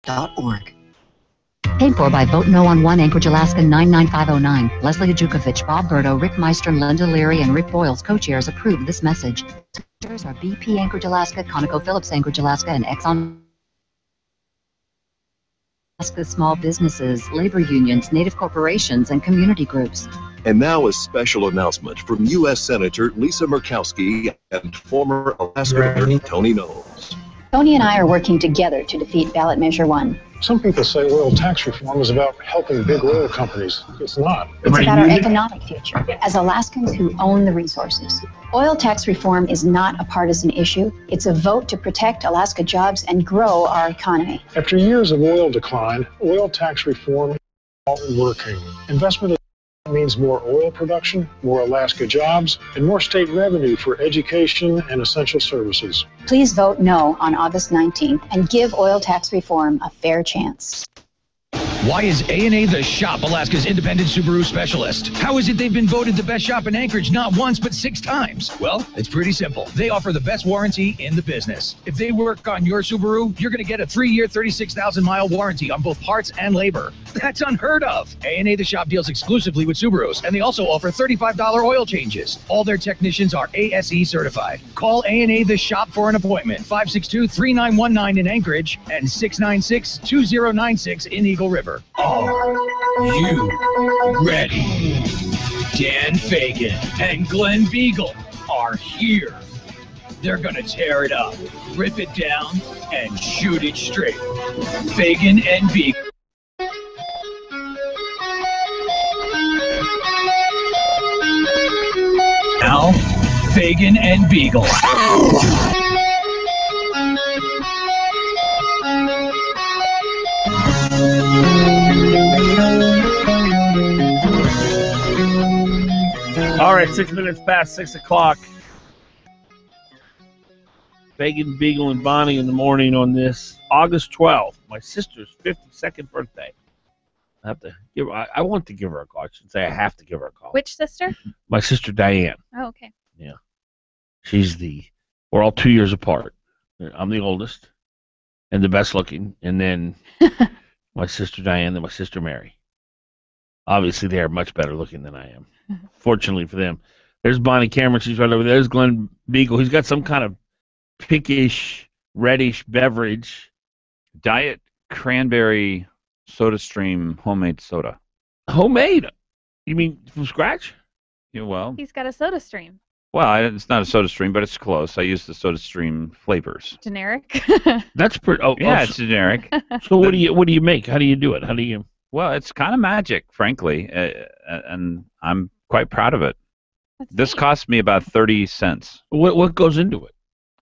Alaska.org. Paid for by Vote No on 1 Anchorage, Alaska 99509. Leslie Ajukovich, Bob Berto, Rick Meister, Linda Leary, and Rick Boyles, co-chairs, approve this message. Sponsors are BP Anchorage, Alaska, ConocoPhillips Anchorage, Alaska, and Exxon. Alaska small businesses, labor unions, native corporations, and community groups. And now a special announcement from U.S. Senator Lisa Murkowski and former Alaska Governor Tony Knowles. Tony and I are working together to defeat Ballot Measure 1. Some people say oil tax reform is about helping big oil companies. It's not. It's about our economic future as Alaskans who own the resources. Oil tax reform is not a partisan issue. It's a vote to protect Alaska jobs and grow our economy. After years of oil decline, oil tax reform is working. Investment means more oil production, more Alaska jobs, and more state revenue for education and essential services. Please vote no on August 19th and give oil tax reform a fair chance. Why is A&A the shop, Alaska's independent Subaru specialist? How is it they've been voted the best shop in Anchorage not once but 6 times? Well, it's pretty simple. They offer the best warranty in the business. If they work on your Subaru, you're going to get a 3-year, 36,000-mile warranty on both parts and labor. That's unheard of. A&A the shop deals exclusively with Subarus, and they also offer $35 oil changes. All their technicians are ASE certified. Call A&A the shop for an appointment. 562-3919 in Anchorage and 696-2096 in Eagle River. Are you ready? Dan Fagan and Glenn Biegel are here. They're gonna tear it up, rip it down, and shoot it straight. Fagan and Biegel. Now, Fagan and Biegel. All right, 6 minutes past 6 o'clock. Fagan, Biegel, and Bonnie in the morning on this August 12th, my sister's 52nd birthday. I have to give. I want to give her a call. I should say I have to give her a call. Which sister? My sister Diane. Oh, okay. Yeah, we're all 2 years apart. I'm the oldest and the best looking, and then my sister Diane and my sister Mary. Obviously, they are much better looking than I am. Fortunately for them. There's Bonnie Cameron. She's right over there. There's Glenn Biegel. He's got some kind of pinkish, reddish beverage. Diet cranberry soda stream homemade soda. Homemade? You mean from scratch? Yeah, well, He's got a soda stream. well, it's not a soda stream, but it's close. I use the soda stream flavors. Generic. That's pretty. Yeah, it's generic. So what do you make? How do you do it? How do you? Well, it's kind of magic, frankly, and I'm quite proud of it. This cost me about 30 cents. What goes into it?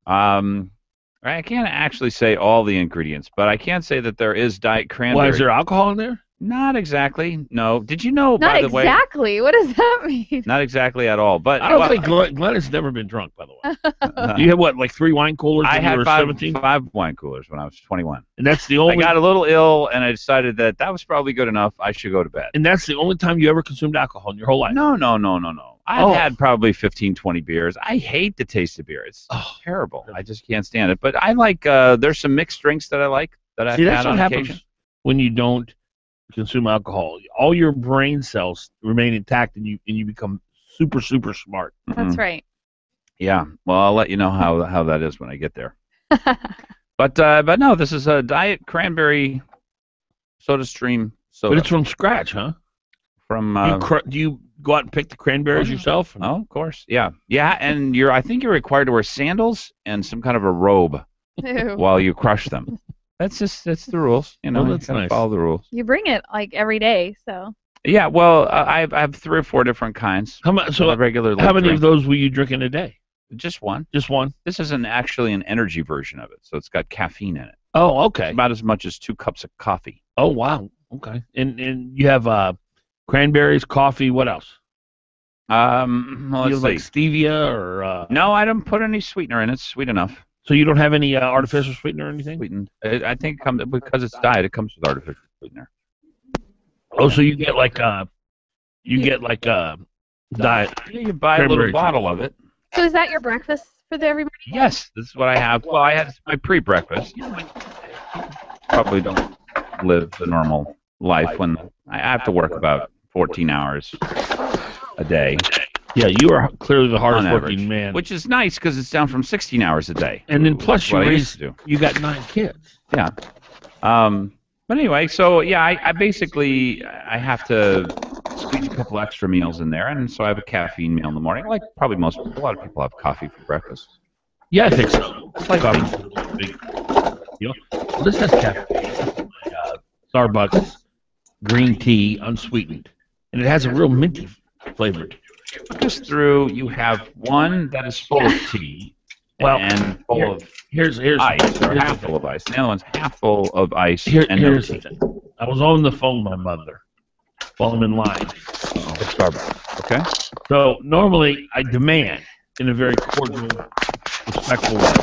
I can't actually say all the ingredients, but I can say that there is diet cranberry. Why, is there alcohol in there? Not exactly. No. Did you know, Not by the way? exactly. What does that mean? Not exactly at all. But I don't think Glenn has never been drunk, by the way. You had what, like 3 wine coolers I when you had were 17? 5 wine coolers when I was 21. And that's the only. I got a little ill, and I decided that was probably good enough. I should go to bed. And that's the only time you ever consumed alcohol in your whole life? No. I've had probably 15, 20 beers. I hate the taste of beer. It's terrible. I just can't stand it. But I like, there's some mixed drinks that I like that I've had on occasion. When you don't consume alcohol. All your brain cells remain intact, and you become super, super smart. That's right. Yeah. Well, I'll let you know how that is when I get there. But no, this is a diet cranberry soda stream soda. But it's from scratch, huh? From do you go out and pick the cranberries yourself? Oh, of course. Yeah. And I think you're required to wear sandals and some kind of a robe while you crush them. That's the rules. You know, that's nice. Follow the rules. You bring it like every day, so. Yeah. Well, I have 3 or 4 different kinds. How many of those will you drink in a day? Just one. Just one. This isn't actually an energy version of it, so it's got caffeine in it. Oh, okay. It's about as much as 2 cups of coffee. Oh, wow. Okay. And you have cranberries, coffee. What else? Let's you have see. like stevia or? No, I don't put any sweetener in it. It's sweet enough. So you don't have any artificial sweetener or anything? Sweetened. I think because it's diet, it comes with artificial sweetener. Oh, so you get like diet. Yeah, you buy a little bottle of it. So is that your breakfast for everybody? Yes, this is what I have. Well, I had my pre-breakfast. Probably don't live the normal life when I have to work about 14 hours a day. Yeah, you are clearly the hardest On working average, man. which is nice because it's down from 16 hours a day. And then plus you what I used to do. you got 9 kids. Yeah. But anyway, so yeah, I basically I have to squeeze a couple extra meals in there, and so I have a caffeine meal in the morning. Like probably a lot of people have coffee for breakfast. Yeah, I think so. It's like a big deal. This has caffeine. Starbucks green tea, unsweetened, and it has a real minty flavor to it. Put this through. You have one that is full of tea, and full of here's ice, or half full of ice. The other one's half full of ice and no here's tea. the thing. I was on the phone with my mother while I'm in line at Starbucks. Okay. So normally I demand, in a very cordial, respectful way,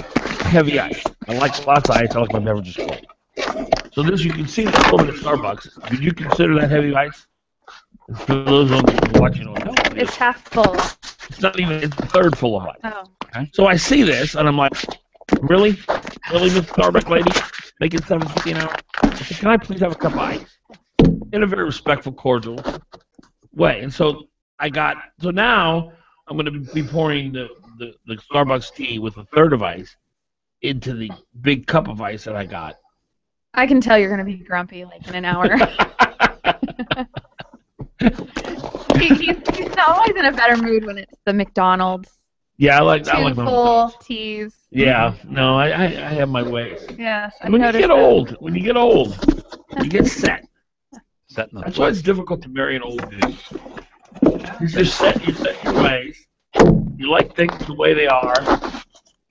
heavy ice. I like lots of ice. I like my beverages cold. So this, you can see the woman at Starbucks. Did you consider that heavy ice? For those watching on television, It's half full. it's not even. It's a third full of ice. Oh. Okay. So I see this, and I'm like, really, Miss Starbucks lady, making $7.50 an hour? I said, can I please have a cup of ice? In a very respectful, cordial way. And so so now I'm going to be pouring the Starbucks tea with a third of ice into the big cup of ice that I got. I can tell you're going to be grumpy like in an hour. He's always in a better mood when it's the McDonald's. Yeah, I like Two my full teas. Yeah, no, I have my ways. Yes, I When you noticed get that. old, you get set. That's why it's difficult to marry an old dude. You set your ways. You like things the way they are,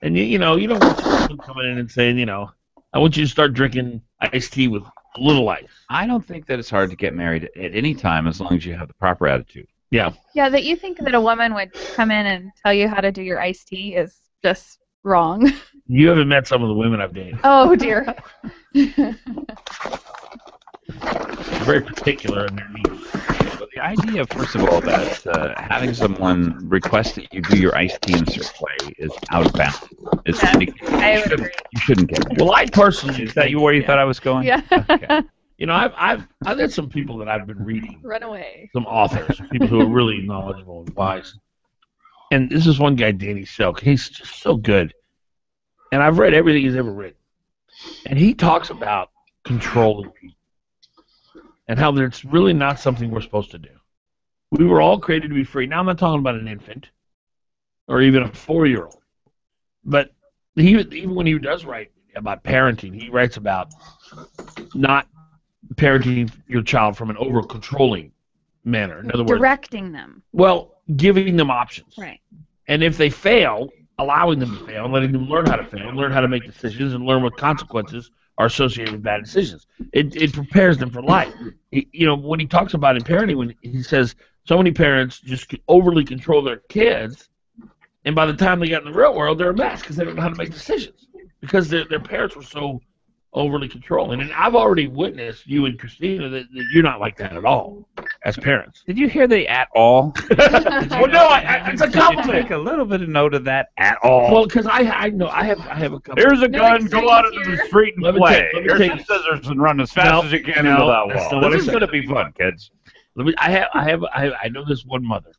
and you don't want someone coming in and saying, I want you to start drinking iced tea with a little ice. I don't think that it's hard to get married at any time as long as you have the proper attitude. Yeah. Yeah, that you think that a woman would come in and tell you how to do your iced tea is just wrong. You haven't met some of the women I've dated. Oh, dear. They're very particular in their needs. But the idea, first of all, that having someone request that you do your iced tea in a certain way is out of bounds. I would agree. You shouldn't get married. Well, I personally Is that where you thought I was going? Yeah. Okay. I've had some people that I've been reading, Run away. some authors, people who are really knowledgeable and wise. And this is one guy, Danny Silk. He's just so good. And I've read everything he's ever written. And he talks about controlling people and how it's really not something we're supposed to do. We were all created to be free. Now, I'm not talking about an infant or even a 4-year-old. But even when he does write about parenting, he writes about not parenting your child from an over-controlling manner. In other words, Directing them. well, giving them options. Right. And if they fail, allowing them to fail and letting them learn how to fail, learn how to make decisions, and learn what consequences are associated with bad decisions. It prepares them for life. When he talks about in parenting, when he says so many parents just overly control their kids, and by the time they get in the real world, they're a mess because they don't know how to make decisions because their parents were so overly controlling. And I've already witnessed you and Christina that you're not like that at all as parents. Did you hear the at all? Well, no, it's a compliment. Take a little bit of note of that at all. Well, because I know I have a couple. Here's a No gun. Go out excuses into the here. street and Let me play. take- Here's some scissors and run as fast as you can into that that's wall. not what This I is said. going to be fun, kids. I know this one mother,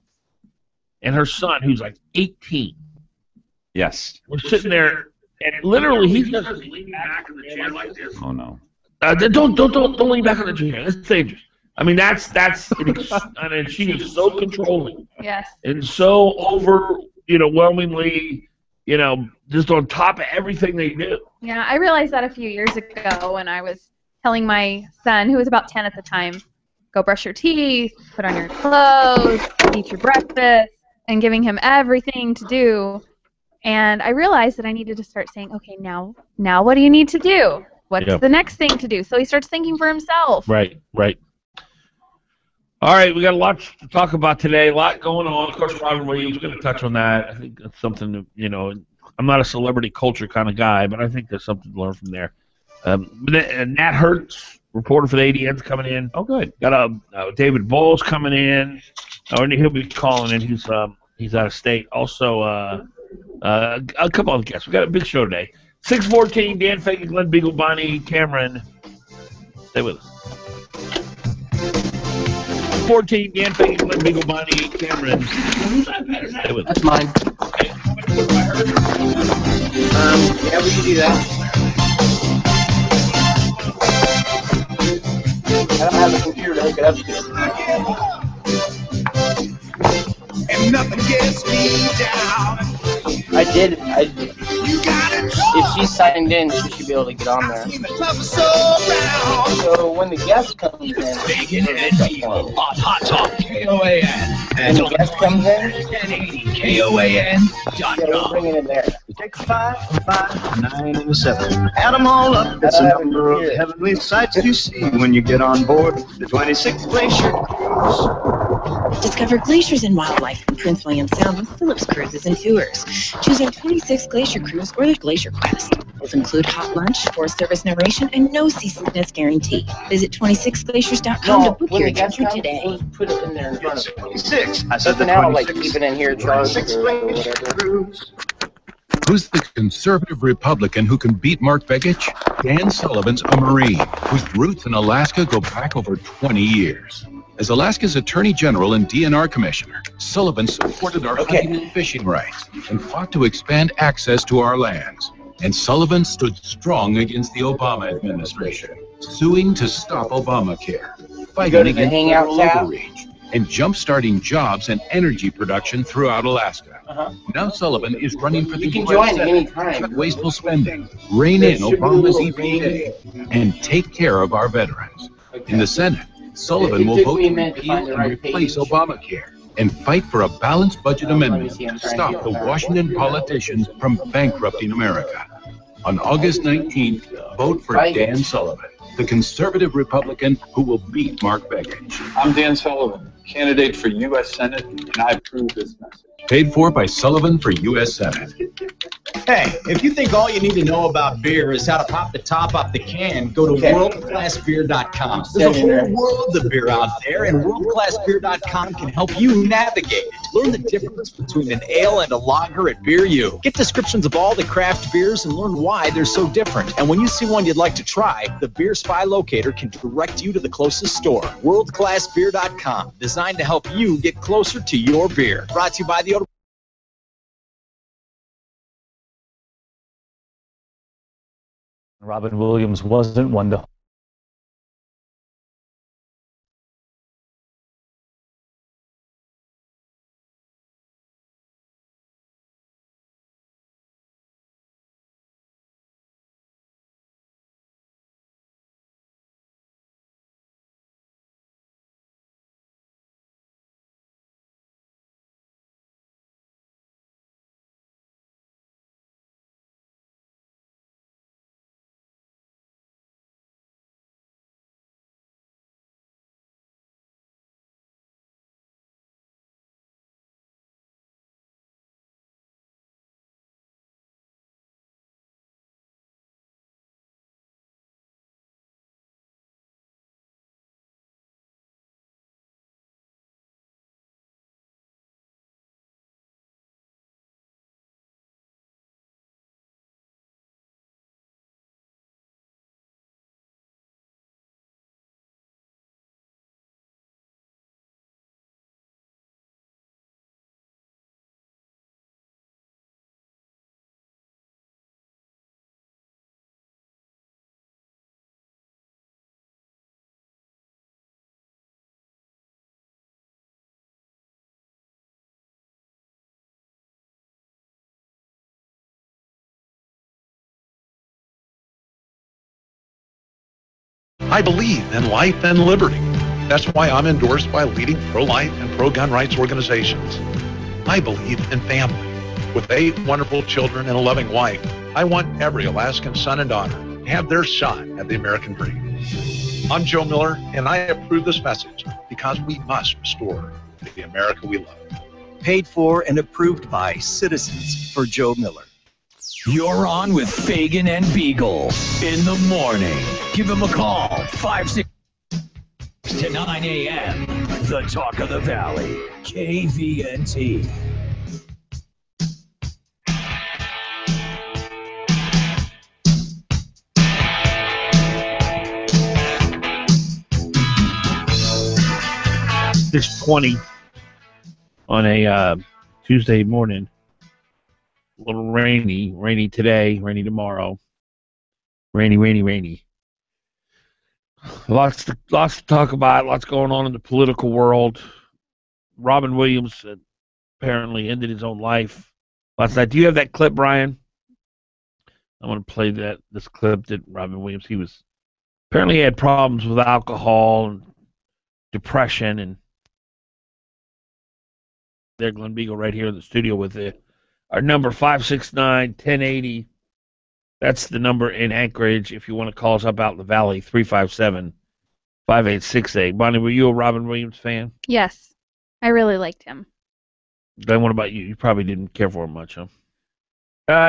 and her son who's like 18. Yes. We're sitting there, and literally he's just leaning back in the chair like this. Oh no. Don't lean back on the chair. That's dangerous. I mean, that's and she is so controlling Yes. and so overwhelmingly, just on top of everything they do. Yeah, I realized that a few years ago when I was telling my son, who was about 10 at the time, go brush your teeth, put on your clothes, eat your breakfast, and giving him everything to do. And I realized that I needed to start saying, okay, now what do you need to do? What's the next thing to do? So he starts thinking for himself. Right. All right, we got a lot to talk about today, a lot going on. Of course, Robin Williams, we're going to touch on that. I think that's something that, I'm not a celebrity culture kind of guy, but I think there's something to learn from there. Nat Hertz, reporter for the ADN's coming in. Oh, good. Got David Bowles coming in. He'll be calling in. He's out of state. Also, a couple other guests. We got a big show today. 6:14, Dan Fagan, Glenn Biegel, Bonnie, Cameron. Stay with us. 14 again, Fagan, Biegel&Bonnie, Cameron. Stay with us. That's mine. Yeah, we can do that. I don't have a computer to hook it up to. And nothing gets me down. I did. If she's signed in, she should be able to get on there. So when the guest comes in, Fagan and Biegel on Hot Talk KOAN. When the guest comes in, 1080 KOAN.com. yeah, we'll bring it in there. Take a 5, 9, and a 7. Add them all up. It's a number of heavenly sights you see when you get on board the 26th Glacier Cruise. Discover glaciers and wildlife in Prince William Sound with Phillips Cruises and Tours. Choose our 26th Glacier Cruise or the Glacier Quest. Both include hot lunch, Forest Service narration, and no seasickness guarantee. Visit 26glaciers.com to book your adventure today. We'll put it in there in front of it. 26. I said But the now, 26th. like, keep it in here, charged 26th or Glacier whatever. Cruise. Who's the conservative Republican who can beat Mark Begich? Dan Sullivan's a Marine, whose roots in Alaska go back over 20 years. As Alaska's Attorney General and DNR Commissioner, Sullivan supported our hunting and fishing rights and fought to expand access to our lands. And Sullivan stood strong against the Obama administration, suing to stop Obamacare, fighting against federal overreach, and jump-starting jobs and energy production throughout Alaska. Now Sullivan is running for the U.S. Senate to cut wasteful spending, rein in Obama's EPA, and take care of our veterans. In the Senate, Sullivan will vote to repeal and replace Obamacare and fight for a balanced budget amendment to stop the Washington politicians from bankrupting America. On August 19th, vote for Dan Sullivan, the conservative Republican who will beat Mark Begich. I'm Dan Sullivan, candidate for U.S. Senate, and I approve this message. Paid for by Sullivan for U.S. Senate. Hey, if you think all you need to know about beer is how to pop the top off the can, go to worldclassbeer.com. There's a whole world of beer out there, and worldclassbeer.com can help you navigate it. Learn the difference between an ale and a lager at Beer U. Get descriptions of all the craft beers and learn why they're so different. And when you see one you'd like to try, the Beer Spy locator can direct you to the closest store. Worldclassbeer.com, designed to help you get closer to your beer. Brought to you by the Robin Williams wasn't one to I believe in life and liberty. That's why I'm endorsed by leading pro-life and pro-gun rights organizations. I believe in family. With 8 wonderful children and a loving wife, I want every Alaskan son and daughter to have their shot at the American dream. I'm Joe Miller, and I approve this message because we must restore the America we love. Paid for and approved by Citizens for Joe Miller. You're on with Fagan and Biegel in the morning. Give them a call, 5-6 to 9 a.m. The Talk of the Valley, KVNT. 6:20 on a Tuesday morning. A little rainy. Rainy today, rainy tomorrow. Rainy. Lots to talk about. Lots going on in the political world. Robin Williams apparently ended his own life last night. Do you have that clip, Brian? I want to play this clip that Robin Williams. He apparently had problems with alcohol and depression, and there, Glenn Biegel, right here in the studio with our number 569-1080. That's the number in Anchorage if you want to call us up out in the valley, 357-5868. Bonnie, were you a Robin Williams fan? Yes, I really liked him. Glenn, what about you? You probably didn't care for him much, huh?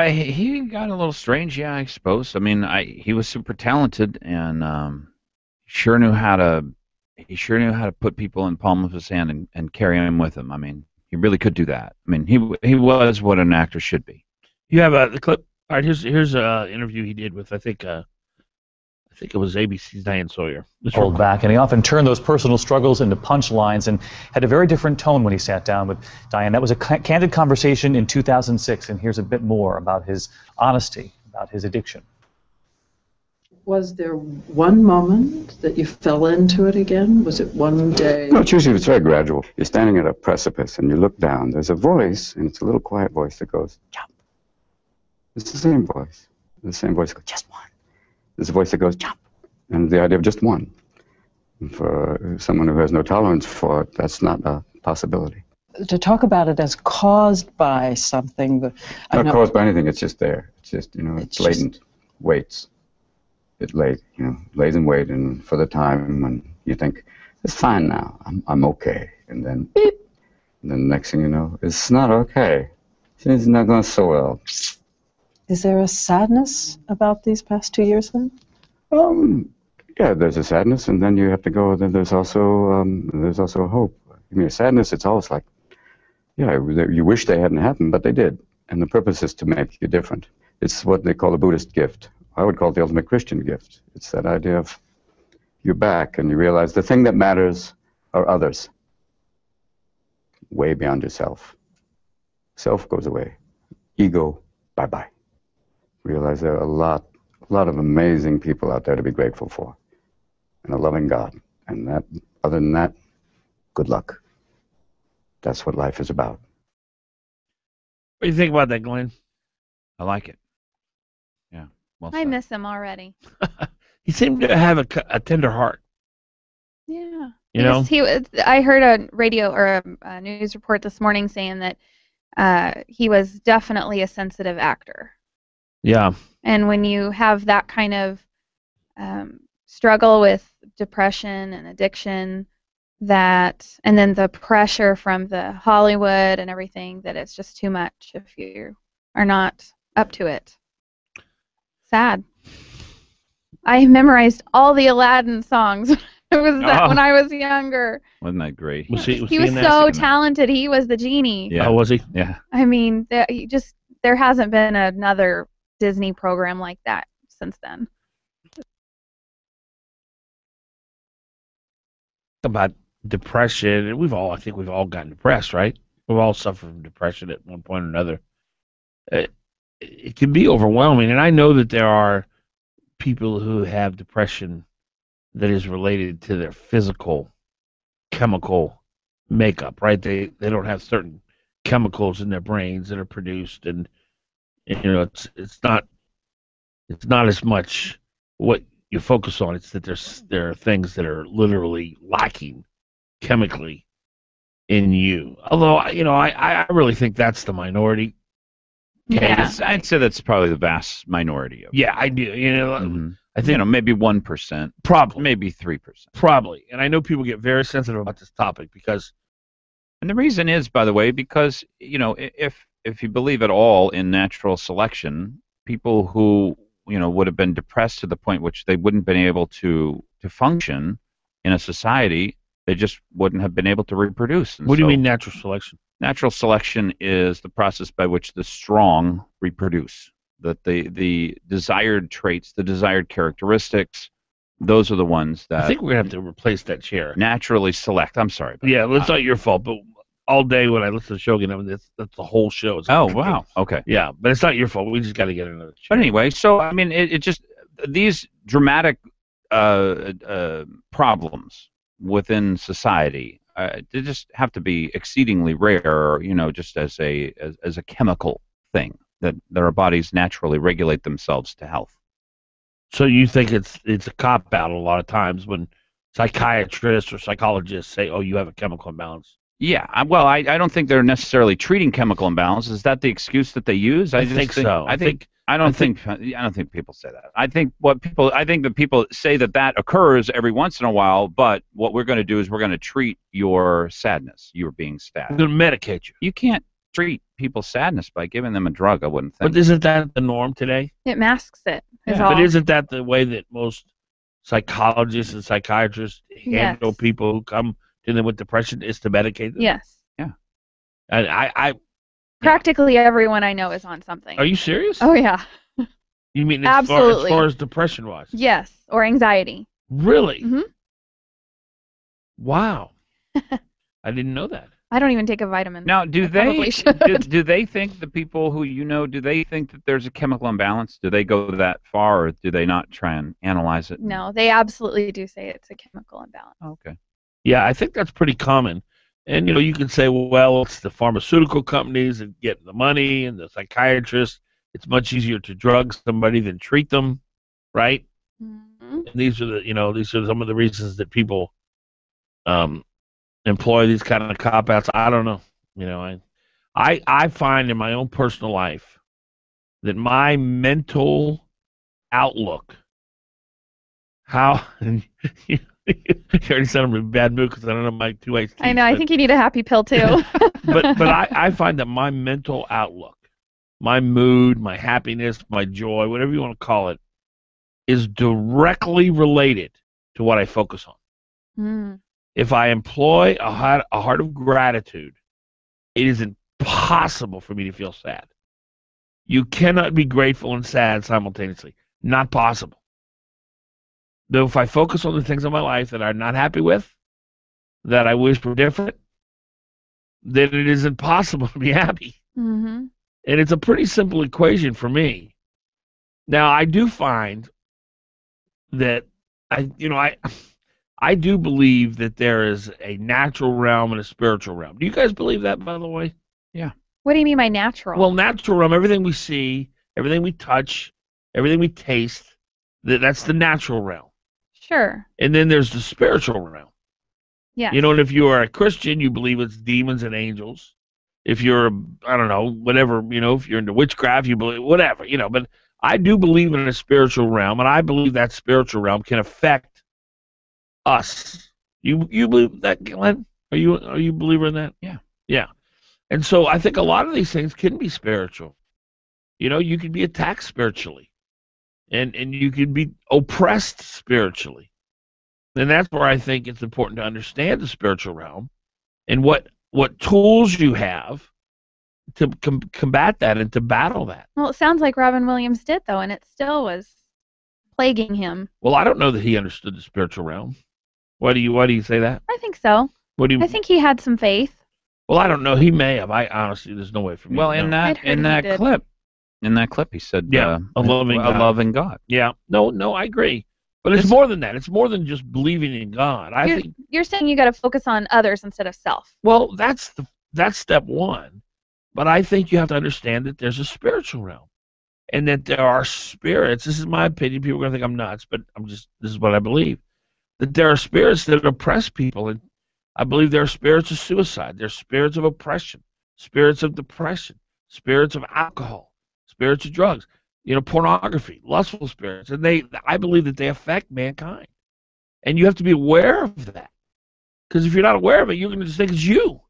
He got a little strange, yeah, I suppose. I mean, he was super talented, and sure knew how to put people in the palm of his hand and carry them with him. I mean, he really could do that. I mean, he was what an actor should be. You have the clip. All right, here's an interview he did with I think it was ABC's Diane Sawyer. Hold back, and he often turned those personal struggles into punchlines and had a very different tone when he sat down with Diane. That was a candid conversation in 2006, and here's a bit more about his honesty, about his addiction. Was there one moment that you fell into it again? Was it one day? No, it's very gradual. You're standing at a precipice, and you look down. There's a voice, and it's a little quiet voice that goes, jump. It's the same voice. The same voice goes, just one. There's a voice that goes, jump. And the idea of just one. For someone who has no tolerance for it, that's not a possibility. To talk about it as caused by something that... Not caused by anything, it's just there. It's just, it's latent. Waits. It lays in wait, and for the time when you think, it's fine now, I'm okay. And then, beep. And then the next thing you know, it's not okay. It's not going so well. Is there a sadness about these past 2 years then? Yeah, there's a sadness, and then you have to go. Then there's also hope. I mean, a sadness. It's always like, yeah, you wish they hadn't happened, but they did, and the purpose is to make you different. It's what they call a Buddhist gift. I would call it the ultimate Christian gift. It's that idea of you're back, and you realize the thing that matters are others, way beyond yourself. Self goes away. Ego, bye-bye. Realize there are a lot of amazing people out there to be grateful for, and a loving God. And that, other than that, good luck. That's what life is about. What do you think about that, Glenn? I like it. Yeah. Well I miss him already. He seemed to have a tender heart. Yeah. You I heard a radio or a news report this morning saying that he was definitely a sensitive actor. Yeah. And when you have that kind of struggle with depression and addiction, and then the pressure from the Hollywood and everything, that it's just too much if you are not up to it. Sad. I memorized all the Aladdin songs when I was younger. Wasn't that great? He was so talented. He was the genie. Yeah. Oh, was he? Yeah. I mean, there hasn't been another Disney program like that since then. About depression, and I think we've all gotten depressed, right? We've all suffered from depression at one point or another. It can be overwhelming, and I know that there are people who have depression that is related to their physical, chemical makeup, right? They don't have certain chemicals in their brains that are produced, and it's not as much what you focus on. It's that there are things that are literally lacking chemically in you. Although I really think that's the minority. Yeah, I'd say that's probably the vast minority of it. Yeah, I do. I think maybe 1%, probably, maybe 3%, probably. And I know people get very sensitive about this topic and the reason is, by the way, because if you believe at all in natural selection, people who would have been depressed to the point which they wouldn't have been able to function in a society, they just wouldn't have been able to reproduce. What do you mean natural selection? Natural selection is the process by which the strong reproduce, that the desired traits, the desired characteristics those are the ones that I think we're gonna have to replace that chair. naturally select. I'm sorry. But, Yeah, it's not your fault, but all day when I listen to Shogun, I mean, that's the whole show. It's oh, wow. Okay. Yeah, but it's not your fault. We just got to get another chair. But anyway, so I mean, it just these dramatic problems within society, they just have to be exceedingly rare. Just as a chemical thing that our bodies naturally regulate themselves to health. So you think it's a cop out a lot of times when psychiatrists or psychologists say, "Oh, you have a chemical imbalance." Yeah, well, I don't think they're necessarily treating chemical imbalance. Is that the excuse that they use? I think so. I don't think people say that. I think that people say that occurs every once in a while. But what we're going to do is we're going to treat your sadness. You're being stabbed. We're going to medicate you. You can't treat people's sadness by giving them a drug. I wouldn't think. But isn't that the norm today? It masks it. But isn't that the way that most psychologists and psychiatrists handle people who come to them with depression, is to medicate them? Yes. Yeah. And I practically everyone I know is on something. Are you serious? Oh yeah. You mean Absolutely. As far as depression was? Yes, or anxiety. Really? Mm-hmm. Wow. I didn't know that. I don't even take a vitamin. Now, do I probably they should. do they think, the people who do they think that there's a chemical imbalance? Do they go that far, or do they not try and analyze it? No, they absolutely do say it's a chemical imbalance. Okay. Yeah, I think that's pretty common. And, you can say, well, it's the pharmaceutical companies that get the money and the psychiatrists. It's much easier to drug somebody than treat them, right? Mm-hmm. And these are some of the reasons that people employ these kind of cop-outs. I don't know. I find in my own personal life that my mental outlook, you already said I'm in a bad mood because I don't have my 2 iced teas. I know. I think you need a happy pill too. but I find that my mental outlook, my mood, my happiness, my joy, whatever you want to call it, is directly related to what I focus on. Mm. If I employ a heart of gratitude, it is impossible for me to feel sad. You cannot be grateful and sad simultaneously. Not possible. Though if I focus on the things in my life that I'm not happy with, that I wish were different, then it is impossible to be happy. Mm-hmm. And it's a pretty simple equation for me. Now, I do find that I do believe that there is a natural realm and a spiritual realm. Do you guys believe that, by the way? Yeah. What do you mean by natural? Well, natural realm, everything we see, everything we touch, everything we taste, that's the natural realm. Sure. And then there's the spiritual realm. Yeah. And if you are a Christian, you believe it's demons and angels. If you're, I don't know, whatever, if you're into witchcraft, you believe, whatever, But I do believe in a spiritual realm, and I believe that spiritual realm can affect us. You believe that, Glenn? Are you a believer in that? Yeah. Yeah. And so I think a lot of these things can be spiritual. You can be attacked spiritually. And you can be oppressed spiritually. And that's where I think it's important to understand the spiritual realm and what tools you have to combat that and to battle that. Well, it sounds like Robin Williams did, though, and it still was plaguing him. Well, I don't know that he understood the spiritual realm. Why do you say that? I think so. I think he had some faith. Well, I don't know. He may have. I honestly, there's no way for me. Well, to in know. that clip, he said, a loving God. Yeah. No, I agree. But it's more than that. It's more than just believing in God. You're saying you got to focus on others instead of self. Well, that's step one. But I think you have to understand that there's a spiritual realm, and that there are spirits. This is my opinion. People are going to think I'm nuts, but this is what I believe. That there are spirits that oppress people, and I believe there are spirits of suicide. There are spirits of oppression, spirits of depression, spirits of alcohol, spirits of drugs, pornography, lustful spirits, and I believe that they affect mankind, and you have to be aware of that, because if you're not aware of it, you're going to just think it's you,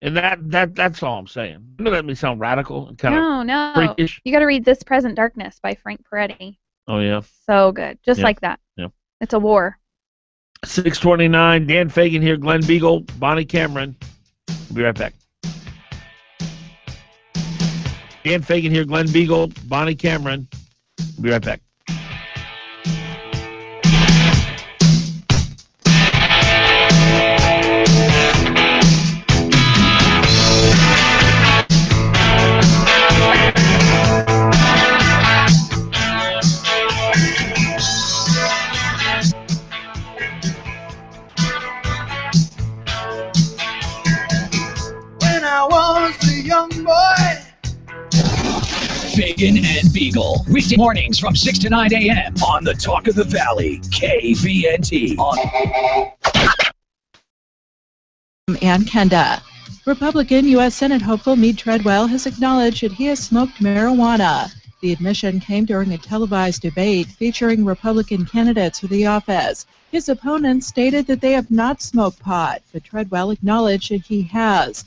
and that's all I'm saying. I know that may sound radical and kind of freakish. You got to read This Present Darkness by Frank Peretti. Oh yeah, so good, just like that. Yeah, it's a war. 6:29. Dan Fagan here. Glenn Biegel, Bonnie Cameron. We'll be right back. Dan Fagan here, Glenn Biegel, Bonnie Cameron. We'll be right back. Fagan and Biegel. Weekday mornings from 6 to 9 a.m. on the Talk of the Valley, KVNT. Ann Kenda. Republican U.S. Senate hopeful Meade Treadwell has acknowledged that he has smoked marijuana. The admission came during a televised debate featuring Republican candidates for the office. His opponents stated that they have not smoked pot, but Treadwell acknowledged that he has.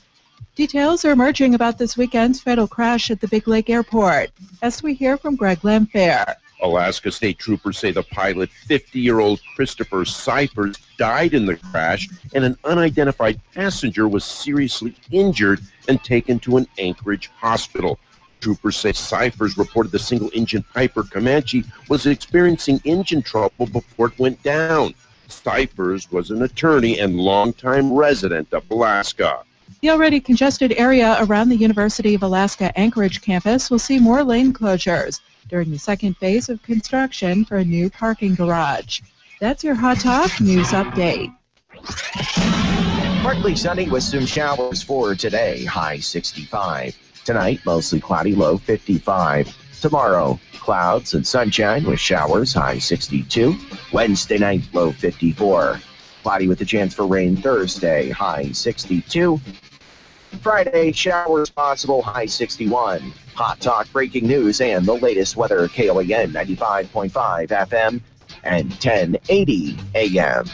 Details are emerging about this weekend's fatal crash at the Big Lake Airport, as we hear from Greg Lamphere. Alaska State Troopers say the pilot, 50-year-old Christopher Cyphers, died in the crash, and an unidentified passenger was seriously injured and taken to an Anchorage hospital. Troopers say Cyphers reported the single-engine Piper Comanche was experiencing engine trouble before it went down. Cyphers was an attorney and longtime resident of Alaska. The already congested area around the University of Alaska Anchorage campus will see more lane closures during the second phase of construction for a new parking garage. That's your Hot Talk News Update. Partly sunny with some showers for today, high 65. Tonight, mostly cloudy, low 55. Tomorrow, clouds and sunshine with showers, high 62. Wednesday night, low 54. Cloudy with a chance for rain Thursday, high 62. Friday, showers possible, high 61. Hot Talk, breaking news, and the latest weather, KOAN 95.5 FM and 1080 AM.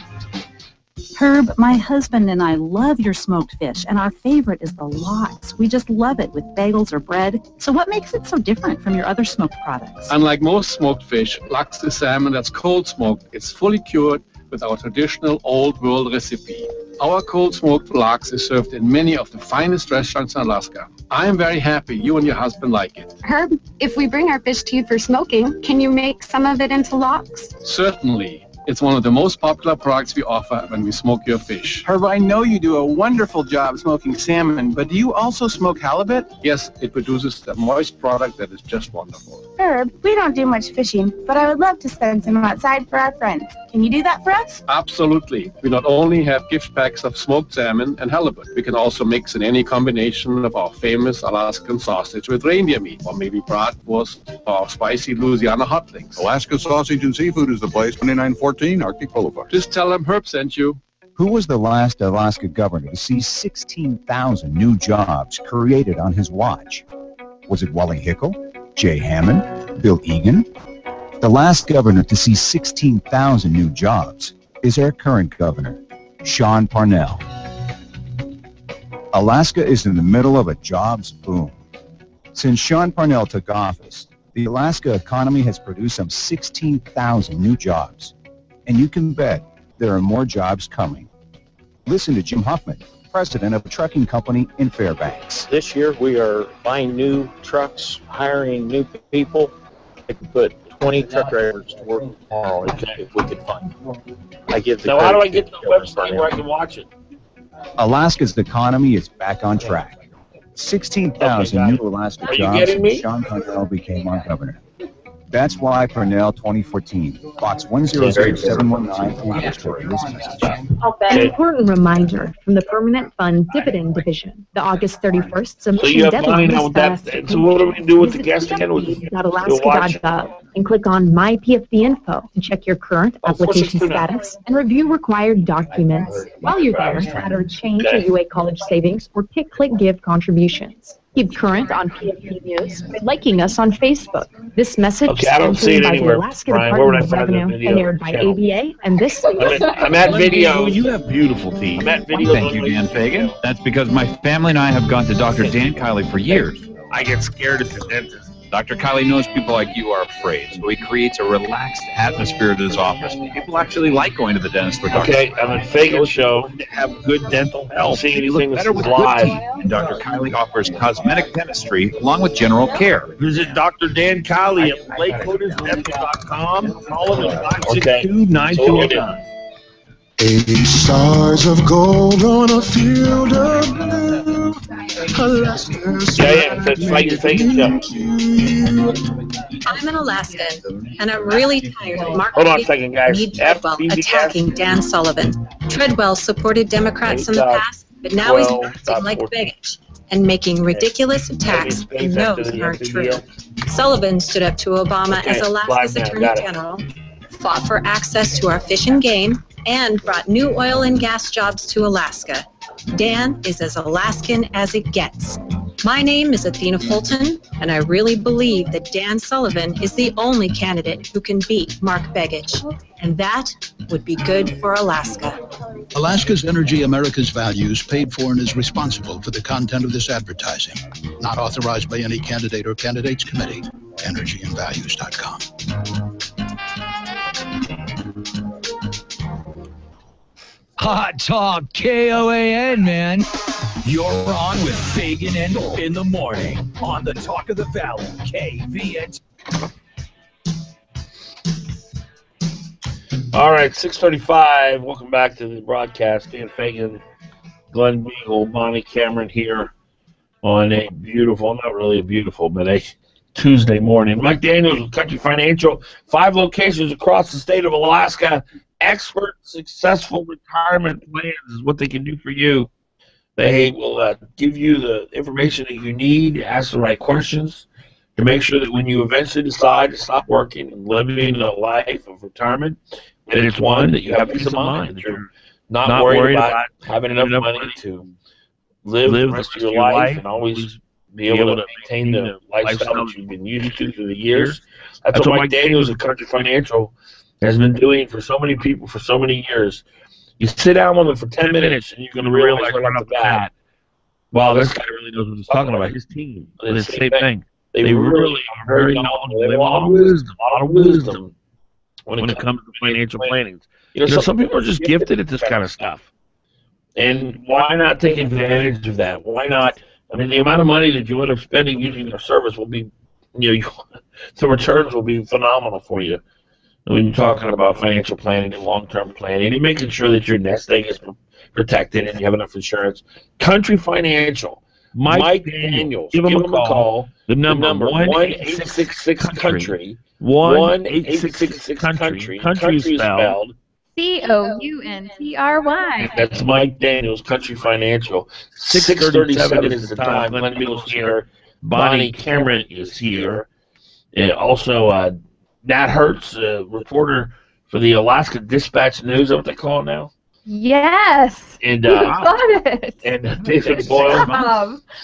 Herb, my husband and I love your smoked fish, and our favorite is the lox. We just love it with bagels or bread. So what makes it so different from your other smoked products? Unlike most smoked fish, lox is salmon that's cold smoked. It's fully cured with our traditional old world recipe. Our cold smoked lox is served in many of the finest restaurants in Alaska. I am very happy you and your husband like it. Herb, if we bring our fish to you for smoking, can you make some of it into lox? Certainly. It's one of the most popular products we offer when we smoke your fish. Herb, I know you do a wonderful job smoking salmon, but do you also smoke halibut? Yes, it produces a moist product that is just wonderful. Herb, we don't do much fishing, but I would love to spend some outside for our friends. Can you do that for us? Absolutely. We not only have gift packs of smoked salmon and halibut, we can also mix in any combination of our famous Alaskan sausage with reindeer meat, or maybe bratwurst or spicy Louisiana hot links. Alaska Sausage and Seafood is the place, 2914 Arctic Boulevard. Just tell them Herb sent you. Who was the last Alaska governor to see 16,000 new jobs created on his watch? Was it Wally Hickel, Jay Hammond, Bill Egan? The last governor to see 16,000 new jobs is our current governor, Sean Parnell. Alaska is in the middle of a jobs boom. Since Sean Parnell took office, the Alaska economy has produced some 16,000 new jobs. And you can bet there are more jobs coming. Listen to Jim Huffman, president of a trucking company in Fairbanks. This year we are buying new trucks, hiring new people. I could put 20 truck drivers to work tomorrow if we could find them. I give the So how do I get to the website where I can watch it? Alaska's economy is back on track. 16,000 new Alaska jobs since Sean Parnell became our governor. That's why Parnell 2014, Box 100719 registered this message. An important reminder from the Permanent Fund Dividend Division. The August 31st So you submission have money deadline now is with that. fast. So what do we do with the guest again? We'll watch. Alaska.gov and click on My PFD Info to check your current application status and review required documents. While you're there, add or change your UA college savings or click Give contributions. Keep current on PFD News by liking us on Facebook. This message Okay, I don't see it by anywhere, the Alaska Brian. Where would I Department of find that Revenue video and aired by channel? ABA and this. I'm at video. You have beautiful teeth. I'm at video. Thank you, Dan Fagan. That's because my family and I have gone to Dr. Dan Kiley for years. I get scared at the dentist. Dr. Kiley knows people like you are afraid, so he creates a relaxed atmosphere to his office. People actually like going to the dentist for Dr. Okay, I'm at Fagan Show. Have good dental health. See anything Better with live. good teeth, and Dr. Kiley offers cosmetic dentistry along with general care. Visit Dr. Dan Kiley at lakewoodisdental.com. Call him at 562-9209. 80 stars of gold on a field of blue. Alaska's Yeah, that's Fagan Show. I'm an Alaskan, and I'm really tired of Mark Hold on a second, guys. Meade Treadwell attacking Dan Sullivan. Treadwell supported Democrats in the past, but now he's acting like Biegel. and making ridiculous attacks he knows aren't true. Sullivan stood up to Obama as Alaska's Attorney General, fought for access to our fish and game, and brought new oil and gas jobs to Alaska. Dan is as Alaskan as it gets. My name is Athena Fulton, and I really believe that Dan Sullivan is the only candidate who can beat Mark Begich. And that would be good for Alaska. Alaska's Energy, America's Values, paid for and is responsible for the content of this advertising. Not authorized by any candidate or candidates committee. EnergyandValues.com. Hot Talk KOAN, man. You're on with Fagan and in the morning on the Talk of the Valley, KVN. All right, 6:35. Welcome back to the broadcast. Dan Fagan, Glenn Biegel, Bonnie Cameron here on a beautiful, not really a beautiful, but a Tuesday morning. Mike Daniels with Country Financial, 5 locations across the state of Alaska. Expert, successful retirement plans is what they can do for you. They will give you the information that you need, ask the right questions to make sure that when you eventually decide to stop working and living a life of retirement, that it's one that you have peace of mind, that you're not worried about having enough money to live the rest of your life and always be able to maintain the lifestyle that you've been used to through the years. That's what Mike Daniels at Country Financial has been doing for so many people for so many years. You sit down with them for 10 minutes and you're going to realize right off the bat, wow, this guy really knows what he's talking about. His team, the same thing. They really are very knowledgeable. They have a lot of wisdom when it comes to financial planning. You know, some people are just gifted at this kind of stuff. And why not take advantage of that? Why not? I mean, the amount of money that you end up spending using their service will be, the returns will be phenomenal for you. When you're talking about financial planning and long-term planning and making sure that your nest egg is protected and you have enough insurance. Country Financial, Mike Daniels. Give him a call. The number 1-866-COUNTRY. 1-866-COUNTRY. Country is spelled COUNTRY. That's Mike Daniels, Country Financial. 6:37 is the time. Glenn Biegel's here. Bonnie Cameron is here. And also, Nat Hertz, reporter for the Alaska Dispatch News. Is that what they call it now? Yes. And you got it. And David Boyle,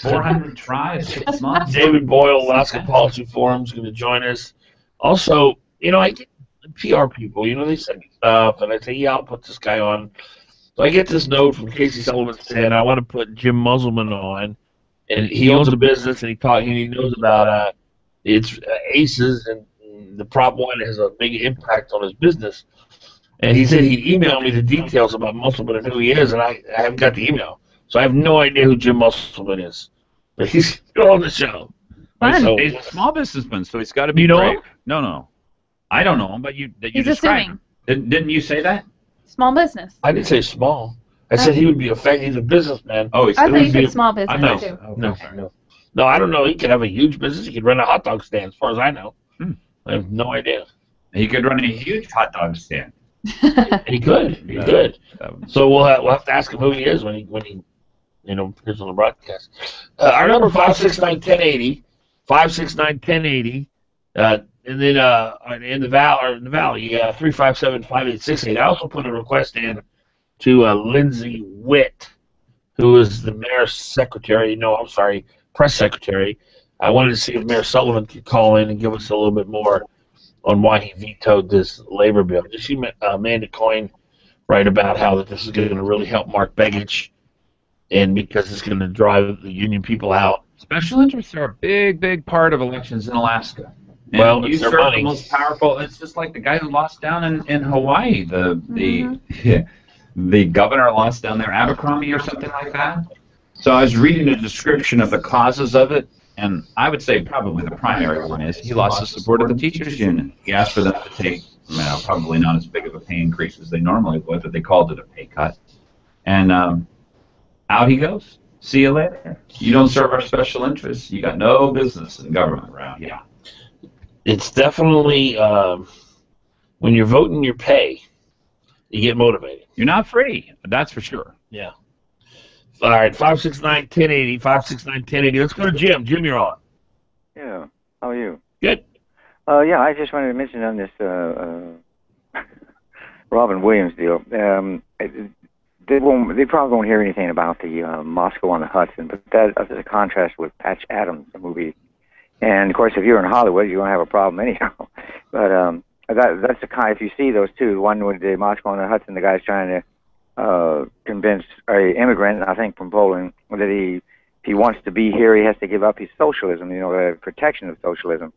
400 tries, 6 months. David Boyle, Alaska Policy Forum, is going to join us. Also, I get PR people. They send me stuff, and I say, yeah, I'll put this guy on. So I get this note from Casey Sullivan saying I want to put Jim Musselman on, and he owns a business, and he knows about it's ACEs and the Prop 1 has a big impact on his business. And he said he'd email me the details about Musselman and who he is, and I haven't got the email. So I have no idea who Jim Musselman is. But he's on the show. So he's a small businessman, so he's got to be brave. No. I don't know him, but you described him. Didn't you say that? Small business. I didn't say small. I said he would be he's a businessman. Oh, I thought you said small business, too. No, I don't know. He could have a huge business. He could run a hot dog stand, as far as I know. I have no idea. He could run a huge hot dog stand. He could. So we'll have to ask him who he is when he appears on the broadcast. Our number 569-1080, 569-1080, and then in the valley, 357-5868. I also put a request in to Lindsay Witt, who is the mayor's secretary. Press secretary. I wanted to see if Mayor Sullivan could call in and give us a little bit more on why he vetoed this labor bill. Did she Amanda Coyne write about how that this is going to really help Mark Begich, and because it's going to drive the union people out? Special interests are a big, big part of elections in Alaska. And well, you serve the most powerful. It's just like the guy who lost down in Hawaii. The governor lost down there, Abercrombie or something like that. So I was reading a description of the causes of it. And I would say probably the primary one is he lost the support of the teachers' union. He asked for them to take, probably not as big of a pay increase as they normally would, but they called it a pay cut. And out he goes. See you later. You don't serve our special interests. You got no business in government around here. It's definitely, when you're voting your pay, you get motivated. You're not free, that's for sure. Yeah. All right, 569-1080, 569-1080. Let's go to Jim. Jim, you're on. Yeah. How are you? Good. Yeah, I just wanted to mention on this Robin Williams deal. They probably won't hear anything about the Moscow on the Hudson, but that is a contrast with Patch Adams, the movie. And of course, if you're in Hollywood, you're gonna have a problem anyhow. But that's the kind. If you see those two, one with the Moscow on the Hudson, the guy's trying to convince an immigrant, I think from Poland, that if he wants to be here, he has to give up his socialism. You know, the protection of socialism.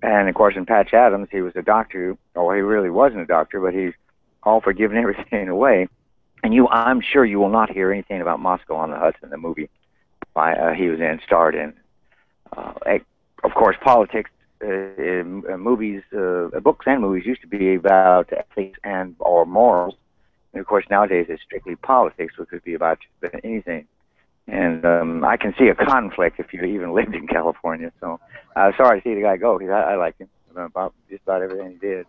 And of course, in Patch Adams, he was a doctor. Or he really wasn't a doctor, but he's all for giving everything away. And I'm sure you will not hear anything about Moscow on the Hudson, the movie he was in, starred in. Of course, politics, movies, books and movies used to be about ethics or morals. And of course, nowadays it's strictly politics, which could be about just anything. And I can see a conflict if you even lived in California. So sorry to see the guy go, because I liked him about just about everything he did.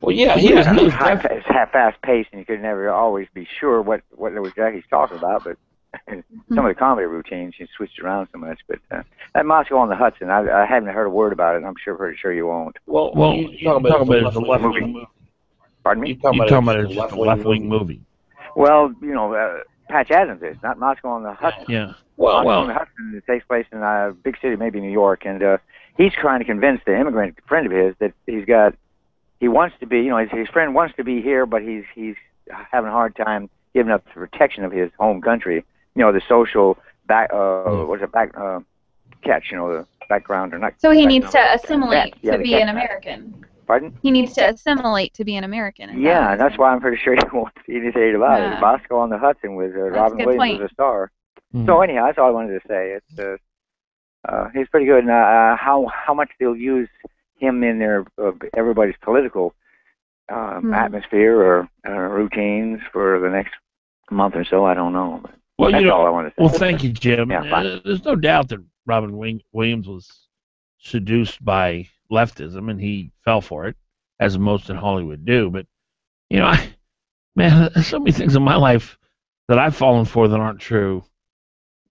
Well, yeah, he was it's fast paced, and you could never always be sure what exactly he's talking about. But some of the comedy routines, you switched around so much. But that Moscow on the Hudson, I haven't heard a word about it, and I'm pretty sure you won't. Well, you talking about it as a left-wing movie. Pardon me? You're talking about it as just a left-wing movie. Well, you know, Patch Adams is, not Moscow on the Hudson. Yeah. Moscow on the Hudson, it takes place in a big city, maybe New York, and he's trying to convince the immigrant friend of his that he wants to be, you know, his friend wants to be here, but he's having a hard time giving up the protection of his home country. You know, the social catch, you know, the background or not. So he needs to assimilate to be an American. Pardon? He needs to assimilate to be an American. Yeah, and that's why I'm pretty sure you won't see anything about it. Moscow on the Hudson with Robin Williams as a star. So anyhow, that's all I wanted to say. It's he's pretty good. And how much they'll use him in their everybody's political atmosphere or routines for the next month or so, I don't know. But that's all I want to say. Well, thank you, Jim. Yeah, there's no doubt that Robin Williams was seduced by leftism, and he fell for it, as most in Hollywood do. But you know, there's so many things in my life that I've fallen for that aren't true.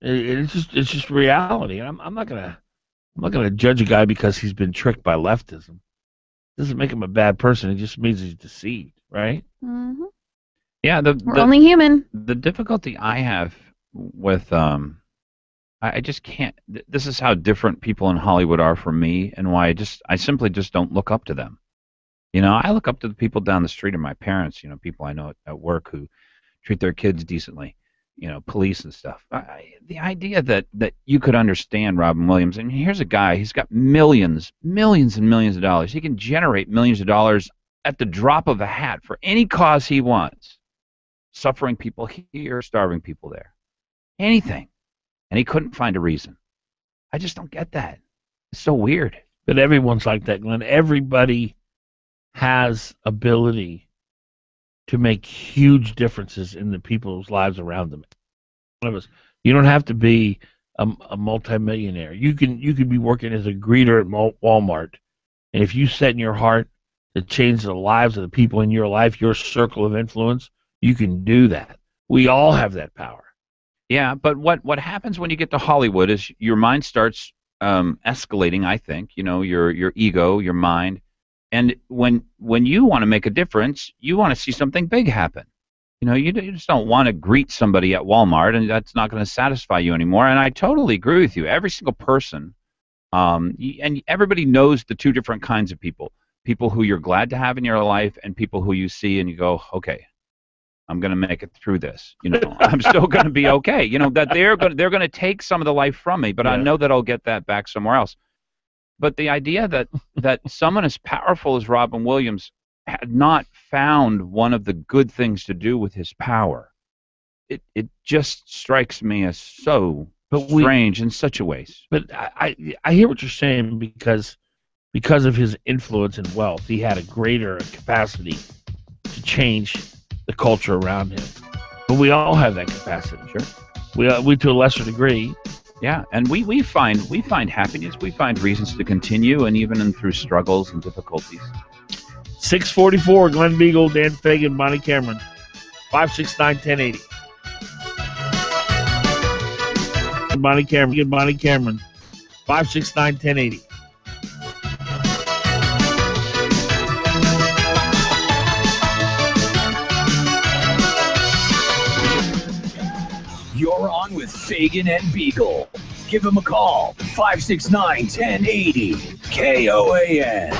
It's just reality. I'm not gonna judge a guy because he's been tricked by leftism. It doesn't make him a bad person. It just means he's deceived, right? Mm-hmm. Yeah, we're only human. The difficulty I have with I just can't. This is how different people in Hollywood are from me, and why I simply just don't look up to them. You know, I look up to the people down the street, or my parents. You know, people I know at work who treat their kids decently. You know, police and stuff. The idea that you could understand Robin Williams, and here's a guy, he's got millions and millions of dollars. He can generate millions of dollars at the drop of a hat for any cause he wants. Suffering people here, starving people there. Anything. And he couldn't find a reason. I just don't get that. It's so weird. But everyone's like that, Glenn. Everybody has ability to make huge differences in the people's lives around them. One of us. You don't have to be a multimillionaire. You could be working as a greeter at Walmart, and if you set in your heart to change the lives of the people in your life, your circle of influence, you can do that. We all have that power. Yeah, but what happens when you get to Hollywood is your mind starts escalating. I think, you know, your ego, your mind. And when you want to make a difference, you want to see something big happen. You know, you just don't want to greet somebody at Walmart, and that's not going to satisfy you anymore. And I totally agree with you. Every single person, and everybody knows the two different kinds of people. People who you're glad to have in your life, and people who you see and you go, okay, I'm going to make it through this. You know, I'm still going to be okay. You know, that they're going to take some of the life from me, but I know that I'll get that back somewhere else. But the idea that someone as powerful as Robin Williams had not found one of the good things to do with his power, it just strikes me as so strange in such a ways. But I hear what you're saying, because of his influence and wealth, he had a greater capacity to change the culture around him. But we all have that capacity. Sure. We to a lesser degree. Yeah, and we find happiness, we find reasons to continue, and even through struggles and difficulties. 644, Glenn Biegel, Dan Fagan, Bonnie Cameron, 569-1080. Bonnie Cameron. 569-1080. You're on with Fagan and Biegel. Give him a call. 569-1080. KOAN.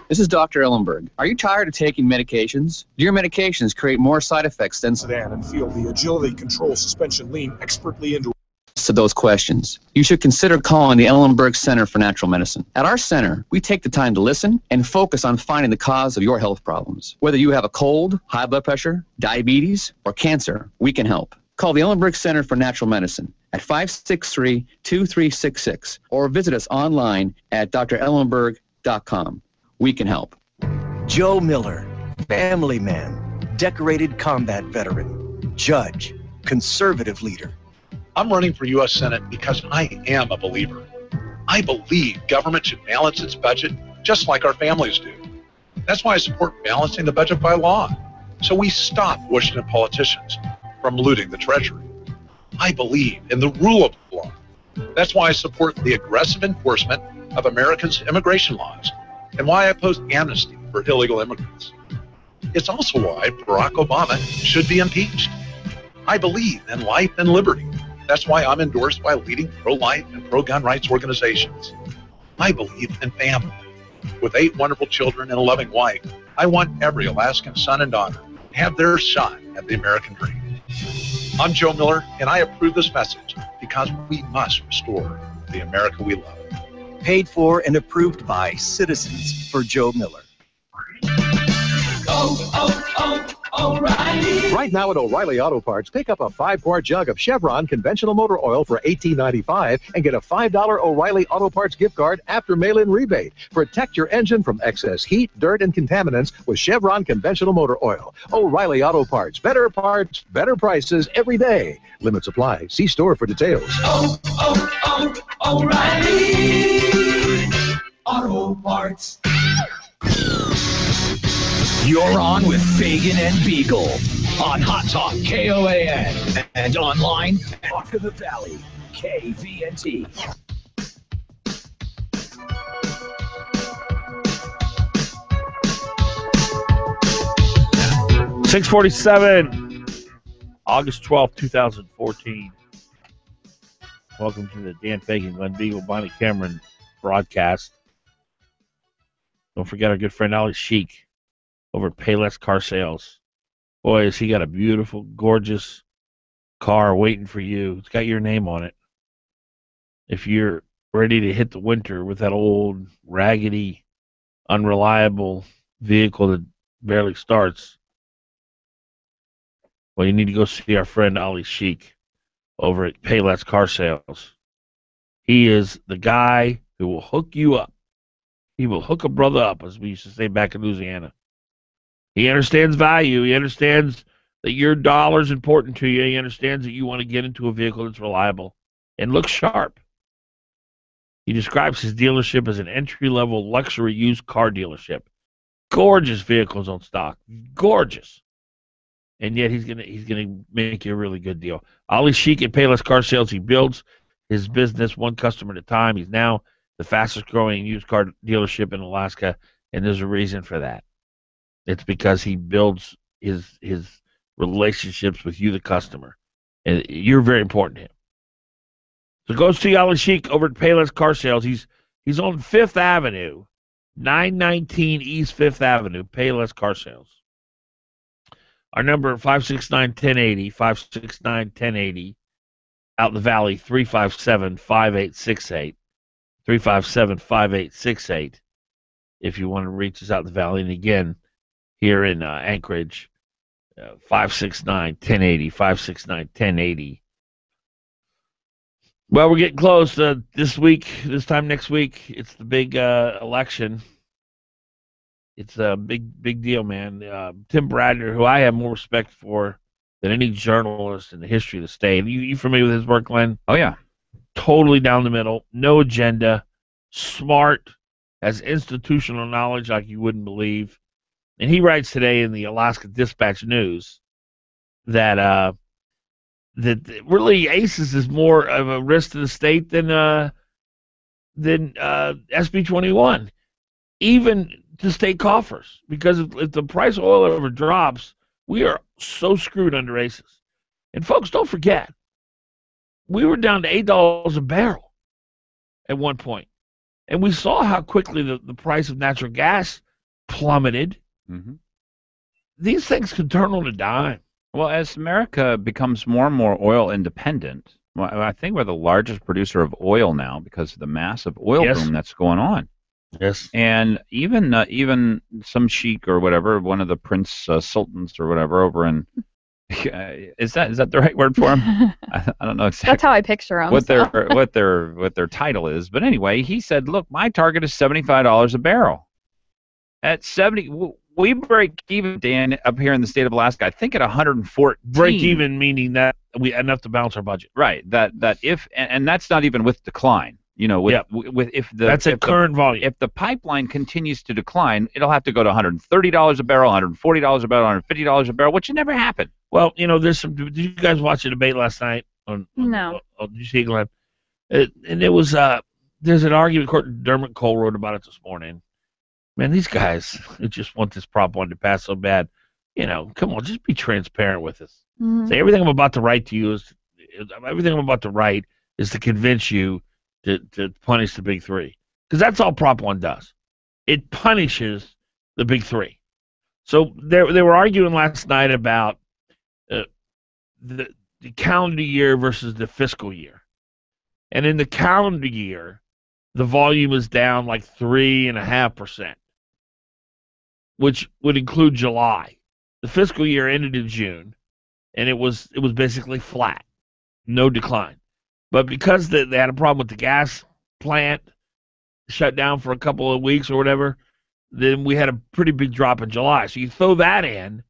This is Dr. Ellenberg. Are you tired of taking medications? Do your medications create more side effects than sedan and feel the agility control suspension lean expertly into to those questions? You should consider calling the Ellenberg Center for Natural Medicine. At our center, we take the time to listen and focus on finding the cause of your health problems. Whether you have a cold, high blood pressure, diabetes, or cancer, we can help. Call the Ellenberg Center for Natural Medicine at 563-2366 or visit us online at drellenberg.com. We can help. Joe Miller, family man, decorated combat veteran, judge, conservative leader. I'm running for U.S. Senate because I am a believer. I believe government should balance its budget just like our families do. That's why I support balancing the budget by law, so we stop Washington politicians from looting the Treasury. I believe in the rule of law. That's why I support the aggressive enforcement of Americans' immigration laws and why I oppose amnesty for illegal immigrants. It's also why Barack Obama should be impeached. I believe in life and liberty. That's why I'm endorsed by leading pro-life and pro-gun rights organizations. I believe in family. With 8 wonderful children and a loving wife, I want every Alaskan son and daughter to have their shot at the American dream. I'm Joe Miller, and I approve this message because we must restore the America we love. Paid for and approved by Citizens for Joe Miller. O'Reilly. Right now at O'Reilly Auto Parts, pick up a 5-quart jug of Chevron conventional motor oil for $18.95 and get a $5 O'Reilly Auto Parts gift card after mail-in rebate. Protect your engine from excess heat, dirt, and contaminants with Chevron conventional motor oil. O'Reilly Auto Parts, better prices every day. Limits apply. See store for details. O'Reilly Auto Parts. You're on with Fagan and Biegel on Hot Talk KOAN and online Talk of the Valley KVNT. $6:47, August 12th, 2014. Welcome to the Dan Fagan, Glenn Biegel, Bonnie Cameron broadcast. Don't forget our good friend Ali Sheik over at Payless Car Sales. Boy, has he got a beautiful, gorgeous car waiting for you. It's got your name on it. If you're ready to hit the winter with that old, raggedy, unreliable vehicle that barely starts, well, you need to go see our friend Ali Sheik over at Payless Car Sales. He is the guy who will hook you up. He will hook a brother up, as we used to say back in Louisiana. He understands value. He understands that your dollar's important to you. He understands that you want to get into a vehicle that's reliable and looks sharp. He describes his dealership as an entry-level luxury used car dealership. Gorgeous vehicles on stock. Gorgeous. And yet he's gonna make you a really good deal. Ali Sheik at Payless Car Sales. He builds his business one customer at a time. He's now the fastest growing used car dealership in Alaska, and there's a reason for that. It's because he builds his relationships with you, the customer, and you're very important to him. So go see Ali Sheik over at Payless Car Sales. He's on 5th Avenue, 919 East 5th Avenue, Payless Car Sales. Our number 569-1080, 569-1080. Out in the valley, 357-5868, 357-5868. If you want to reach us out in the valley, and again, here in Anchorage, 569-1080, 569-1080. Well, we're getting close. This time next week, it's the big election. It's a big deal, man. Tim Bradner, who I have more respect for than any journalist in the history of the state. You familiar with his work, Glenn? Oh, yeah. Totally down the middle, no agenda, smart, has institutional knowledge like you wouldn't believe. And he writes today in the Alaska Dispatch News that that really ACES is more of a risk to the state than SB 21, even to state coffers. Because if the price of oil ever drops, we are so screwed under ACES. And folks, don't forget, we were down to $8 a barrel at one point. And we saw how quickly the price of natural gas plummeted. Mm-hmm. These things can turn on a dime. Well, as America becomes more and more oil independent, well, I think we're the largest producer of oil now because of the massive oil boom that's going on. Yes. And even some sheik or whatever, one of the prince sultans or whatever over in is that the right word for him? I don't know exactly. That's how I picture him. What their title is, but anyway, he said, "Look, my target is $75 a barrel. At 70, we break even, Dan, up here in the state of Alaska. I think at 114. Break even meaning that we enough to balance our budget. Right. That if and that's not even with decline. You know, with if the that's at current volume. If the pipeline continues to decline, it'll have to go to $130 a barrel, $140 a barrel, $150 a barrel, which should never happen. Well, you know, there's some. Did you guys watch the debate last night? No. Did you see, Glenn? And it was there's an argument. Dermot Cole wrote about it this morning. Man, these guys just want this Prop 1 to pass so bad. You know, come on, just be transparent with us. Mm-hmm. Say everything I'm about to write to you is everything I'm about to write is to convince you to punish the big three, because that's all Prop 1 does. It punishes the big three. So they were arguing last night about the calendar year versus the fiscal year, and in the calendar year, the volume is down like 3.5%, which would include July. The fiscal year ended in June, and it was basically flat, no decline. But because they had a problem with the gas plant shut down for a couple of weeks or whatever, then we had a pretty big drop in July. So you throw that in,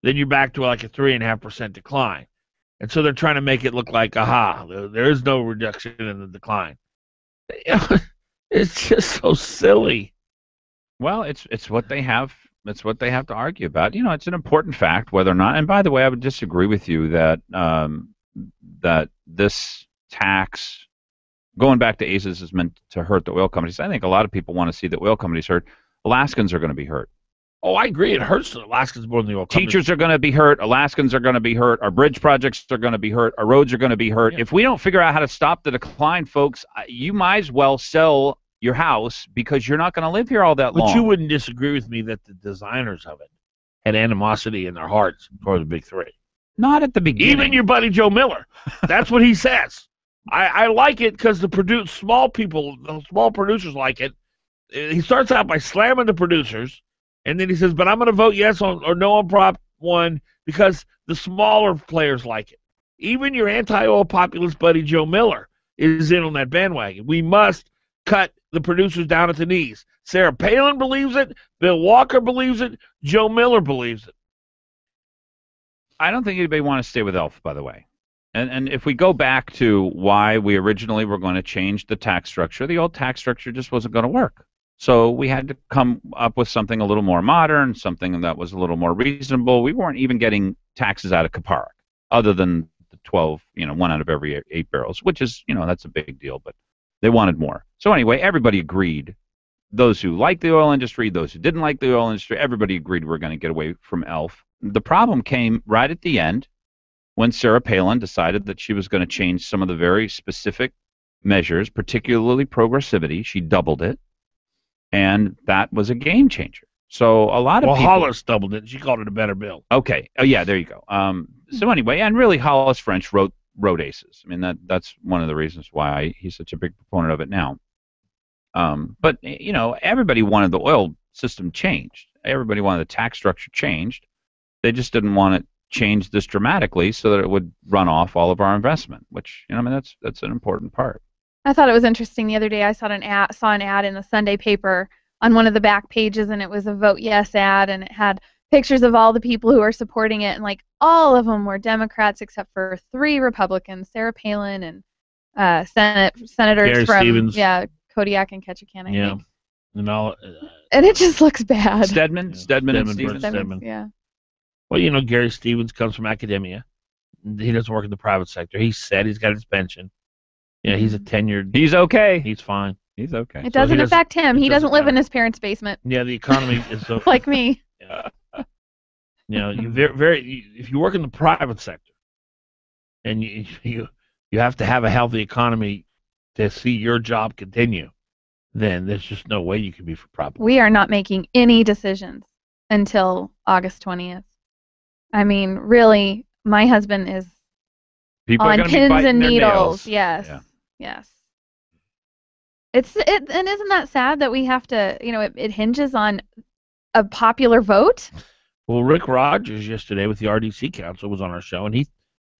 then you're back to like a 3.5% decline. And so they're trying to make it look like, there is no reduction in the decline. It's just so silly. Well, it's what they have. It's what they have to argue about. You know, it's an important fact whether or not. And by the way, I would disagree with you that that this tax, going back to ACES, is meant to hurt the oil companies. I think a lot of people want to see the oil companies hurt. Alaskans are going to be hurt. Oh, I agree. It hurts the Alaskans more than the oil companies. Teachers are going to be hurt. Alaskans are going to be hurt. Our bridge projects are going to be hurt. Our roads are going to be hurt. Yeah. If we don't figure out how to stop the decline, folks, you might as well sell your house because you're not going to live here all that long. But you wouldn't disagree with me that the designers of it had animosity in their hearts toward the big three. Not at the beginning. Even your buddy Joe Miller. That's what he says. I like it because the small producers like it. He starts out by slamming the producers, and then he says, but I'm going to vote yes or no on Prop 1 because the smaller players like it. Even your anti-oil populist buddy Joe Miller is in on that bandwagon. We must cut the producers down at the knees. Sarah Palin believes it. Bill Walker believes it. Joe Miller believes it. I don't think anybody wants to stay with ELF, by the way. And if we go back to why we originally were going to change the tax structure, the old tax structure just wasn't going to work. So we had to come up with something a little more modern, something that was a little more reasonable. We weren't even getting taxes out of Kaparak, other than the 12, 1 out of every 8 barrels, which is, that's a big deal, but they wanted more. So anyway, everybody agreed. Those who liked the oil industry, those who didn't like the oil industry, everybody agreed we're going to get away from ELF. The problem came right at the end when Sarah Palin decided that she was going to change some of the very specific measures, particularly progressivity. She doubled it, and that was a game changer. So a lot of people... Hollis doubled it. She called it a better bill. Okay. Oh, yeah, there you go. So anyway, and really Hollis French wrote ACES. I mean, that's one of the reasons why he's such a big proponent of it now. But, everybody wanted the oil system changed. Everybody wanted the tax structure changed. They just didn't want it changed this dramatically so that it would run off all of our investment, which, that's an important part. I thought it was interesting. The other day I saw an ad in the Sunday paper on one of the back pages, and it was a Vote Yes ad, and it had pictures of all the people who are supporting it, and like all of them were Democrats except for 3 Republicans, Sarah Palin and senators Gary from Stevens. Kodiak and Ketchikan, I think. And it just looks bad. Stedman and Stevens. Yeah. Well, Gary Stevens comes from academia. He doesn't work in the private sector. He said he's got his pension. Yeah, he's a tenured. He's okay. He's fine. He's okay. It doesn't affect him. He doesn't live in his parents' basement. Yeah, the economy is so. Like me. You know, if you work in the private sector, and you have to have a healthy economy to see your job continue, then there's just no way you can be for profit. We are not making any decisions until August 20th. I mean, really, my husband is on pins and needles. Yes, yeah. Yes. And isn't that sad that we have to? You know, it hinges on a popular vote. Well, Rick Rogers yesterday with the RDC Council was on our show, and he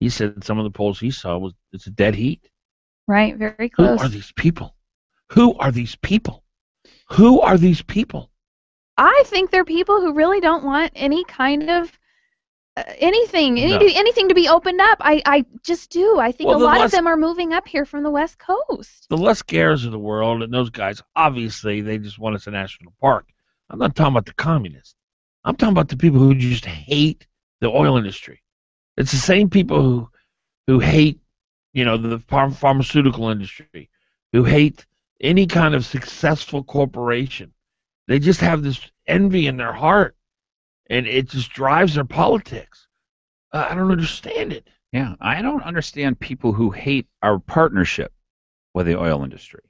said some of the polls he saw it's a dead heat. Right, very close. Who are these people? Who are these people? Who are these people? I think they're people who really don't want any kind of anything to be opened up. I just do. I think a lot of them are moving up here from the West Coast. The Les Gares of the world and those guys, obviously, they just want us a national park. I'm not talking about the communists. I'm talking about the people who just hate the oil industry. It's the same people who hate, the pharmaceutical industry, who hate any kind of successful corporation. They just have this envy in their heart, and it just drives their politics. I don't understand it. Yeah, I don't understand people who hate our partnership with the oil industry.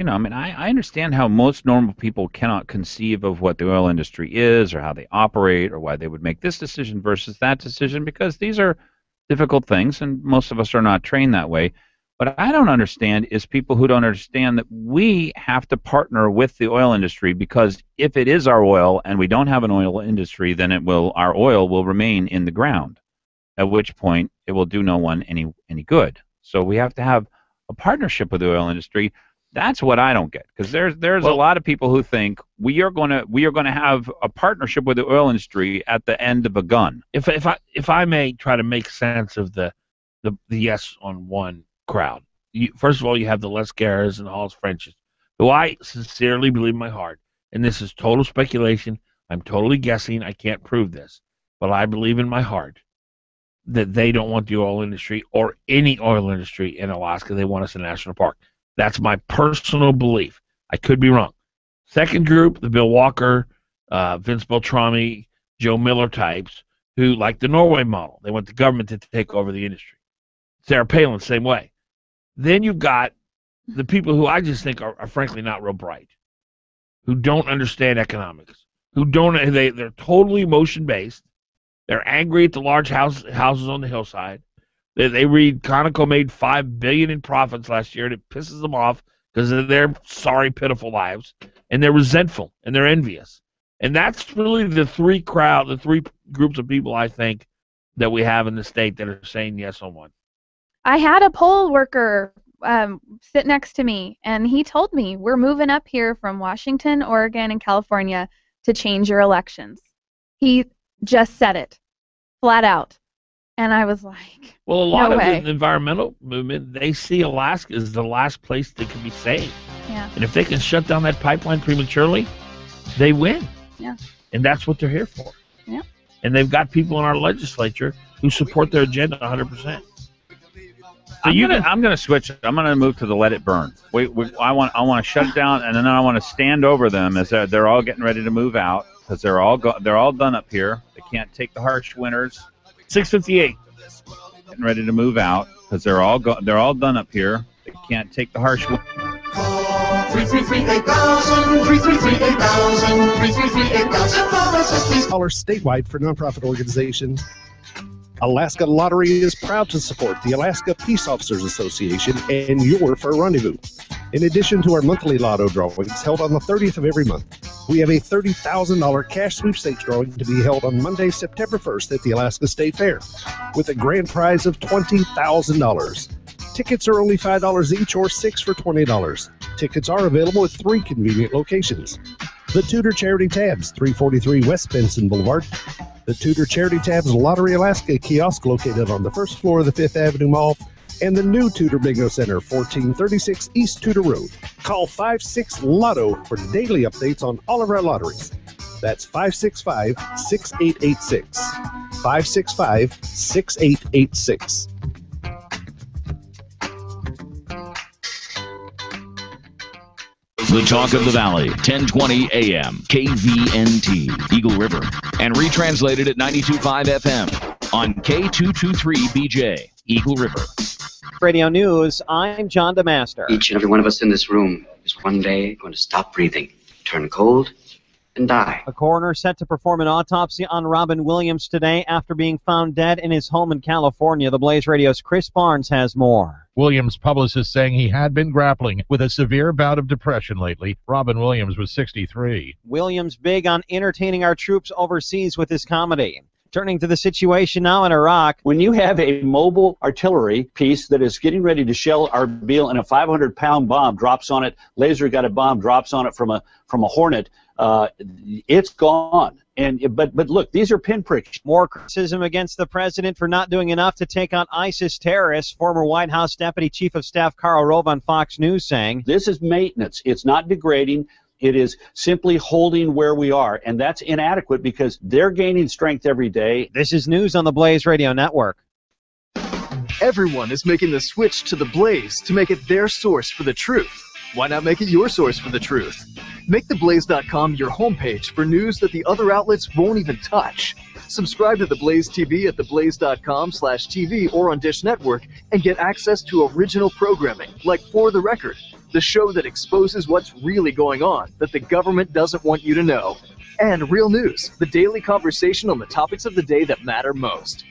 I understand how most normal people cannot conceive of what the oil industry is or how they operate or why they would make this decision versus that decision, because these are difficult things and most of us are not trained that way. What I don't understand is people who don't understand that we have to partner with the oil industry, because if it is our oil and we don't have an oil industry, then our oil will remain in the ground, at which point it will do no one any good. So we have to have a partnership with the oil industry. That's what I don't get, because there's a lot of people who think we are going to have a partnership with the oil industry at the end of a gun. If I may try to make sense of the yes on one crowd. First of all, you have the Les Gares and the Halls Frenches, who I sincerely believe in my heart, and this is total speculation. I'm totally guessing. I can't prove this, but I believe in my heart that they don't want the oil industry or any oil industry in Alaska. They want us a national park. That's my personal belief. I could be wrong. Second group, the Bill Walker, Vince Beltrami, Joe Miller types, who like the Norway model. They want the government to take over the industry. Sarah Palin, same way. Then you've got the people who I just think are frankly not real bright, who don't understand economics, they're totally emotion-based. They're angry at the large houses on the hillside. They read Conoco made $5 billion in profits last year, and it pisses them off because of their sorry, pitiful lives, and they're resentful and they're envious. And that's really the three groups of people I think that we have in the state that are saying yes on one. I had a poll worker sit next to me, and he told me, we're moving up here from Washington, Oregon, and California to change your elections. He just said it, flat out. And I was like, well, a lot of the environmental movement, they see Alaska as the last place that can be saved. Yeah. And if they can shut down that pipeline prematurely, they win. Yeah. And that's what they're here for. Yeah. And they've got people in our legislature who support their agenda 100%. So I'm gonna switch. I'm gonna move to the let it burn. I want to shut it down, and then I want to stand over them as they're all getting ready to move out, because they're all done up here. They can't take the harsh winters. 6:58. Getting ready to move out because they're all done up here. They can't take the harsh winters. 333-8000, 333-8000, 333-8000. Statewide for nonprofit organizations. Alaska Lottery is proud to support the Alaska Peace Officers Association and your Fur Rendezvous. In addition to our monthly lotto drawings held on the 30th of every month, we have a $30,000 cash sweepstakes drawing to be held on Monday, September 1st at the Alaska State Fair, with a grand prize of $20,000. Tickets are only $5 each or $6 for $20. Tickets are available at 3 convenient locations. The Tudor Charity Tabs, 343 West Benson Boulevard. The Tudor Charity Tabs Lottery Alaska kiosk located on the first floor of the 5th Avenue Mall, and the new Tudor Bingo Center, 1436 East Tudor Road. Call 56-LOTTO for daily updates on all of our lotteries. That's 565-6886. 565-6886. The Talk of the Valley, 1020 AM, KVNT, Eagle River, and retranslated at 92.5 FM on K223BJ, Eagle River. Radio News, I'm John DeMaster. Each and every one of us in this room is one day going to stop breathing, turn cold, and die. A coroner set to perform an autopsy on Robin Williams today after being found dead in his home in California. The Blaze Radio's Chris Barnes has more. Williams' publicist saying he had been grappling with a severe bout of depression lately. Robin Williams was 63. Williams big on entertaining our troops overseas with his comedy. Turning to the situation now in Iraq. When you have a mobile artillery piece that is getting ready to shell Erbil and a 500-pound bomb drops on it, laser got a bomb, drops on it from a Hornet, it's gone. But look, these are pinpricks. More criticism against the president for not doing enough to take on ISIS terrorists. Former White House Deputy Chief of Staff Karl Rove on Fox News saying, "This is maintenance. It's not degrading. It is simply holding where we are, and that's inadequate because they're gaining strength every day." This is news on the Blaze Radio Network. Everyone is making the switch to the Blaze to make it their source for the truth. Why not make it your source for the truth? Make theblaze.com your homepage for news that the other outlets won't even touch. Subscribe to The Blaze TV at theblaze.com/TV or on Dish Network and get access to original programming like For the Record, the show that exposes what's really going on that the government doesn't want you to know. And Real News, the daily conversation on the topics of the day that matter most.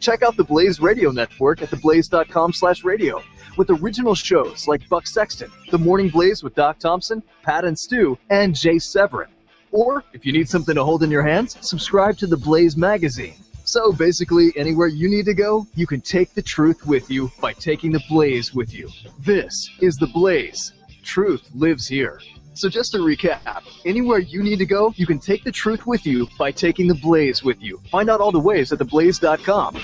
Check out the Blaze Radio Network at theblaze.com/radio with original shows like Buck Sexton, The Morning Blaze with Doc Thompson, Pat and Stu, and Jay Severin. Or, if you need something to hold in your hands, subscribe to the Blaze magazine. So basically, anywhere you need to go, you can take the truth with you by taking the Blaze with you. This is the Blaze. Truth lives here. So just to recap, anywhere you need to go, you can take the truth with you by taking the Blaze with you. Find out all the ways at theblaze.com.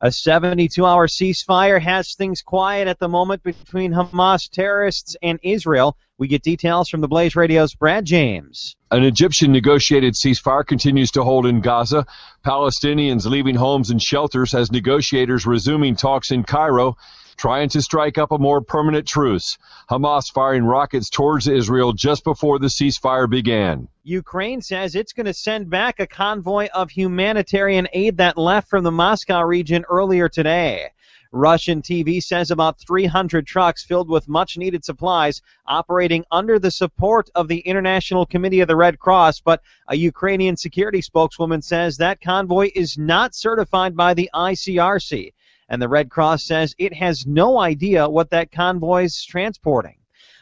A 72-hour ceasefire has things quiet at the moment between Hamas terrorists and Israel. We get details from the Blaze Radio's Brad James. An Egyptian negotiated ceasefire continues to hold in Gaza. Palestinians leaving homes and shelters as negotiators resuming talks in Cairo, trying to strike up a more permanent truce. Hamas firing rockets towards Israel just before the ceasefire began. Ukraine says it's going to send back a convoy of humanitarian aid that left from the Moscow region earlier today. Russian TV says about 300 trucks filled with much-needed supplies operating under the support of the International Committee of the Red Cross, but a Ukrainian security spokeswoman says that convoy is not certified by the ICRC, and the Red Cross says it has no idea what that convoy is transporting.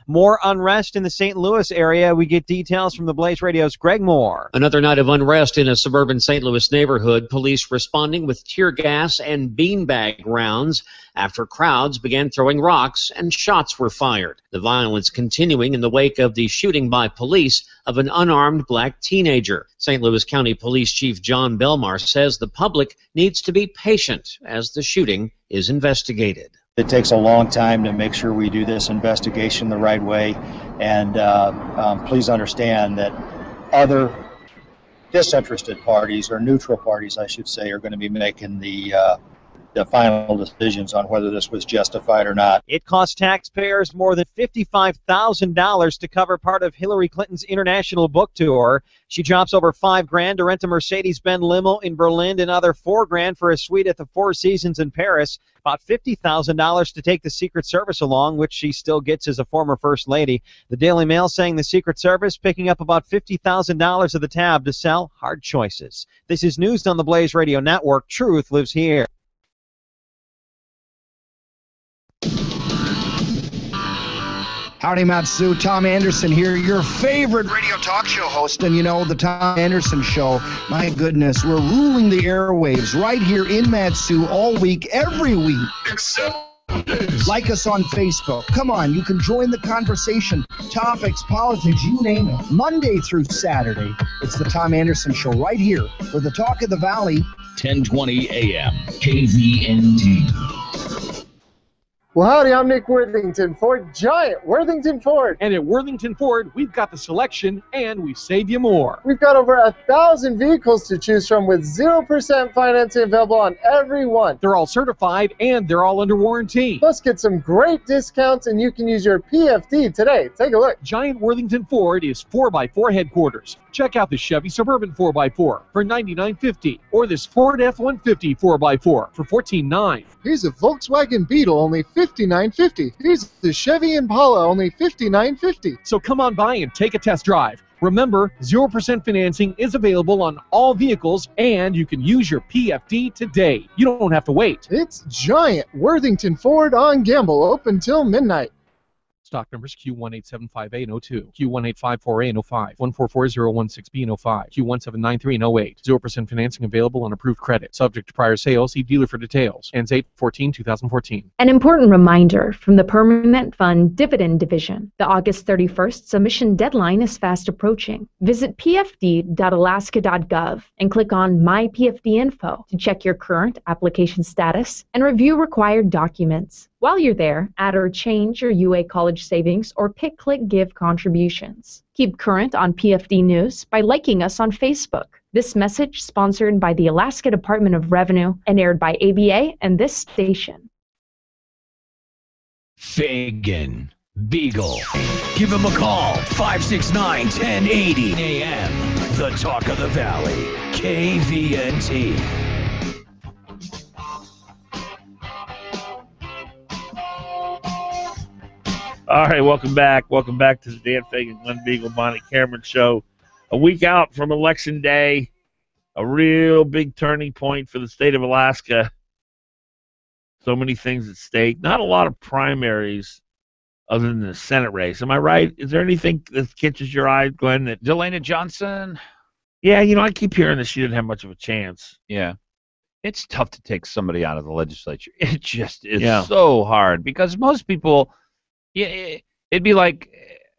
More unrest in the St. Louis area. We get details from the Blaze Radio's Greg Moore. Another night of unrest in a suburban St. Louis neighborhood. Police responding with tear gas and beanbag rounds after crowds began throwing rocks and shots were fired. The violence continuing in the wake of the shooting by police of an unarmed black teenager. St. Louis County Police Chief John Belmar says the public needs to be patient as the shooting is investigated. It takes a long time to make sure we do this investigation the right way, and please understand that other disinterested parties, or neutral parties, I should say, are going to be making the final decisions on whether this was justified or not. It cost taxpayers more than $55,000 to cover part of Hillary Clinton's international book tour. She drops over $5,000 to rent a Mercedes-Benz limo in Berlin, another $4,000 for a suite at the Four Seasons in Paris, about $50,000 to take the Secret Service along, which she still gets as a former First Lady. The Daily Mail saying the Secret Service picking up about $50,000 of the tab to sell hard choices. This is news on the Blaze Radio Network. Truth lives here. Howdy, Matsu. Tom Anderson here, your favorite radio talk show host. And you know, the Tom Anderson Show, my goodness, we're ruling the airwaves right here in Matsu all week, every week. Like us on Facebook. Come on, you can join the conversation. Topics, politics, you name it. Monday through Saturday, it's the Tom Anderson Show right here for the Talk of the Valley. 1020 AM, KVNT. Well, howdy, I'm Nick Worthington Ford, Giant Worthington Ford. And at Worthington Ford, we've got the selection and we save you more. We've got over 1,000 vehicles to choose from with 0% financing available on every one. They're all certified and they're all under warranty. Plus, get some great discounts and you can use your PFD today. Take a look. Giant Worthington Ford is 4x4 headquarters. Check out the Chevy Suburban 4x4 for $99.50 or this Ford F-150 4x4 for $14.9. Here's a Volkswagen Beetle, only $59.50. Here's the Chevy Impala, only $59.50. So come on by and take a test drive. Remember, 0% financing is available on all vehicles, and you can use your PFD today. You don't have to wait. It's Giant Worthington Ford on Gamble, open till midnight. Stock numbers Q1875802, Q1854805, 144016B05, Q1793008. 0% financing available on approved credit. Subject to prior sales. See dealer for details. Ends 8/14/2014. An important reminder from the Permanent Fund Dividend Division. The August 31st submission deadline is fast approaching. Visit pfd.alaska.gov and click on My PFD Info to check your current application status and review required documents. While you're there, add or change your UA College savings or pick, click, give contributions. Keep current on PFD News by liking us on Facebook. This message sponsored by the Alaska Department of Revenue and aired by ABA and this station. Fagan Biegel. Give him a call, 569-1080 AM. The Talk of the Valley, KVNT. All right, welcome back. Welcome back to the Dan Fagan, Glenn Biegel, Bonnie Cameron show. A week out from Election Day, a real big turning point for the state of Alaska. So many things at stake. Not a lot of primaries other than the Senate race. Am I right? Is there anything that catches your eye, Glenn? That Delana Johnson? Yeah, you know, I keep hearing that she didn't have much of a chance. Yeah. It's tough to take somebody out of the legislature. It just is so hard because most people... Yeah, it'd be like,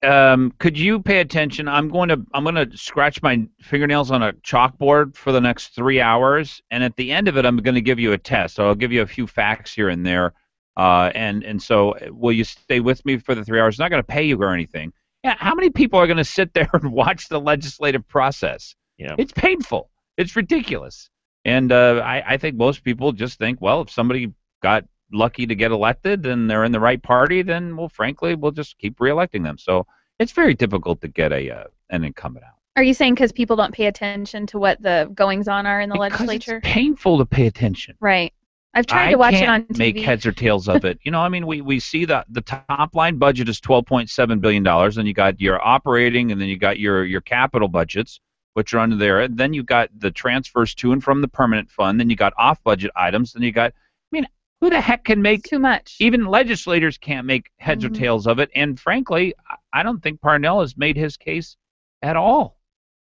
could you pay attention? I'm going to scratch my fingernails on a chalkboard for the next 3 hours, and at the end of it, I'm going to give you a test. So I'll give you a few facts here and there, and so will you stay with me for the 3 hours? I'm not going to pay you or anything. Yeah, how many people are going to sit there and watch the legislative process? Yeah, it's painful. It's ridiculous, and I think most people just think, well, if somebody got lucky to get elected and they're in the right party, then, well, frankly, we'll just keep reelecting them. So it's very difficult to get an incumbent out. Are you saying because people don't pay attention to what the goings-on are in the legislature? It's painful to pay attention. Right. I've tried to watch it on TV. Make heads or tails of it. You know, I mean, we see the top line budget is $12.7 billion, and you got your operating, and then you got your capital budgets, which are under there. And then you got the transfers to and from the permanent fund. Then you got off-budget items. Then you got, I mean, who the heck can make too much? Even legislators can't make heads or tails of it. And frankly, I don't think Parnell has made his case at all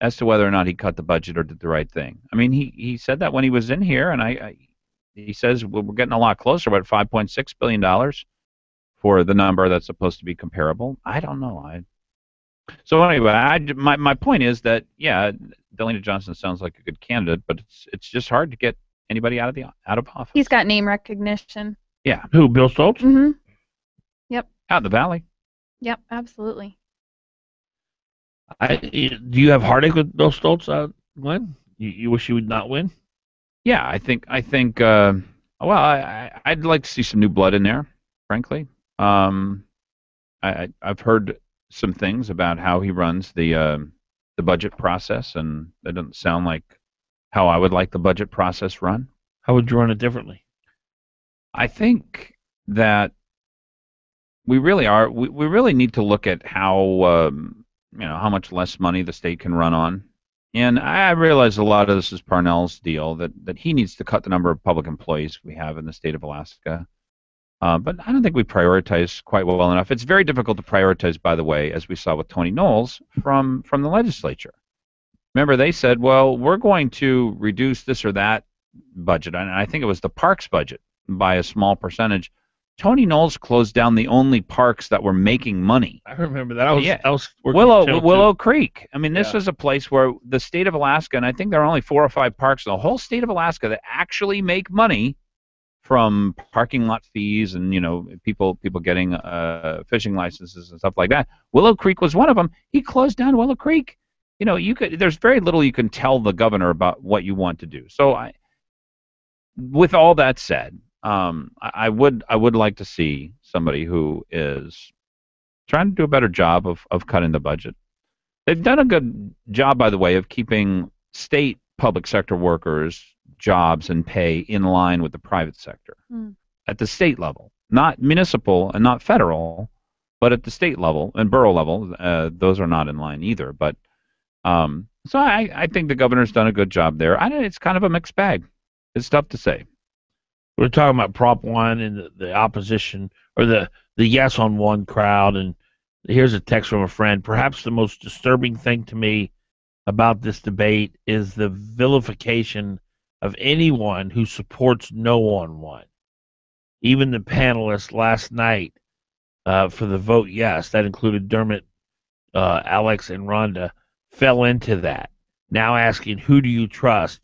as to whether or not he cut the budget or did the right thing. I mean, he said that when he was in here, and he says we're getting a lot closer. We're at $5.6 billion for the number that's supposed to be comparable. I don't know. So anyway, my point is that, yeah, Delana Johnson sounds like a good candidate, but it's just hard to get anybody out of office. He's got name recognition. Yeah. Who, Bill Stoltz? Mm-hmm. Yep. Out in the valley. Yep, absolutely. Do you have heartache with Bill Stoltz, Glenn? You wish he would not win? Yeah, I think. Well, I'd like to see some new blood in there, frankly. I've heard some things about how he runs the budget process, and that doesn't sound like how I would like the budget process run. How would you run it differently? I think that we really need to look at how how much less money the state can run on. And I realize a lot of this is Parnell's deal, that he needs to cut the number of public employees we have in the state of Alaska. But I don't think we prioritize quite well enough. It's very difficult to prioritize, by the way, as we saw with Tony Knowles from the legislature. Remember, they said, well, we're going to reduce this or that budget, and I think it was the parks budget by a small percentage. Tony Knowles closed down the only parks that were making money. I remember that. I was working Willow Creek. I mean, this is a place where the state of Alaska, and I think there are only 4 or 5 parks in the whole state of Alaska that actually make money from parking lot fees and people getting fishing licenses and stuff like that. Willow Creek was one of them. He closed down Willow Creek. There's very little you can tell the governor about what you want to do. So with all that said, I would like to see somebody who is trying to do a better job of cutting the budget. They've done a good job, by the way, of keeping state public sector workers' jobs and pay in line with the private sector at the state level, not municipal and not federal, but at the state level and borough level. Those are not in line either. But so I think the governor's done a good job there. It's kind of a mixed bag. It's tough to say. We're talking about Prop 1 and the opposition, or the yes on one crowd, and here's a text from a friend. Perhaps the most disturbing thing to me about this debate is the vilification of anyone who supports no on one. Even the panelists last night for the vote yes, that included Dermot, Alex, and Rhonda, fell into that, now asking who do you trust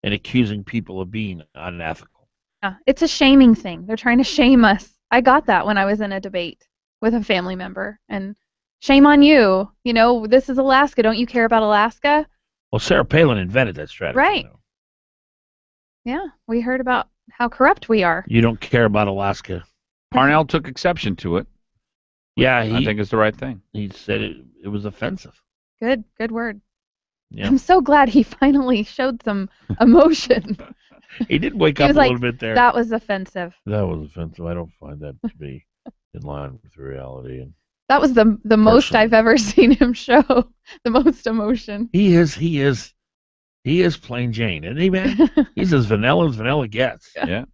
and accusing people of being unethical. Yeah, it's a shaming thing. They're trying to shame us. I got that when I was in a debate with a family member. And shame on you. This is Alaska. Don't you care about Alaska? Well, Sarah Palin invented that strategy. Right. Though. Yeah, we heard about how corrupt we are. You don't care about Alaska. Parnell took exception to it. Yeah, I think it's the right thing. He said it was offensive. Good word. Yeah. I'm so glad he finally showed some emotion. He did wake He up was a like, little bit there. That was offensive. That was offensive. I don't find that to be in line with reality. And That was the most I've ever seen him show. The most emotion. He is plain Jane, isn't he, man? He's as vanilla gets. Yeah.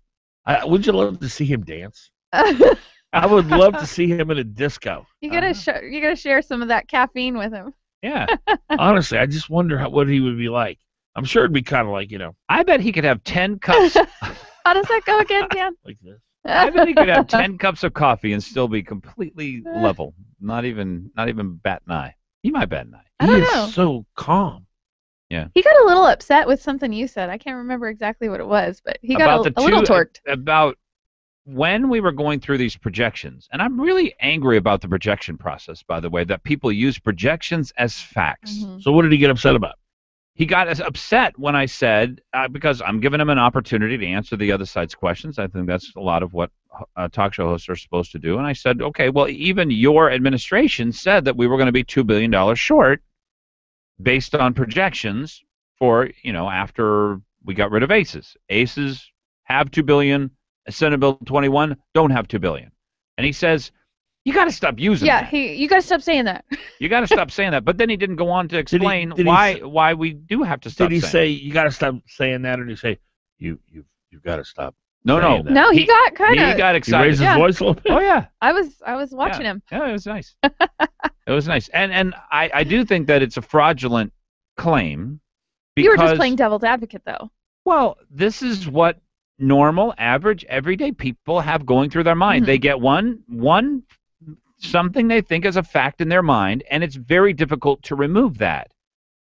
Would you love to see him dance? I would love to see him in a disco. You gotta share some of that caffeine with him. Yeah. Honestly, I just wonder what he would be like. I'm sure it'd be kind of like, I bet he could have 10 cups. How does that go again, Dan? Like this. I bet he could have 10 cups of coffee and still be completely level. Not even bat an eye. He might bat an eye. I don't He know. is so calm. Yeah. He got a little upset with something you said. I can't remember exactly what it was, but he got a little torqued. About when we were going through these projections, and I'm really angry about the projection process, by the way, that people use projections as facts. Mm-hmm. So what did he get upset about? He got as upset when I said, because I'm giving him an opportunity to answer the other side's questions. I think that's a lot of what talk show hosts are supposed to do. And I said, okay, well, even your administration said that we were going to be $2 billion short based on projections for, after we got rid of ACEs. ACEs have $2 billion. Senate Bill 21 don't have $2 billion. And he says, you got to stop using that. You got to stop saying that. You got to stop saying that. But then he didn't go on to explain why we do have to stop Did he saying say you got to stop saying that, or did he say you've got to stop? No. saying that? No, he got kind of. He got excited. He raised his voice a little bit. Oh yeah. I was watching him. Yeah, it was nice. It was nice. And I do think that it's a fraudulent claim. Because, You were just playing devil's advocate, though. Well, this is what normal, average, everyday people have going through their mind. Mm-hmm. They get one something they think is a fact in their mind, and it's very difficult to remove that.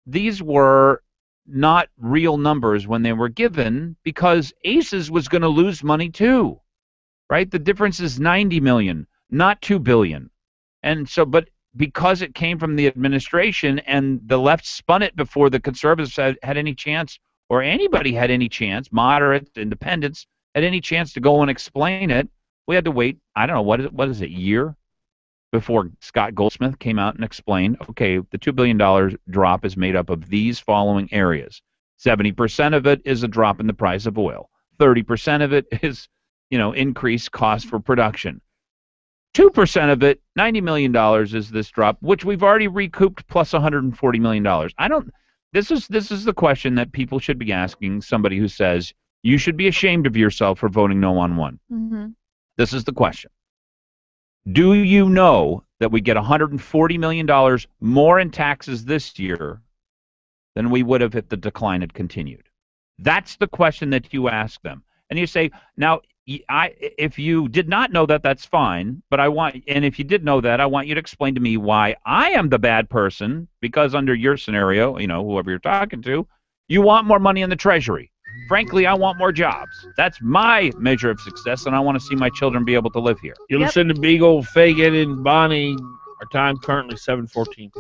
These were not real numbers when they were given, because ACES was going to lose money too, right? The difference is $90 million, not $2 billion. And so, but because it came from the administration and the left spun it before the conservatives had any chance, or anybody had any chance, moderate independents had any chance to go and explain it, we had to wait, I don't know, what is it, year? Before Scott Goldsmith came out and explained, okay, the $2 billion drop is made up of these following areas. 70% of it is a drop in the price of oil. 30% of it is, increased cost for production. 2% of it, $90 million, is this drop, which we've already recouped, plus $140 million. This is the question that people should be asking somebody who says, you should be ashamed of yourself for voting no on one. Mm-hmm. This is the question. Do you know that we get $140 million more in taxes this year than we would have if the decline had continued? That's the question that you ask them. And you say, now, if you did not know that, that's fine, but and if you did know that, I want you to explain to me why I am the bad person, because under your scenario, whoever you're talking to, you want more money in the Treasury. Frankly, I want more jobs. That's my measure of success, and I want to see my children be able to live here. You listen to Biegel, Fagan, and Bonnie. Our time currently 7:14.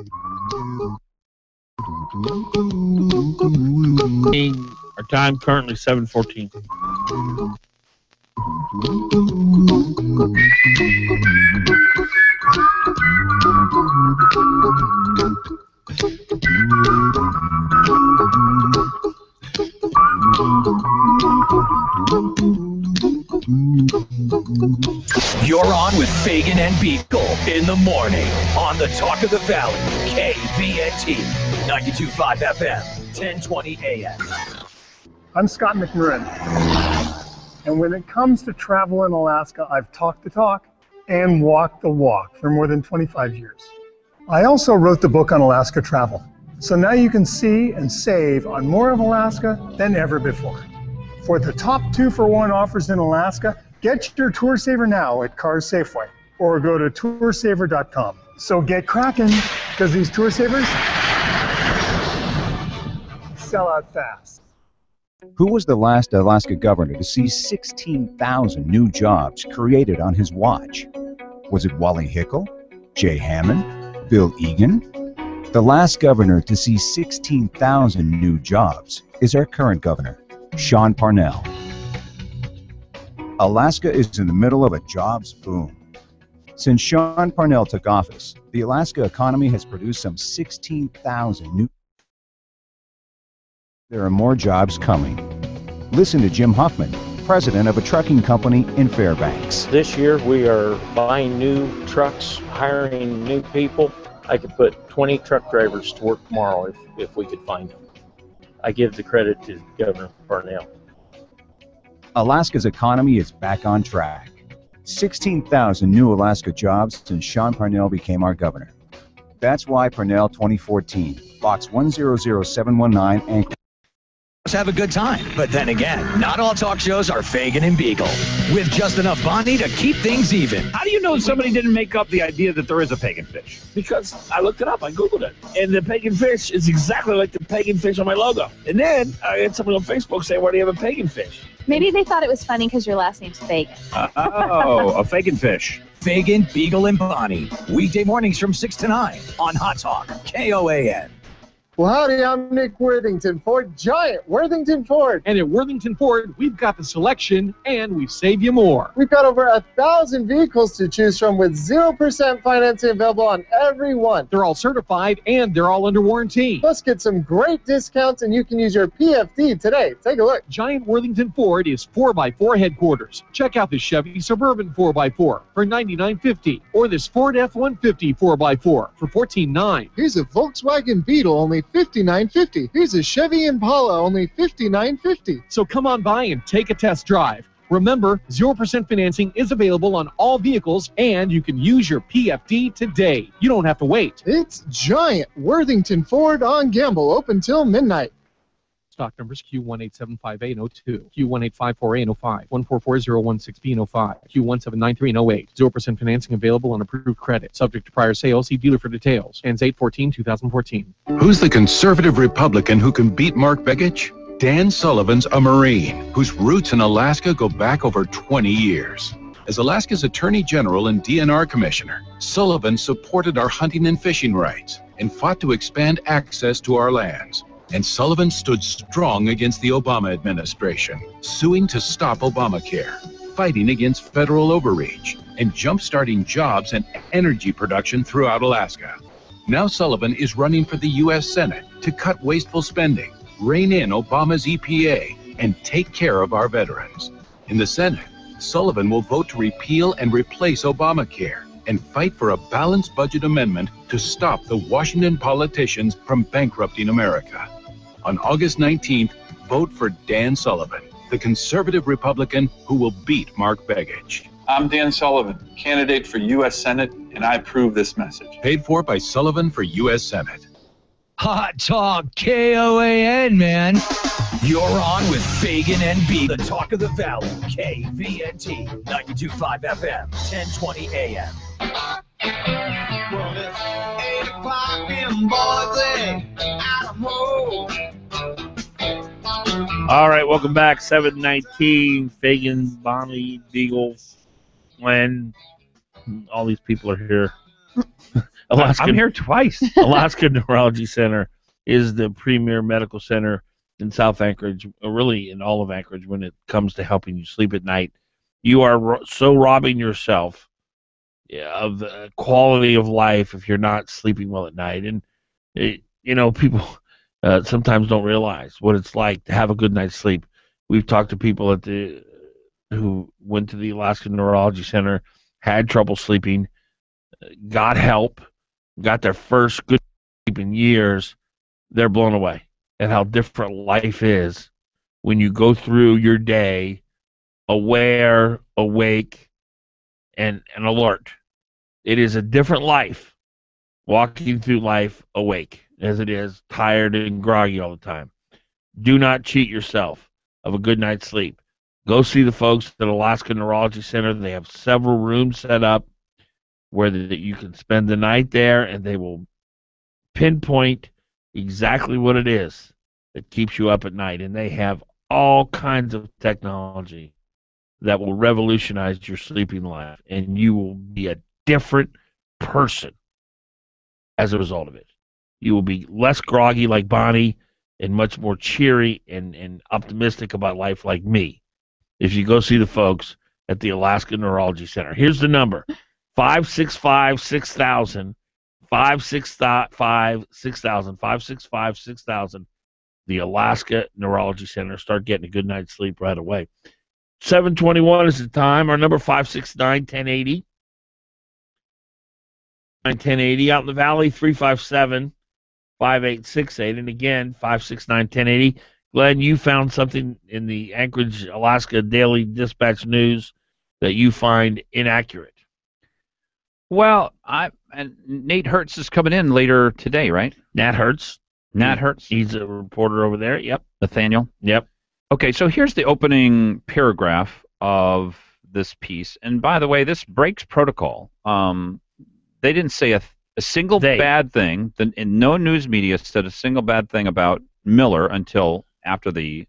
Our time currently 7:14. You're on with Fagan and Biegel in the morning on the Talk of the Valley, KVNT, 92.5 FM, 1020 AM. I'm Scott McMurrin, and when it comes to travel in Alaska, I've talked the talk and walked the walk for more than 25 years. I also wrote the book on Alaska travel, so now you can see and save on more of Alaska than ever before. For the top 2-for-1 offers in Alaska, get your Tour Saver now at Cars Safeway or go to toursaver.com. So get cracking, because these Tour Savers sell out fast. Who was the last Alaska governor to see 16,000 new jobs created on his watch? Was it Wally Hickel, Jay Hammond, Bill Egan? The last governor to see 16,000 new jobs is our current governor, Sean Parnell. Alaska is in the middle of a jobs boom. Since Sean Parnell took office, the Alaska economy has produced some 16,000 new. There are more jobs coming. Listen to Jim Huffman, president of a trucking company in Fairbanks. This year we are buying new trucks, hiring new people. I could put 20 truck drivers to work tomorrow if we could find them. I give the credit to Governor Parnell. Alaska's economy is back on track. 16,000 new Alaska jobs since Sean Parnell became our governor. That's why Parnell 2014, Box 100719 Anchorage. Have a good time, but then again, not all talk shows are Fagan and Biegel, with just enough Bonnie to keep things even. How do you know somebody didn't make up the idea that there is a pagan fish? Because I looked it up, I Googled it. And the pagan fish is exactly like the pagan fish on my logo. And then I had someone on Facebook say, why do you have a pagan fish? Maybe they thought it was funny because your last name's Fagan. A Fagan fish. Fagan, Biegel, and Bonnie, weekday mornings from 6 to 9 on Hot Talk, KOAN. Well, howdy, I'm Nick Worthington Ford, Giant Worthington Ford. And at Worthington Ford, we've got the selection, and we save you more. We've got over 1,000 vehicles to choose from with 0% financing available on every one. They're all certified, and they're all under warranty. Plus, get some great discounts, and you can use your PFD today. Take a look. Giant Worthington Ford is 4x4 headquarters. Check out the Chevy Suburban 4x4 for $99.50, or this Ford F-150 4x4 for $14.9. Here's a Volkswagen Beetle, only $59.50. Here's a Chevy Impala, only $59.50. So come on by and take a test drive. Remember, 0% financing is available on all vehicles, and you can use your PFD today. You don't have to wait. It's Giant Worthington Ford on Gamble, open till midnight. Stock numbers Q1875802, Q1854805, 1440116B05, Q1793808. 0% financing available on approved credit. Subject to prior sale. See dealer for details. Ends 8/14/2014. Who's the conservative Republican who can beat Mark Begich? Dan Sullivan's a Marine whose roots in Alaska go back over 20 years. As Alaska's Attorney General and DNR Commissioner, Sullivan supported our hunting and fishing rights and fought to expand access to our lands. And Sullivan stood strong against the Obama administration, suing to stop Obamacare, fighting against federal overreach, and jump-starting jobs and energy production throughout Alaska. Now Sullivan is running for the U.S. Senate to cut wasteful spending, rein in Obama's EPA, and take care of our veterans. In the Senate, Sullivan will vote to repeal and replace Obamacare and fight for a balanced budget amendment to stop the Washington politicians from bankrupting America. On August 19th, vote for Dan Sullivan, the conservative Republican who will beat Mark Begich. I'm Dan Sullivan, candidate for U.S. Senate, and I approve this message. Paid for by Sullivan for U.S. Senate. Hot Talk, KOAN, man. You're on with Fagan and B, the talk of the valley, KVNT, 92.5 FM, 1020 AM. Well, it's 8 o'clock in Boise, Idaho. All right, welcome back. 7:19. Fagan, Bonnie, Biegel, Glenn. All these people are here. I'm here twice. Alaska Neurology Center is the premier medical center in South Anchorage, really in all of Anchorage when it comes to helping you sleep at night. You are so robbing yourself of the quality of life if you're not sleeping well at night. And, people sometimes don't realize what it's like to have a good night's sleep. We've talked to people who went to the Alaska Neurology Center, had trouble sleeping, got help, got their first good sleep in years. They're blown away at how different life is when you go through your day aware, awake, and alert. It is a different life walking through life awake as it is tired and groggy all the time. Do not cheat yourself of a good night's sleep. Go see the folks at Alaska Neurology Center. They have several rooms set up where you can spend the night there, and they will pinpoint exactly what it is that keeps you up at night. And they have all kinds of technology that will revolutionize your sleeping life, and you will be a different person as a result of it. You will be less groggy like Bonnie and much more cheery and optimistic about life like me if you go see the folks at the Alaska Neurology Center. Here's the number, 565-6000, 565-6000, 565-6000, the Alaska Neurology Center. Start getting a good night's sleep right away. 7:21 is the time. Our number 569-1080. 1080 out in the valley, 357-5868. And again, 569-1080. Glenn, you found something in the Anchorage, Alaska Daily Dispatch News that you find inaccurate. Well, and Nate Hertz is coming in later today, right? Nat Hertz. He's a reporter over there. Yep. Nathaniel. Yep. Okay, so here's the opening paragraph of this piece. And by the way, this breaks protocol. They didn't say a single bad thing. And no news media said a single bad thing about Miller until after the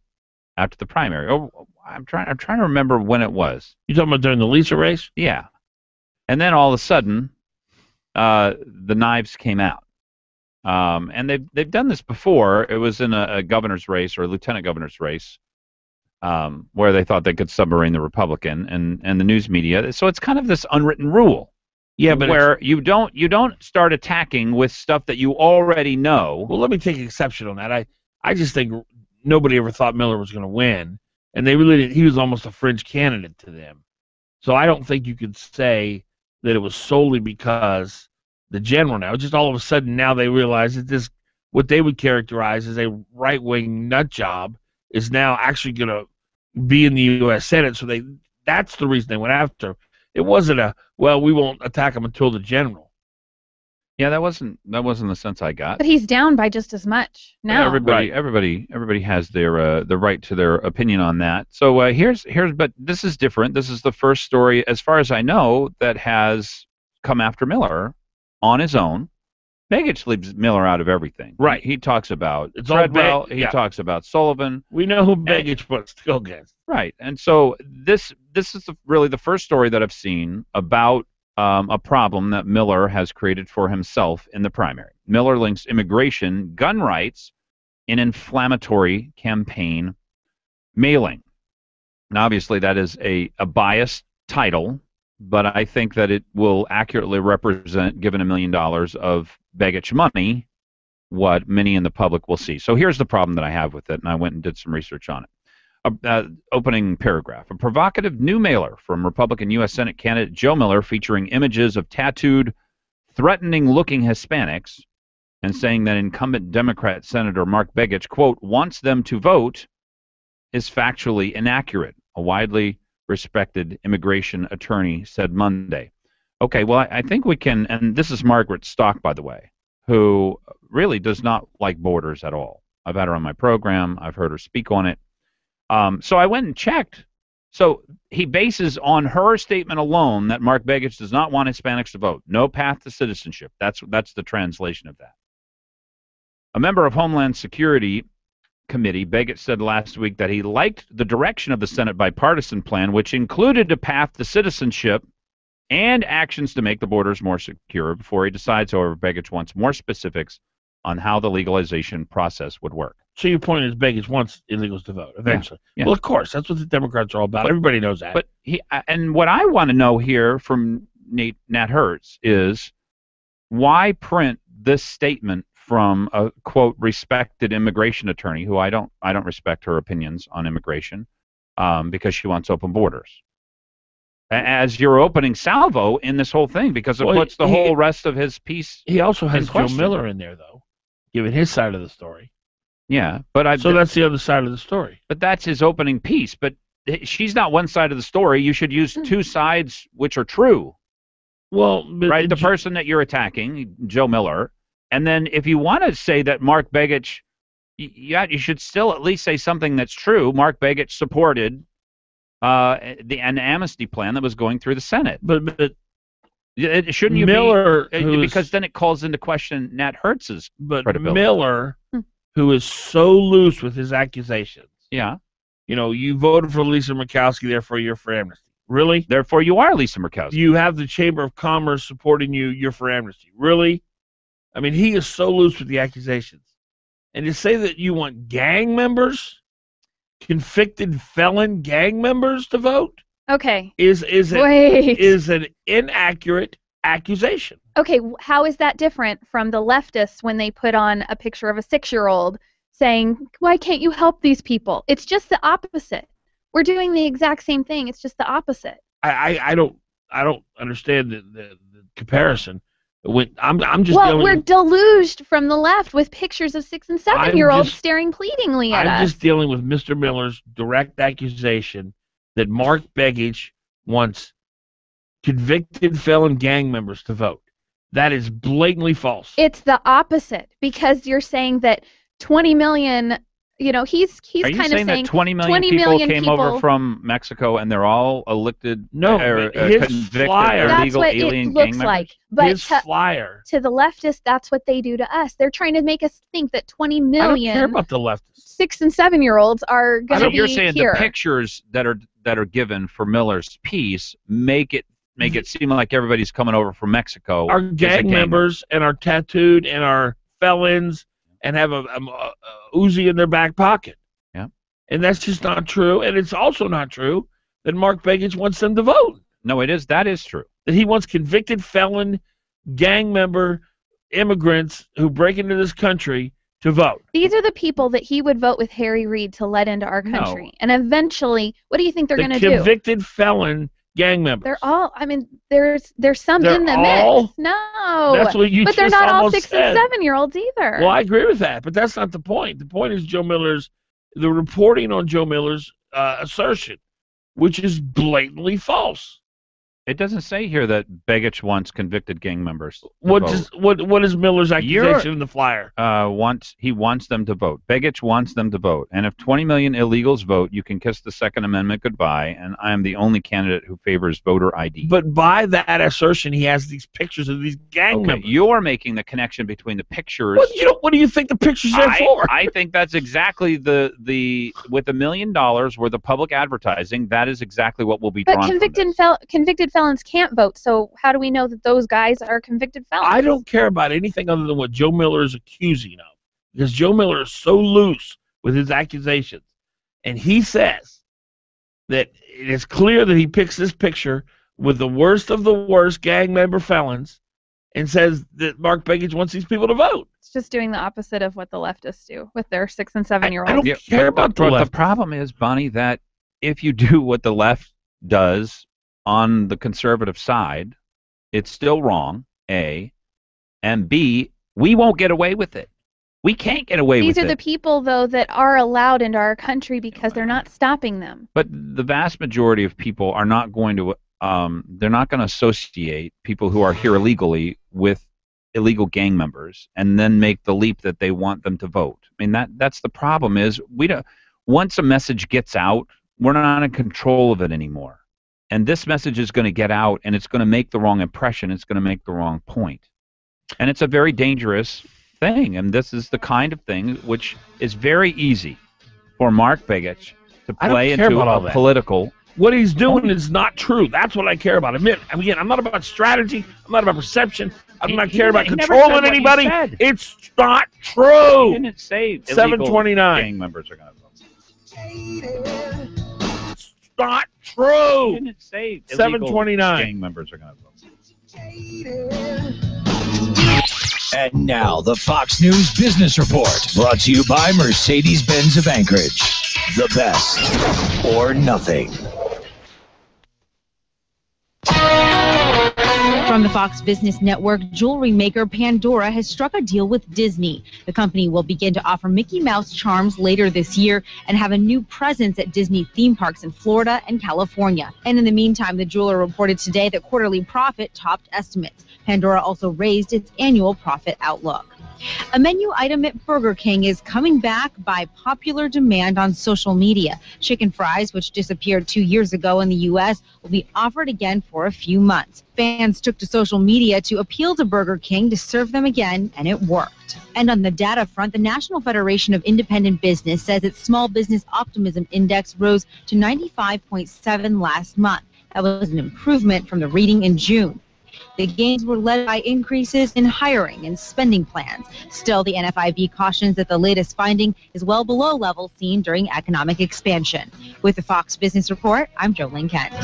primary. Oh, I'm trying to remember when it was. You talking about during the Lisa race? Yeah. And then all of a sudden, the knives came out. And they've done this before. It was in a governor's race or a lieutenant governor's race, where they thought they could submarine the Republican and the news media. So it's kind of this unwritten rule. Yeah, but where you don't start attacking with stuff that you already know. Well, let me take exception on that. I just think nobody ever thought Miller was going to win, and they really didn't. He was almost a fringe candidate to them. So I don't think you could say that it was solely because the general now. Just all of a sudden now they realize that this, what they would characterize as a right-wing nut job, is now actually going to be in the U.S. Senate. So that's the reason they went after. It wasn't we won't attack him until the general. Yeah, that wasn't the sense I got. But he's down by just as much now. Everybody has their the right to their opinion on that. So but this is different. This is the first story, as far as I know, that has come after Miller on his own. Begich leaves Miller out of everything. Right. He talks about Treadwell. He talks about Sullivan. We know who Begich puts to go against. Right. And so this is really the first story that I've seen about a problem that Miller has created for himself in the primary. Miller links immigration, gun rights, in inflammatory campaign mailing. Now, obviously, that is a biased title, but I think that it will accurately represent, given $1 million of Begich money, what many in the public will see. So here's the problem that I have with it, and I went and did some research on it. Opening paragraph. A provocative new mailer from Republican U.S. Senate candidate Joe Miller featuring images of tattooed, threatening-looking Hispanics and saying that incumbent Democrat Senator Mark Begich, quote, wants them to vote is factually inaccurate, a widely respected immigration attorney said Monday. Okay, well, I think we can, and this is Margaret Stock, by the way, who really does not like borders at all. I've had her on my program. I've heard her speak on it. So I went and checked. So he bases on her statement alone that Mark Begich does not want Hispanics to vote. No path to citizenship. That's the translation of that. A member of Homeland Security committee, Begich said last week that he liked the direction of the Senate bipartisan plan, which included a path to citizenship and actions to make the borders more secure. Before he decides, however, Begich wants more specifics on how the legalization process would work. So your point is Begich wants illegals to vote eventually. Yeah. Well, of course, that's what the Democrats are all about. Everybody knows that. But and what I want to know here from Nat Hertz is why print this statement from a quote respected immigration attorney who I don't respect her opinions on immigration because she wants open borders as your opening salvo in this whole thing, because it puts the whole rest of his piece. He also has Joe question. Miller in there though, giving his side of the story. Yeah, but so that's the other side of the story. But that's his opening piece. But she's not one side of the story. You should use two sides which are true. Well, right, the person that you're attacking, Joe Miller, and then if you want to say that Mark Begich, you should still at least say something that's true. Mark Begich supported an amnesty plan that was going through the Senate. But it shouldn't you Miller, be because then it calls into question Nat Hertz's credibility. Miller, who is so loose with his accusations. Yeah. You know, you voted for Lisa Murkowski, therefore you're for amnesty. Really? Therefore you are Lisa Murkowski. You have the Chamber of Commerce supporting you, you're for amnesty. Really? I mean, he is so loose with the accusations. And to say that you want gang members, convicted felon gang members to vote, Okay. is an inaccurate accusation. Okay, how is that different from the leftists when they put on a picture of a 6-year-old saying, why can't you help these people? It's just the opposite. We're doing the exact same thing. It's just the opposite. I don't understand the comparison. When I'm just we're deluged from the left with pictures of 6- and 7-year-olds staring pleadingly at us. I'm just dealing with Mr. Miller's direct accusation that Mark Begich wants convicted felon gang members to vote. That is blatantly false. It's the opposite, because you're saying that 20 million, you know, he's Are you kind saying of saying that 20 million people came over from Mexico and they're all elected his convicted flyer. That's illegal what alien it gang looks members? like. But His flyer. to the leftists, that's what they do to us. They're trying to make us think that 20 million I don't care about the leftists. 6- and 7-year-olds are going to be You're saying here. the pictures that are given for Miller's piece make it seem like everybody's coming over from Mexico. Our gang members and are tattooed and are felons and have a Uzi in their back pocket. Yeah. And that's just not true. And it's also not true that Mark Begich wants them to vote. No, it is. That is true. That he wants convicted felon, gang member immigrants who break into this country to vote. These are the people that he would vote with Harry Reid to let into our country. No. And eventually, what do you think they're going to do? Convicted felon gang members. They're all, I mean, there's some They're in the all? mix. No. That's what you But they're just not all almost 6- said. and 7-year-olds either. Well, I agree with that, but that's not the point. The point is the reporting on Joe Miller's assertion, which is blatantly false. It doesn't say here that Begich wants convicted gang members to What vote. is Miller's accusation in the flyer? He wants them to vote. Begich wants them to vote. And if 20 million illegals vote, you can kiss the Second Amendment goodbye, and I am the only candidate who favors voter ID. But by that assertion, he has these pictures of these gang members. You're making the connection between the pictures. What do you think the pictures are for? I think that's exactly the with $1 million worth of public advertising, that is exactly what will be But drawn from convicted felons can't vote, so how do we know that those guys are convicted felons? I don't care about anything other than what Joe Miller is accusing of, because Joe Miller is so loose with his accusations. And he says that it is clear that he picks this picture with the worst of the worst gang member felons and says that Mark Begich wants these people to vote. It's just doing the opposite of what the leftists do with their 6- and 7-year-olds. I don't care about the left. The problem is, Bonnie, that if you do what the left does on the conservative side, it's still wrong, A, and B, we won't get away with it. We can't get away with it. These are the people, though, that are allowed into our country because they're not stopping them. But the vast majority of people are not going to, they're not going to associate people who are here illegally with illegal gang members and then make the leap that they want them to vote. I mean, that's the problem is once a message gets out, we're not in control of it anymore. And this message is going to get out, and it's going to make the wrong impression. It's going to make the wrong point. And it's a very dangerous thing, and this is the kind of thing which is very easy for Mark Begich to I don't play care into about all a that. political. What he's doing is not true. That's what I care about. Again, I'm not about strategy. I'm not about perception. I'm not care about he never controlling said what you anybody. said. It's not true. He didn't say illegal 729. gang members are going to vote. It's not true. He didn't say illegal 729. gang members are going to vote. And now, the Fox News Business Report, brought to you by Mercedes-Benz of Anchorage. The best or nothing. From the Fox Business Network, jewelry maker Pandora has struck a deal with Disney. The company will begin to offer Mickey Mouse charms later this year and have a new presence at Disney theme parks in Florida and California. And in the meantime, the jeweler reported today that quarterly profit topped estimates. Pandora also raised its annual profit outlook. A menu item at Burger King is coming back by popular demand on social media. Chicken fries, which disappeared 2 years ago in the U.S., will be offered again for a few months. Fans took to social media to appeal to Burger King to serve them again, and it worked. And on the data front, the National Federation of Independent Business says its Small Business Optimism Index rose to 95.7 last month. That was an improvement from the reading in June. The gains were led by increases in hiring and spending plans. Still, the NFIB cautions that the latest finding is well below levels seen during economic expansion. With the Fox Business Report, I'm Jolene Kent.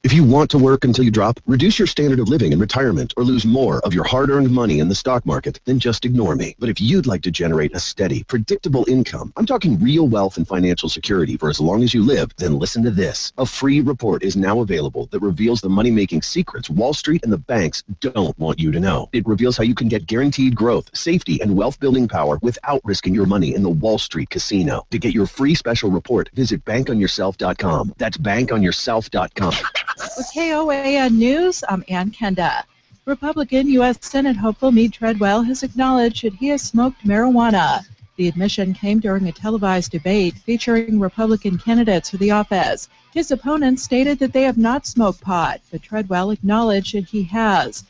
If you want to work until you drop, reduce your standard of living in retirement, or lose more of your hard-earned money in the stock market, then just ignore me. But if you'd like to generate a steady, predictable income, I'm talking real wealth and financial security for as long as you live, then listen to this. A free report is now available that reveals the money-making secrets Wall Street and the banks don't want you to know. It reveals how you can get guaranteed growth, safety, and wealth-building power without risking your money in the Wall Street casino. To get your free special report, visit bankonyourself.com. That's bankonyourself.com. With KOAN News, I'm Ann Kenda. Republican U.S. Senate hopeful Meade Treadwell has acknowledged that he has smoked marijuana. The admission came during a televised debate featuring Republican candidates for the office. His opponents stated that they have not smoked pot, but Treadwell acknowledged that he has.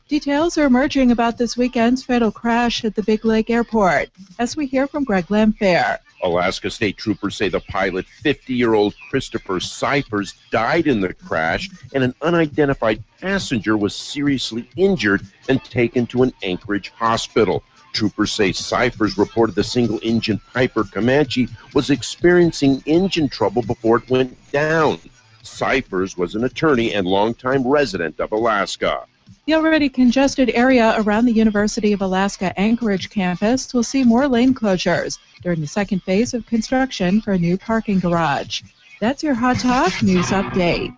Details are emerging about this weekend's fatal crash at the Big Lake Airport, as we hear from Greg Lamphere. Alaska State Troopers say the pilot, 50-year-old Christopher Cyphers, died in the crash, and an unidentified passenger was seriously injured and taken to an Anchorage hospital. Troopers say Cyphers reported the single-engine Piper Comanche was experiencing engine trouble before it went down. Cyphers was an attorney and longtime resident of Alaska. The already congested area around the University of Alaska Anchorage campus will see more lane closures during the second phase of construction for a new parking garage. That's your Hot Talk News Update.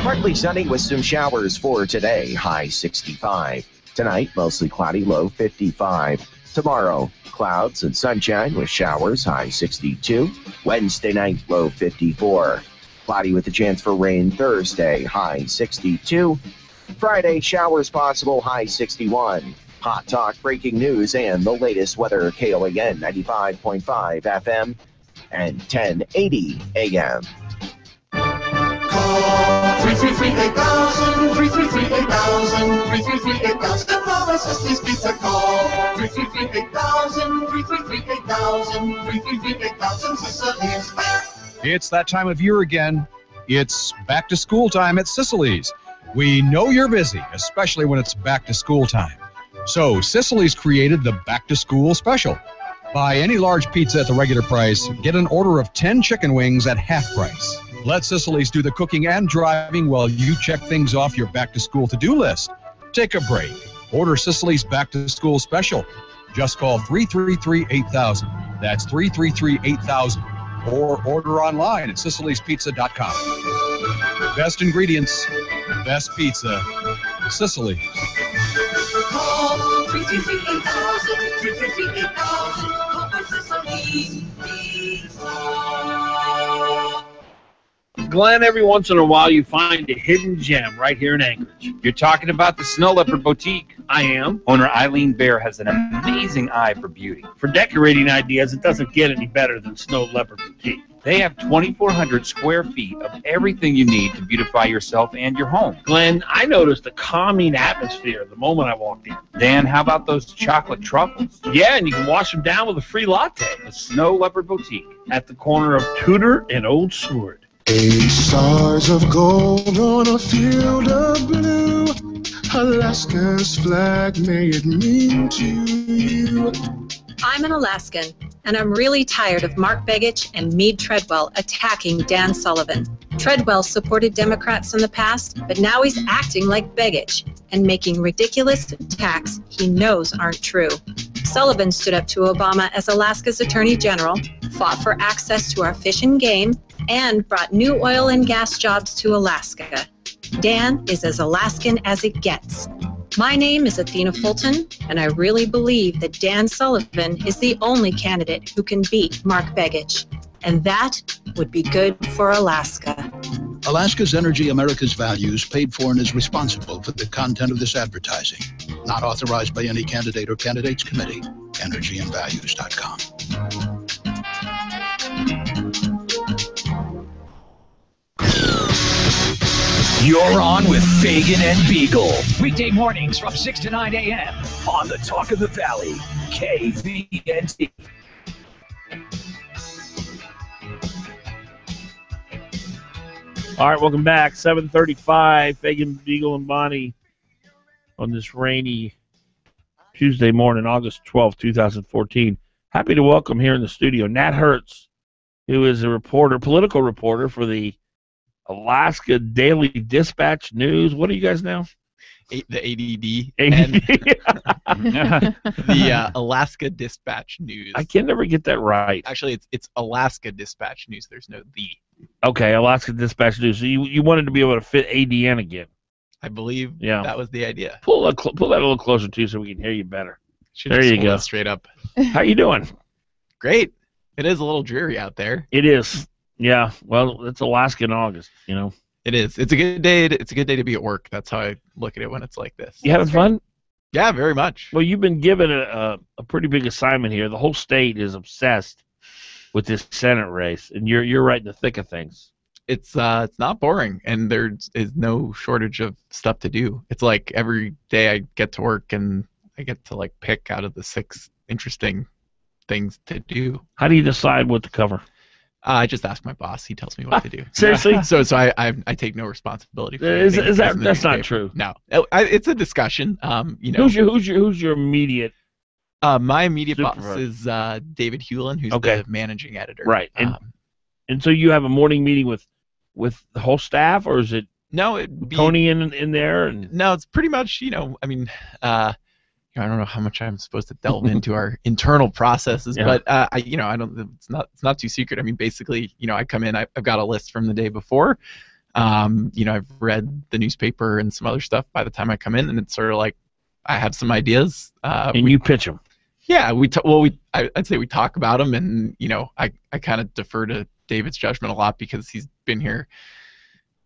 Partly sunny with some showers for today, high 65. Tonight, mostly cloudy, low 55. Tomorrow, clouds and sunshine with showers, high 62. Wednesday night, low 54. Cloudy with a chance for rain Thursday, high 62. Friday, showers possible, high 61. Hot Talk, breaking news, and the latest weather, KOAN 95.5 FM and 1080 AM. Call 333-8000, 333-8000, 333-8000. Mama Sisley's Pizza call. 333-8000, 333-8000, 333-8000. Sicily's back. It's that time of year again. It's back to school time at Sicily's. We know you're busy, especially when it's back to school time. So Sicily's created the back to school special. Buy any large pizza at the regular price, get an order of 10 chicken wings at half price. Let Sicily's do the cooking and driving while you check things off your back to school to-do list. Take a break. Order Sicily's back to school special. Just call 333-8000. That's 333-8000. Or order online at SicilysPizza.com. Best ingredients, best pizza, Sicily. Call 333-8000, 333-8000. Call for Sicily's Pizza. Glenn, every once in a while you find a hidden gem right here in Anchorage. You're talking about the Snow Leopard Boutique. I am. Owner Eileen Bear has an amazing eye for beauty. For decorating ideas, it doesn't get any better than Snow Leopard Boutique. They have 2,400 square feet of everything you need to beautify yourself and your home. Glenn, I noticed a calming atmosphere the moment I walked in. Dan, how about those chocolate truffles? Yeah, and you can wash them down with a free latte. The Snow Leopard Boutique. At the corner of Tudor and Old Seward. 8 stars of gold on a field of blue. Alaska's flag, may it mean to you. I'm an Alaskan, and I'm really tired of Mark Begich and Meade Treadwell attacking Dan Sullivan. Treadwell supported Democrats in the past, but now he's acting like Begich and making ridiculous attacks he knows aren't true. Sullivan stood up to Obama as Alaska's Attorney General, fought for access to our fish and game, and brought new oil and gas jobs to Alaska. Dan is as Alaskan as it gets. My name is Athena Fulton, and I really believe that Dan Sullivan is the only candidate who can beat Mark Begich. And that would be good for Alaska. Alaska's Energy, America's Values, paid for and is responsible for the content of this advertising. Not authorized by any candidate or candidates committee. EnergyandValues.com. You're on with Fagan and Biegel. Weekday mornings from 6 to 9 a.m. on the Talk of the Valley, KVNT. All right, welcome back. 7:35, Fagan, Biegel, and Bonnie on this rainy Tuesday morning, August 12, 2014. Happy to welcome here in the studio Nat Hertz, who is a reporter, political reporter for the Alaska Daily Dispatch News. What are you guys now? The ADD. And the Alaska Dispatch News. I can never get that right. Actually, it's Alaska Dispatch News. There's no the. Okay, Alaska Dispatch News. So you wanted to be able to fit ADN again. I believe that was the idea. Pull that a little closer, too, so we can hear you better. Should there just you hold go. it straight up. How you doing? Great. It is a little dreary out there. It is. Yeah, well, it's Alaska in August, you know. It is. It's a good day. It's a good day to be at work. That's how I look at it when it's like this. You having fun? Yeah, very much. Well, you've been given a pretty big assignment here. The whole state is obsessed with this Senate race, and you're right in the thick of things. It's not boring, and there is no shortage of stuff to do. It's like every day I get to work and I get to like pick out of the 6 interesting things to do. How do you decide what to cover? I just ask my boss. He tells me what to do. Seriously? So I take no responsibility for Is anything that in the that's not newspaper. true? No, it's a discussion. You know, who's your immediate? My immediate boss supervisor? is David Hewlin, who's the managing editor. Right, and so you have a morning meeting with the whole staff, or is it no? It'd be Tony in there? And no, it's pretty much I mean. I don't know how much I'm supposed to delve into our internal processes, but I don't. It's not too secret. I mean, basically, I come in. I've got a list from the day before. I've read the newspaper and some other stuff by the time I come in, and it's sort of like I have some ideas. And you pitch them. Yeah, I'd say we talk about them, and I kind of defer to David's judgment a lot because he's been here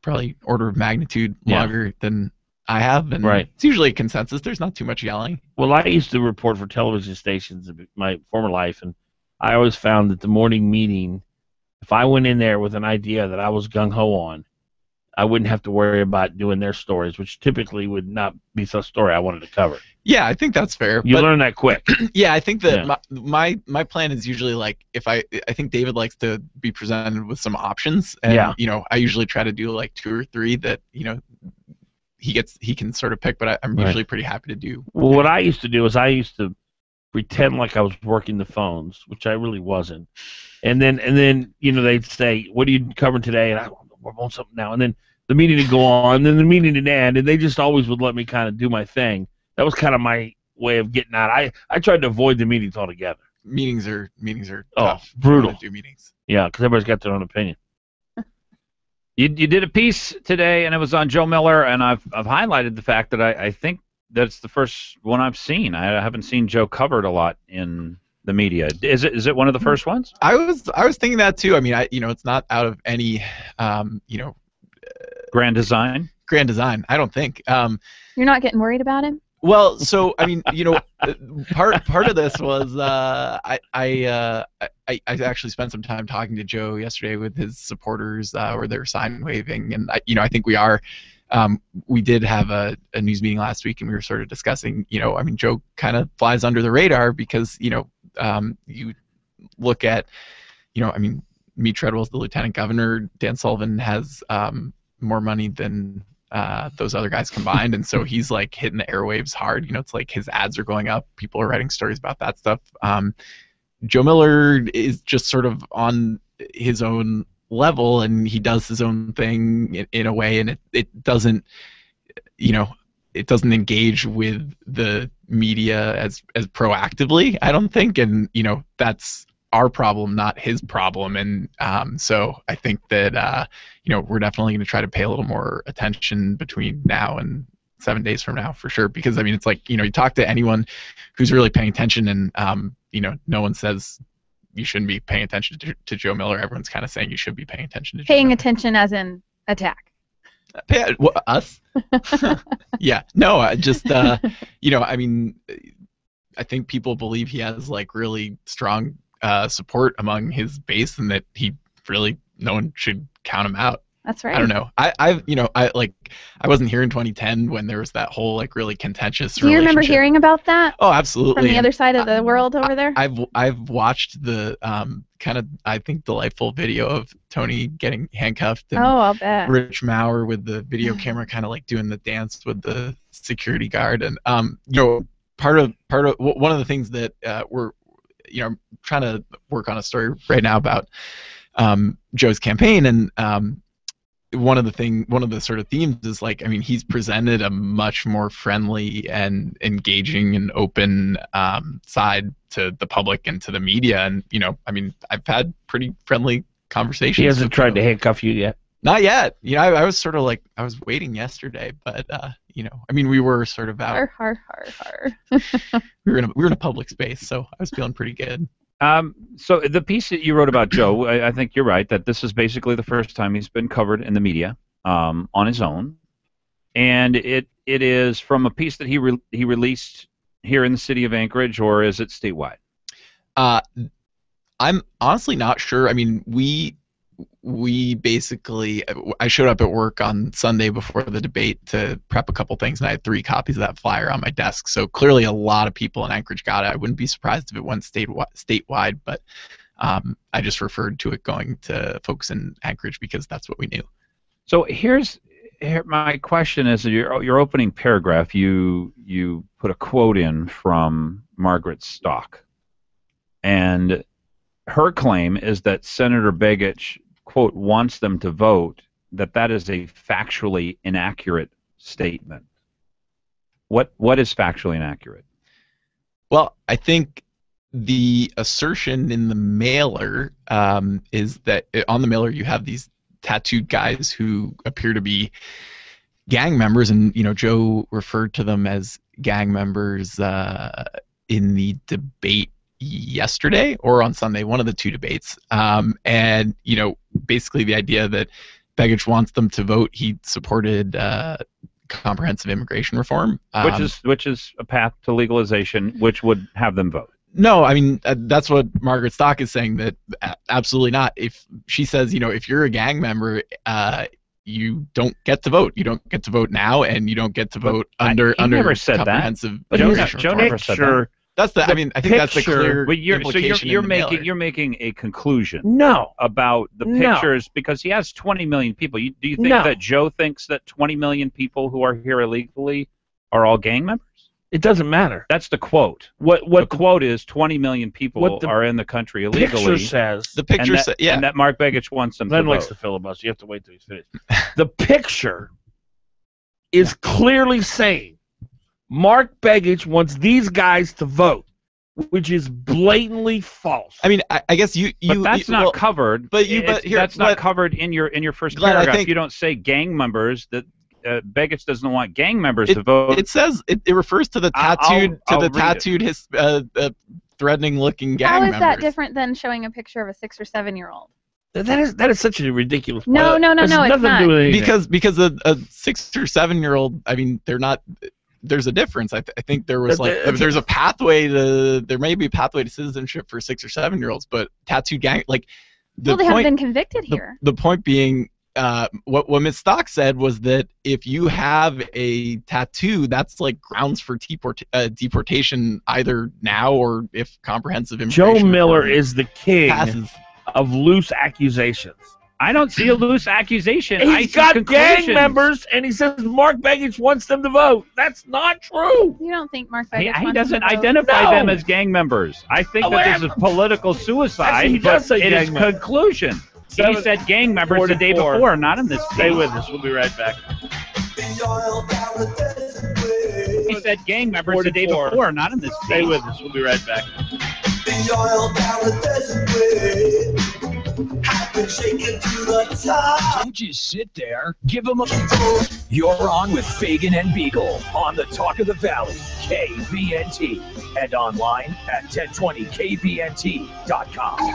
probably order of magnitude longer than I have, and it's usually a consensus. There's not too much yelling. Well, I used to report for television stations in my former life, and I always found that the morning meeting, if I went in there with an idea that I was gung-ho on, I wouldn't have to worry about doing their stories, which typically would not be the story I wanted to cover. Yeah, I think that's fair. You learn that quick. Yeah, I think that my plan is usually like if I think David likes to be presented with some options, and I usually try to do like 2 or 3 that he can sort of pick, but I'm usually pretty happy to do. Well, what I used to do is I used to pretend like I was working the phones, which I really wasn't. And then they'd say, "What are you covering today?" And we're on something now. And then the meeting would go on, and then the meeting would end, and they just always would let me kind of do my thing. That was kind of my way of getting out. I tried to avoid the meetings altogether. Meetings are tough. Brutal. To do meetings. Yeah, because everybody's got their own opinion. You did a piece today, and it was on Joe Miller, and I've highlighted the fact that I think that's the first one I've seen. I haven't seen Joe covered a lot in the media. Is it one of the first ones? I was thinking that too. I mean, it's not out of any grand design. I don't think. You're not getting worried about him? Well, so I mean, part of this was I actually spent some time talking to Joe yesterday with his supporters where they were sign waving, and I think we did have a news meeting last week, and we were sort of discussing, Joe kind of flies under the radar because you look at, Meade Treadwell's the lieutenant governor. Dan Sullivan has more money than those other guys combined, and so he's like hitting the airwaves hard. It's like his ads are going up, people are writing stories about that stuff. Joe Miller is just sort of on his own level, and he does his own thing in a way, and it doesn't engage with the media as proactively, I don't think, and that's our problem, not his problem. And so I think that we're definitely going to try to pay a little more attention between now and 7 days from now, for sure, because it's like, you talk to anyone who's really paying attention, and no one says you shouldn't be paying attention to Joe Miller. Everyone's kind of saying you should be paying attention to Joe Miller. Attention as in attack. Us? Yeah, no, just I think people believe he has like really strong support among his base, and that no one should count him out. That's right. I don't know. I wasn't here in 2010 when there was that whole like really contentious Do you remember hearing about that? Oh, absolutely. From the other side of the world over there? I've watched the kind of, I think, delightful video of Tony getting handcuffed, and I'll bet. Rich Maurer with the video camera kind of like doing the dance with the security guard, and part of one of the things that we're trying to work on a story right now about Joe's campaign, and one of the sort of themes is like, he's presented a much more friendly and engaging and open side to the public and to the media, and I've had pretty friendly conversations. He hasn't tried to handcuff you yet? Not yet. I was sort of like, I was waiting yesterday, but we were sort of out. Har. we were in a public space, so I was feeling pretty good. So the piece that you wrote about Joe, I think you're right that this is basically the first time he's been covered in the media on his own, and it is from a piece that he released here in the city of Anchorage, or is it statewide? I'm honestly not sure. We basically, I showed up at work on Sunday before the debate to prep a couple things, and I had 3 copies of that flyer on my desk. So clearly a lot of people in Anchorage got it. I wouldn't be surprised if it went statewide, but I just referred to it going to folks in Anchorage because that's what we knew. So here my question is, your opening paragraph, you put a quote in from Margaret Stock, and her claim is that Senator Begich, quote, wants them to vote, that is a factually inaccurate statement. What is factually inaccurate? Well, I think the assertion in the mailer is that on the mailer you have these tattooed guys who appear to be gang members, and Joe referred to them as gang members in the debate yesterday or on Sunday, one of the 2 debates, and basically the idea that Begich wants them to vote. He supported comprehensive immigration reform, which is a path to legalization, which would have them vote. No, that's what Margaret Stock is saying, that absolutely not. If she says, if you're a gang member, you don't get to vote. You don't get to vote now, and you don't get to vote under never said comprehensive that. immigration Joe reform. never said that. That's the. I think that's the clear implication. You're making a conclusion. No. About the pictures, because he has 20 million people. Do you think that Joe thinks that 20 million people who are here illegally are all gang members? It doesn't matter. That's the quote. The quote is 20 million people are in the country illegally. Picture says, the picture says, yeah, and that Mark Begich wants them to vote. Glenn likes to filibuster. You have to wait till he's finished. The picture is clearly saying Mark Begich wants these guys to vote, which is blatantly false. I guess you but that's not covered. That's not covered in your first paragraph. I think, you don't say gang members. That Begich doesn't want gang members to vote. It says it refers to the tattooed threatening-looking gang members. How is that different than showing a picture of a 6 or 7-year-old? That is such a ridiculous. No, it's not. Because a 6 or 7-year-old, they're not. there's a difference. I think there was there's a pathway there may be a pathway to citizenship for 6 or 7 year olds, but tattooed gang they haven't been convicted here. The point being, what Ms. Stock said was that if you have a tattoo, that's like grounds for deportation either now or if comprehensive immigration. Joe Miller is the king passes. of loose accusations. I don't see a loose accusation. I He's see got gang conclusions. members, and he says Mark Begich wants them to vote. That's not true. You don't think Mark He Begich wants doesn't to vote? identify them as gang members. I think that this is political suicide, He does but say it is gang members. conclusion. He said gang members the day 44. before, not in this case. Stay with us. We'll be right back. He said gang members the day 44. before, not in this case. Stay with us. We'll be right back. Don't just sit there. Give them a... You're on with Fagan and Biegel on the Talk of the Valley, KVNT, and online at 1020kvnt.com.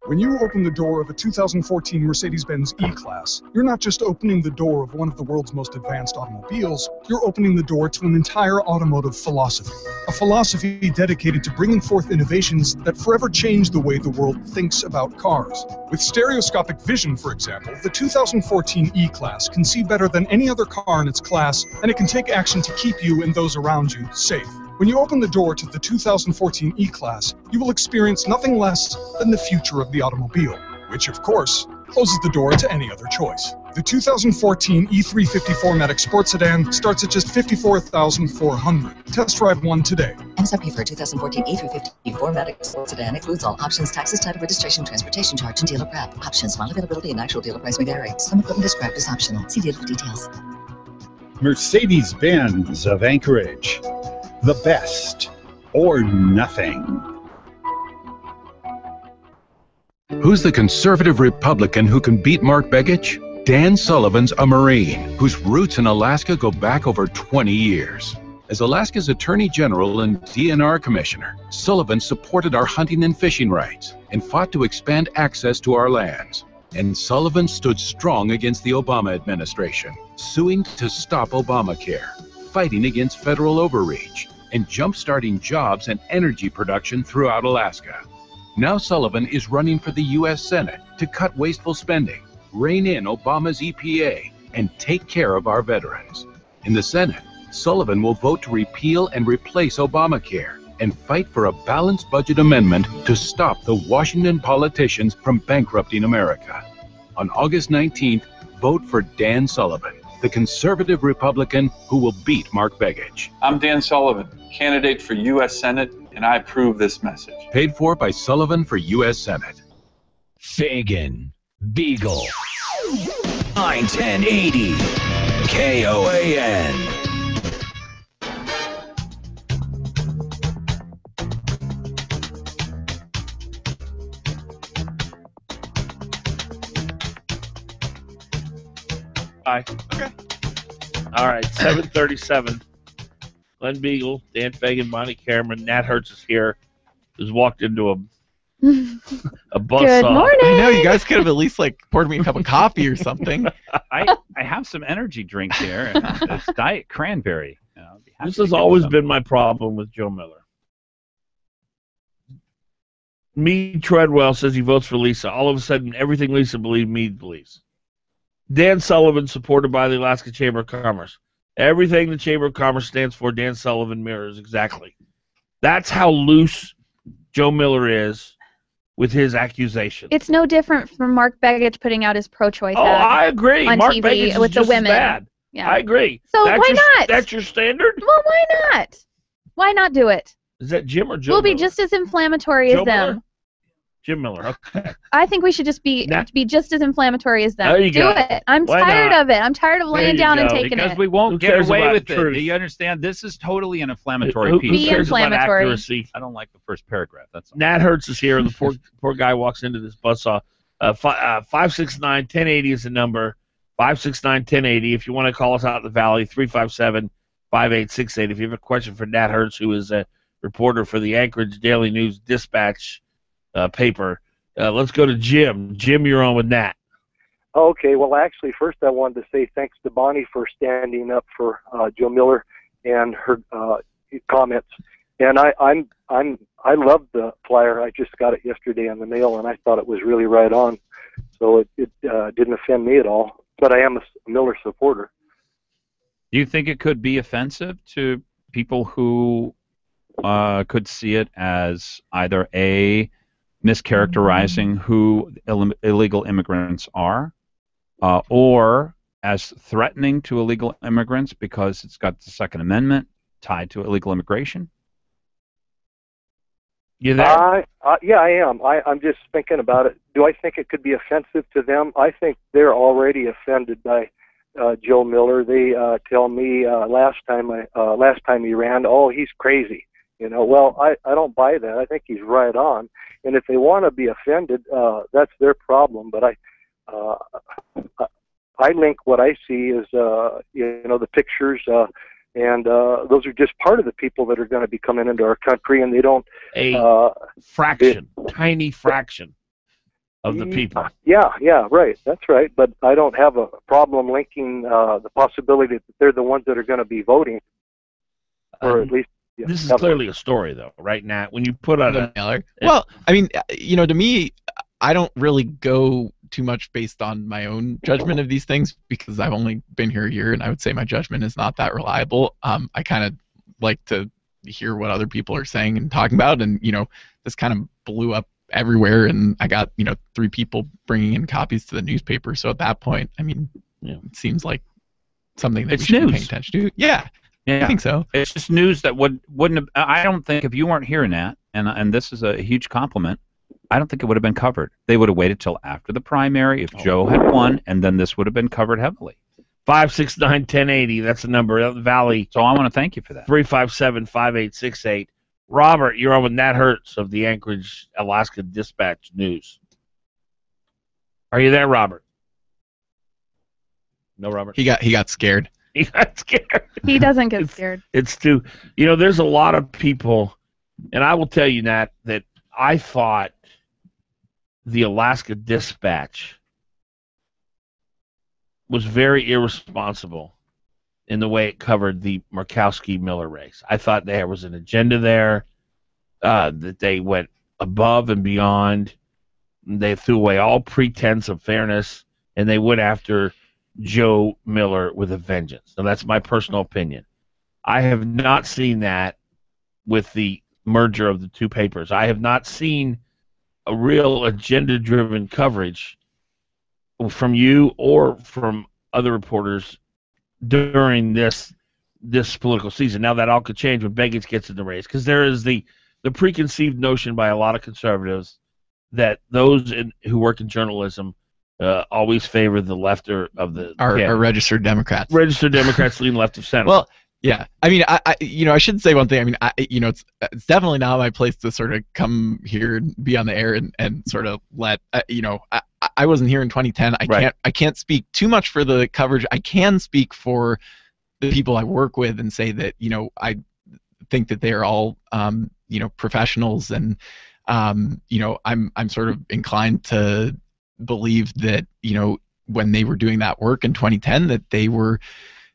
When you open the door of a 2014 Mercedes-Benz E-Class, you're not just opening the door of one of the world's most advanced automobiles, you're opening the door to an entire automotive philosophy. A philosophy dedicated to bringing forth innovations that forever change the way the world thinks about cars. With stereoscopic vision, for example, the 2014 E-Class can see better than any other car in its class, and it can take action to keep you and those around you safe. When you open the door to the 2014 E-Class, you will experience nothing less than the future of the automobile, which, of course, closes the door to any other choice. The 2014 E350 4MATIC Sports Sedan starts at just $54,400. Test drive one today. MSRP for 2014 E350 4MATIC Sports Sedan includes all options, taxes, title, registration, transportation charge, and dealer prep. Options, model availability, and actual dealer price may vary. Some equipment described as optional. See dealer for details. Mercedes-Benz of Anchorage. The best or nothing. Who's the conservative Republican who can beat Mark Begich? Dan Sullivan's a Marine whose roots in Alaska go back over 20 years. As Alaska's Attorney General and DNR Commissioner, Sullivan supported our hunting and fishing rights and fought to expand access to our lands. And Sullivan stood strong against the Obama administration, suing to stop Obamacare, fighting against federal overreach, and jump-starting jobs and energy production throughout Alaska. Now Sullivan is running for the U.S. Senate to cut wasteful spending, rein in Obama's EPA, and take care of our veterans. In the Senate, Sullivan will vote to repeal and replace Obamacare and fight for a balanced budget amendment to stop the Washington politicians from bankrupting America. On August 19th, vote for Dan Sullivan, the conservative Republican who will beat Mark Begich. I'm Dan Sullivan, candidate for U.S. Senate, and I approve this message. Paid for by Sullivan for U.S. Senate. Fagan, Biegel, 91080, KOAN. Bye. Okay. All right, 7:37. Glenn Biegel, Dan Fagan, Bonnie Cameron, Nat Hertz is here, who's walked into a buzzsaw. Good morning. I know, you guys could have at least like poured me a cup of coffee or something. I have some energy drink here, and it's Diet Cranberry. This has always been my problem with Joe Miller. Meade Treadwell says he votes for Lisa. All of a sudden, everything Lisa believes, Meade believes. Dan Sullivan, supported by the Alaska Chamber of Commerce. Everything the Chamber of Commerce stands for, Dan Sullivan mirrors exactly. That's how loose Joe Miller is with his accusations. It's no different from Mark Begich putting out his pro-choice ad I agree. on Mark TV Begich is with just the as women. bad. Yeah. I agree. So That's why your, not? That's your standard? Well, why not? Why not do it? Is that Jim or Joe We'll Miller? be just as inflammatory Joe as them. Miller? Jim Miller. Okay. I think we should just be just as inflammatory as them. There you do go. it. I'm Why tired not? of it. I'm tired of laying down and taking because it. we won't Who get cares away about with truth? it. Do you understand? This is totally an inflammatory Who piece. cares about accuracy? I don't like the first paragraph. That's all. Nat Hertz is here, and the poor guy walks into this buzzsaw. 569-1080 is the number. 569-1080. If you want to call us out in the valley, 357-5868. If you have a question for Nat Hertz, who is a reporter for the Anchorage Daily News Dispatch paper, let's go to Jim. Jim, you're on with Nat. Okay, well, actually, first I wanted to say thanks to Bonnie for standing up for Joe Miller. and her comments. And I love the flyer. I just got it yesterday in the mail, and I thought it was really right on. So it didn't offend me at all. But I am a Miller supporter. Do you think it could be offensive to people who could see it as either A, mischaracterizing who illegal immigrants are, or as threatening to illegal immigrants because it's got the Second Amendment tied to illegal immigration? You there? Yeah, I am. I'm just thinking about it. Do I think it could be offensive to them? I think they're already offended by Joe Miller. They tell me last time he ran, oh, he's crazy. Well, I don't buy that. I think he's right on. And if they want to be offended, that's their problem. But I link what I see is the pictures. And those are just part of the people that are going to be coming into our country, and they don't... tiny fraction of the people. Yeah, right. That's right. But I don't have a problem linking the possibility that they're the ones that are going to be voting, or at least... Yeah, this is clearly a story, though, right, Nat? When you put on a... Well, I mean, to me, I don't really go too much based on my own judgment of these things because I've only been here a year, and I would say my judgment is not that reliable. I kind of like to hear what other people are saying and talking about, and this kind of blew up everywhere, and I got 3 people bringing in copies to the newspaper. So at that point, I mean, it seems like something that we should be paying attention to. Yeah, I think so. It's just news that wouldn't have, I don't think if you weren't hearing that, and this is a huge compliment, I don't think it would have been covered. They would have waited till after the primary if Joe had won, and then this would have been covered heavily. 569-1080, that's the number. Valley. So I want to thank you for that. 357-5868. Robert, you're on with Nat Hertz of the Anchorage, Alaska Dispatch News. Are you there, Robert? No, Robert. He got scared. He got scared. He doesn't get scared. It's too... there's a lot of people, and I will tell you, Nat, that I thought the Alaska Dispatch was very irresponsible in the way it covered the Murkowski-Miller race. I thought there was an agenda there, that they went above and beyond. They threw away all pretense of fairness, and they went after Joe Miller with a vengeance. Now, that's my personal opinion. I have not seen that with the merger of the two papers. I have not seen a real agenda-driven coverage from you or from other reporters during this political season. Now, that all could change when Begich gets in the race, because there is the preconceived notion by a lot of conservatives that those who work in journalism always favor the left of the... Are registered Democrats. Registered Democrats lean left of center. Well, yeah. I mean, I should say one thing. I mean, it's definitely not my place to sort of come here and be on the air and sort of let, I wasn't here in 2010. I can't speak too much for the coverage. I can speak for the people I work with and say that, I think that they are all, professionals, and, I'm sort of inclined to believe that, when they were doing that work in 2010, that they were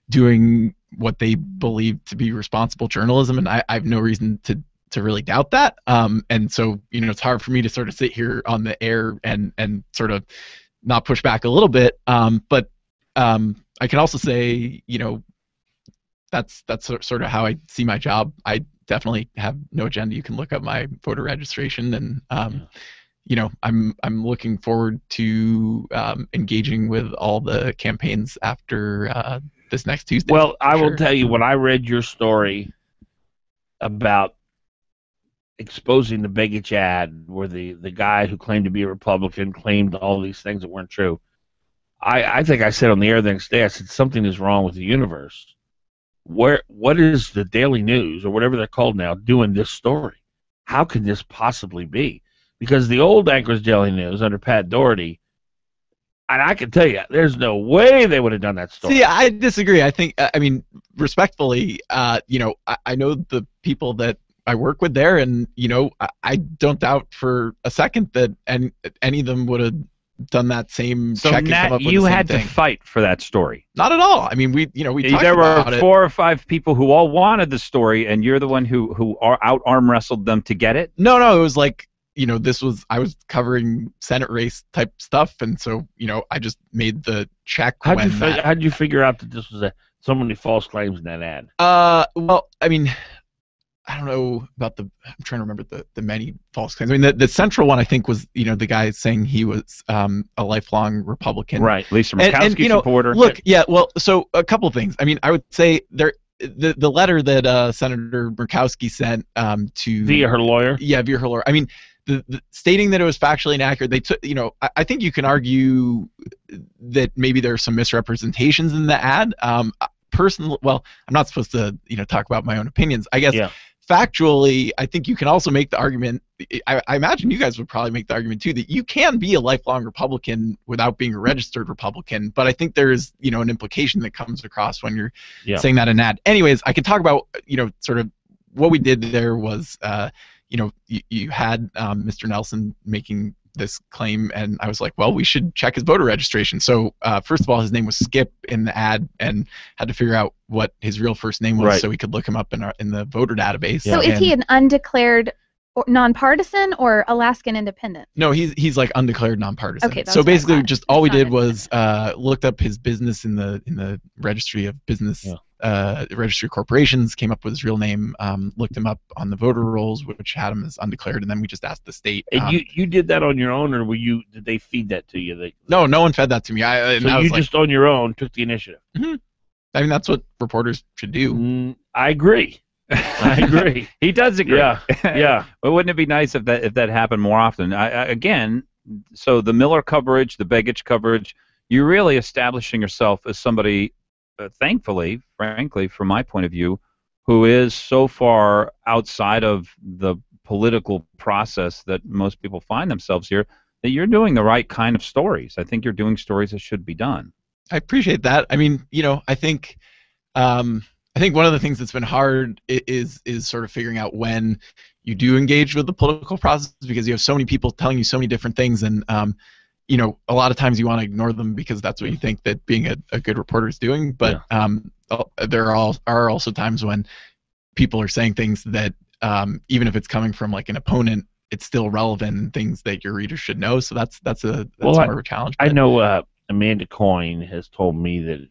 doing what they believe to be responsible journalism, and I have no reason to really doubt that. And so, it's hard for me to sort of sit here on the air and sort of not push back a little bit. But I can also say, that's sort of how I see my job. I definitely have no agenda. You can look up my voter registration, and I'm looking forward to engaging with all the campaigns after this next Tuesday. Well, I will tell you, when I read your story about exposing the Begich ad, where the guy who claimed to be a Republican claimed all these things that weren't true, I think I said on the air the next day, I said, something is wrong with the universe. What is the Daily News, or whatever they're called now, doing this story? How can this possibly be? Because the old Anchorage Daily News under Pat Doherty, and I can tell you, there's no way they would have done that story. See, I disagree. I think, I mean, respectfully, I know the people that I work with there, and I don't doubt for a second that any of them would have done that same So check and come Nat, up with you the same had thing. to fight for that story. Not at all. I mean, we talked There were about it. 4 or 5 people who all wanted the story, and you're the one who out arm wrestled them to get it. No, it was like, I was covering Senate race type stuff, and so, I just made the check. How'd you figure out that this was so many false claims in that ad? Well, I mean, I don't know about I'm trying to remember the many false claims. I mean, the central one, I think, was, the guy saying he was a lifelong Republican. Right. Lisa Murkowski supporter. Look, yeah, well, so a couple things. I mean, I would say the letter that Senator Murkowski sent to via her lawyer. Yeah, via her lawyer. I mean, the stating that it was factually inaccurate. They took, I think you can argue that maybe there are some misrepresentations in the ad. Personally, well, I'm not supposed to, talk about my own opinions. I guess factually, I think you can also make the argument. I imagine you guys would probably make the argument too that you can be a lifelong Republican without being a registered Republican. But I think there's, an implication that comes across when you're saying that in an ad. Anyways, I can talk about, sort of what we did there was, you had Mr. Nelson making this claim, and I was like, well, we should check his voter registration. So first of all, his name was Skip in the ad, and had to figure out what his real first name was so we could look him up in the voter database. So is he an undeclared nonpartisan or Alaskan independent? No, he's like undeclared nonpartisan. Okay, so basically, just all we did was looked up his business in the registry of business. Registry of corporations, came up with his real name, looked him up on the voter rolls, which had him as undeclared, and then we just asked the state. And you did that on your own, or did they feed that to you? No one fed that to me. So you just on your own took the initiative. Mm-hmm. I mean, that's what reporters should do. I agree. I agree. He does agree. Yeah. But wouldn't it be nice if that happened more often? Again, so the Miller coverage, the Begich coverage, you're really establishing yourself as somebody, thankfully, frankly, from my point of view, who is so far outside of the political process that most people find themselves here, that you're doing the right kind of stories. I think you're doing stories that should be done. I appreciate that. I mean, I think one of the things that's been hard is sort of figuring out when you do engage with the political process, because you have so many people telling you so many different things, and a lot of times you want to ignore them because that's what you think that being a good reporter is doing. But there are also times when people are saying things that even if it's coming from like an opponent, it's still relevant and things that your readers should know. So that's more of a challenge. I know Amanda Coyne has told me that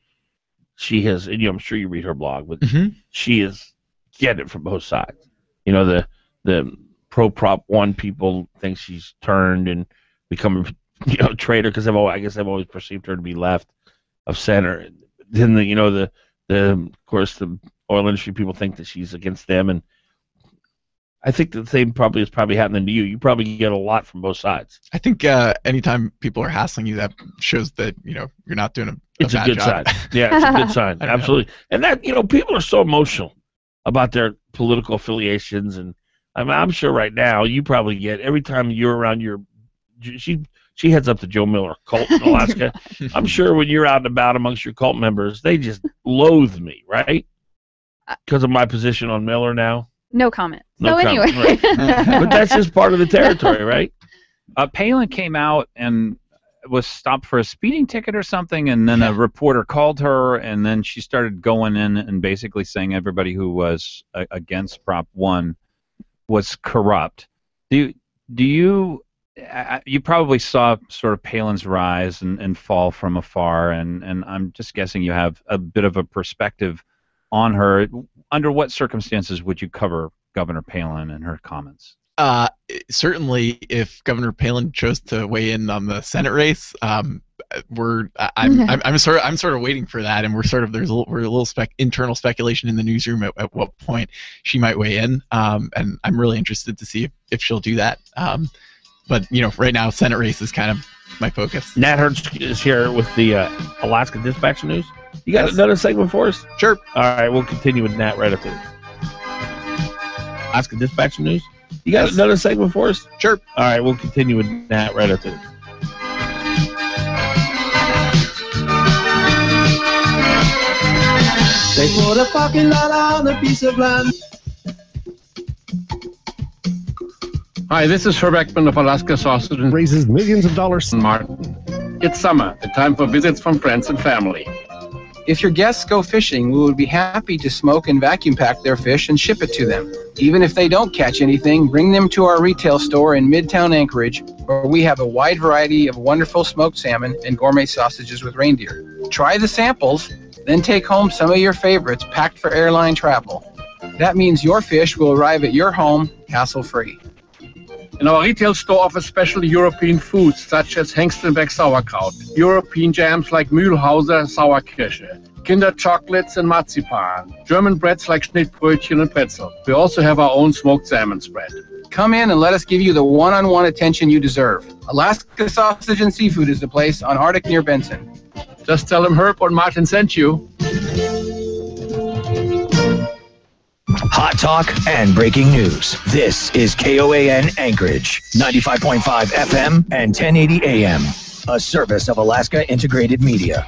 she has, and I'm sure you read her blog, but she is getting it from both sides. The pro Prop 1 people think she's turned and become a traitor, because I guess I've always perceived her to be left of center. Then of course the oil industry people think that she's against them, and I think the same is probably happening to you. You probably get a lot from both sides. I think anytime people are hassling you, that shows that you're not doing a it's bad a good job. sign. Yeah, it's a good sign. Absolutely. And that people are so emotional about their political affiliations, and I'm sure right now you probably get, every time you're around she heads up the Joe Miller cult in Alaska. I'm sure when you're out and about amongst your cult members, they just loathe me, right? Because of my position on Miller now. No comment. Anyway. Right. But that's just part of the territory, right? Palin came out and was stopped for a speeding ticket or something, and then a reporter called her, and then she started going in and basically saying everybody who was against Prop 1 was corrupt. You probably saw sort of Palin's rise and fall from afar, and I'm just guessing you have a bit of a perspective on her. Under what circumstances would you cover Governor Palin and her comments? Certainly, if Governor Palin chose to weigh in on the Senate race, I'm sort of waiting for that, and we're a little internal speculation in the newsroom at what point she might weigh in, and I'm really interested to see if she'll do that. But right now, Senate race is kind of my focus. Nat Hertz is here with the Alaska Dispatch News. You got another segment for us? Sure. All right, we'll continue with Nat right after this. Alaska Dispatch News. You got another segment for us? Sure. All right, we'll continue with Nat right after this. They put a parking lot on a piece of land. Hi, this is Herb Ekman of Alaska Sausage and raises millions of dollars in Martin. It's summer, the time for visits from friends and family. If your guests go fishing, we would be happy to smoke and vacuum pack their fish and ship it to them. Even if they don't catch anything, bring them to our retail store in Midtown Anchorage, where we have a wide variety of wonderful smoked salmon and gourmet sausages with reindeer. Try the samples, then take home some of your favorites packed for airline travel. That means your fish will arrive at your home hassle-free. And our retail store offers special European foods such as Hengstenberg sauerkraut, European jams like Mühlhauser Sauerkirsche, Kinder chocolates and marzipan, German breads like Schnittbrötchen and pretzel. We also have our own smoked salmon spread. Come in and let us give you the one-on-one attention you deserve. Alaska Sausage and Seafood is the place on Arctic near Benson. Just tell them Herb or Martin sent you. Hot talk and breaking news. This is KOAN Anchorage, 95.5 FM and 1080 AM, a service of Alaska Integrated Media.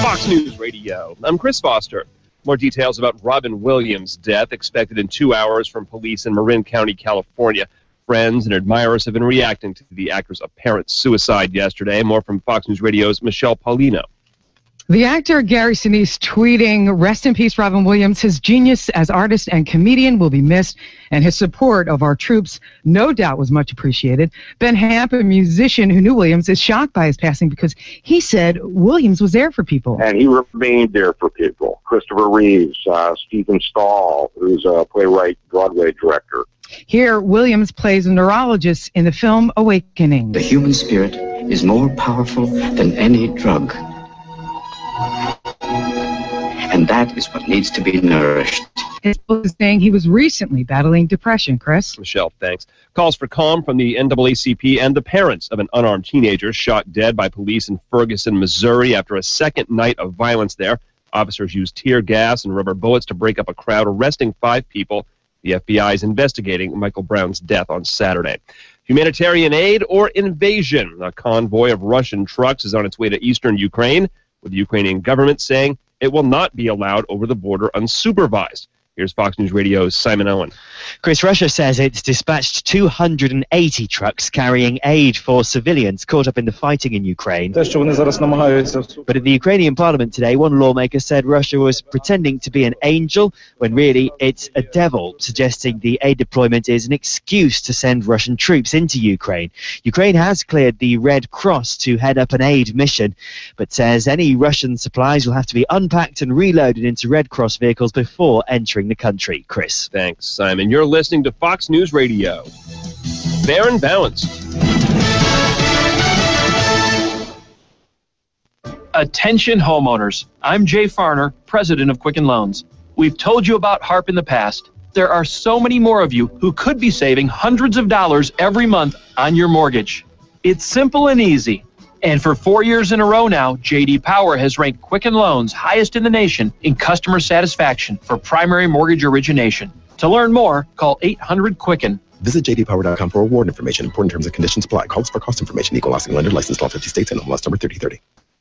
Fox News Radio. I'm Chris Foster. More details about Robin Williams' death expected in 2 hours from police in Marin County, California. Friends and admirers have been reacting to the actor's apparent suicide yesterday. More from Fox News Radio's Michelle Paulino. The actor Gary Sinise tweeting, "Rest in peace, Robin Williams. His genius as artist and comedian will be missed, and his support of our troops no doubt was much appreciated." Ben Hamp, a musician who knew Williams, is shocked by his passing because he said Williams was there for people. And he remained there for people. Christopher Reeves, Stephen Stahl, who's a playwright, Broadway director. Here, Williams plays a neurologist in the film Awakening. The human spirit is more powerful than any drug. And that is what needs to be nourished. His book is saying he was recently battling depression, Chris. Michelle, thanks. Calls for calm from the NAACP and the parents of an unarmed teenager shot dead by police in Ferguson, Missouri after a second night of violence there. Officers used tear gas and rubber bullets to break up a crowd, arresting 5 people. The FBI is investigating Michael Brown's death on Saturday. Humanitarian aid or invasion? A convoy of Russian trucks is on its way to eastern Ukraine, with the Ukrainian government saying it will not be allowed over the border unsupervised. Here's Fox News Radio's Simon Owen. Chris, Russia says it's dispatched 280 trucks carrying aid for civilians caught up in the fighting in Ukraine. But at the Ukrainian parliament today, one lawmaker said Russia was pretending to be an angel when really it's a devil, suggesting the aid deployment is an excuse to send Russian troops into Ukraine. Ukraine has cleared the Red Cross to head up an aid mission, but says any Russian supplies will have to be unpacked and reloaded into Red Cross vehicles before entering the country. Chris. Thanks, Simon. You're listening to Fox News Radio. Fair and balanced. Attention homeowners. I'm Jay Farner, president of Quicken Loans. We've told you about HARP in the past. There are so many more of you who could be saving hundreds of dollars every month on your mortgage. It's simple and easy. And for 4 years in a row now, J.D. Power has ranked Quicken Loans highest in the nation in customer satisfaction for primary mortgage origination. To learn more, call 800-QUICKEN. Visit jdpower.com for award information. Important terms and conditions apply. Calls for cost information. Equal housing lender. Licensed in all 50 states and MLS number 3030.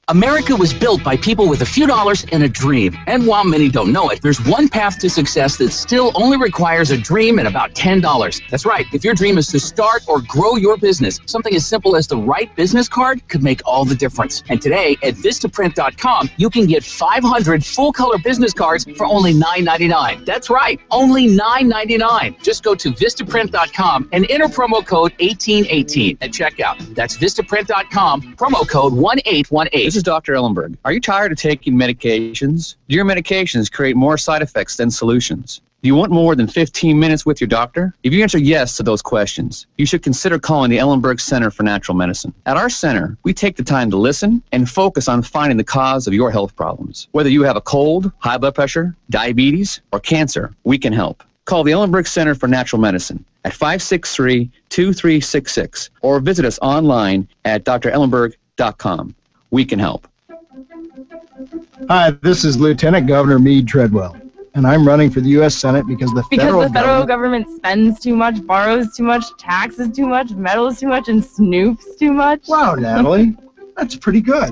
America was built by people with a few dollars and a dream. And while many don't know it, there's one path to success that still only requires a dream and about $10. That's right. If your dream is to start or grow your business, something as simple as the right business card could make all the difference. And today at Vistaprint.com, you can get 500 full-color business cards for only $9.99. That's right, only $9.99. Just go to Vistaprint.com and enter promo code 1818 at checkout. That's Vistaprint.com, promo code 1818. This is Dr. Ellenberg. Are you tired of taking medications? Do your medications create more side effects than solutions? Do you want more than 15 minutes with your doctor? If you answer yes to those questions, you should consider calling the Ellenberg Center for Natural Medicine. At our center, we take the time to listen and focus on finding the cause of your health problems. Whether you have a cold, high blood pressure, diabetes, or cancer, we can help. Call the Ellenberg Center for Natural Medicine at 563-2366 or visit us online at drellenberg.com. We can help. Hi, this is Lieutenant Governor Meade Treadwell, and I'm running for the U.S. Senate because the federal government spends too much, borrows too much, taxes too much, meddles too much, and snoops too much. Wow, Natalie, that's pretty good.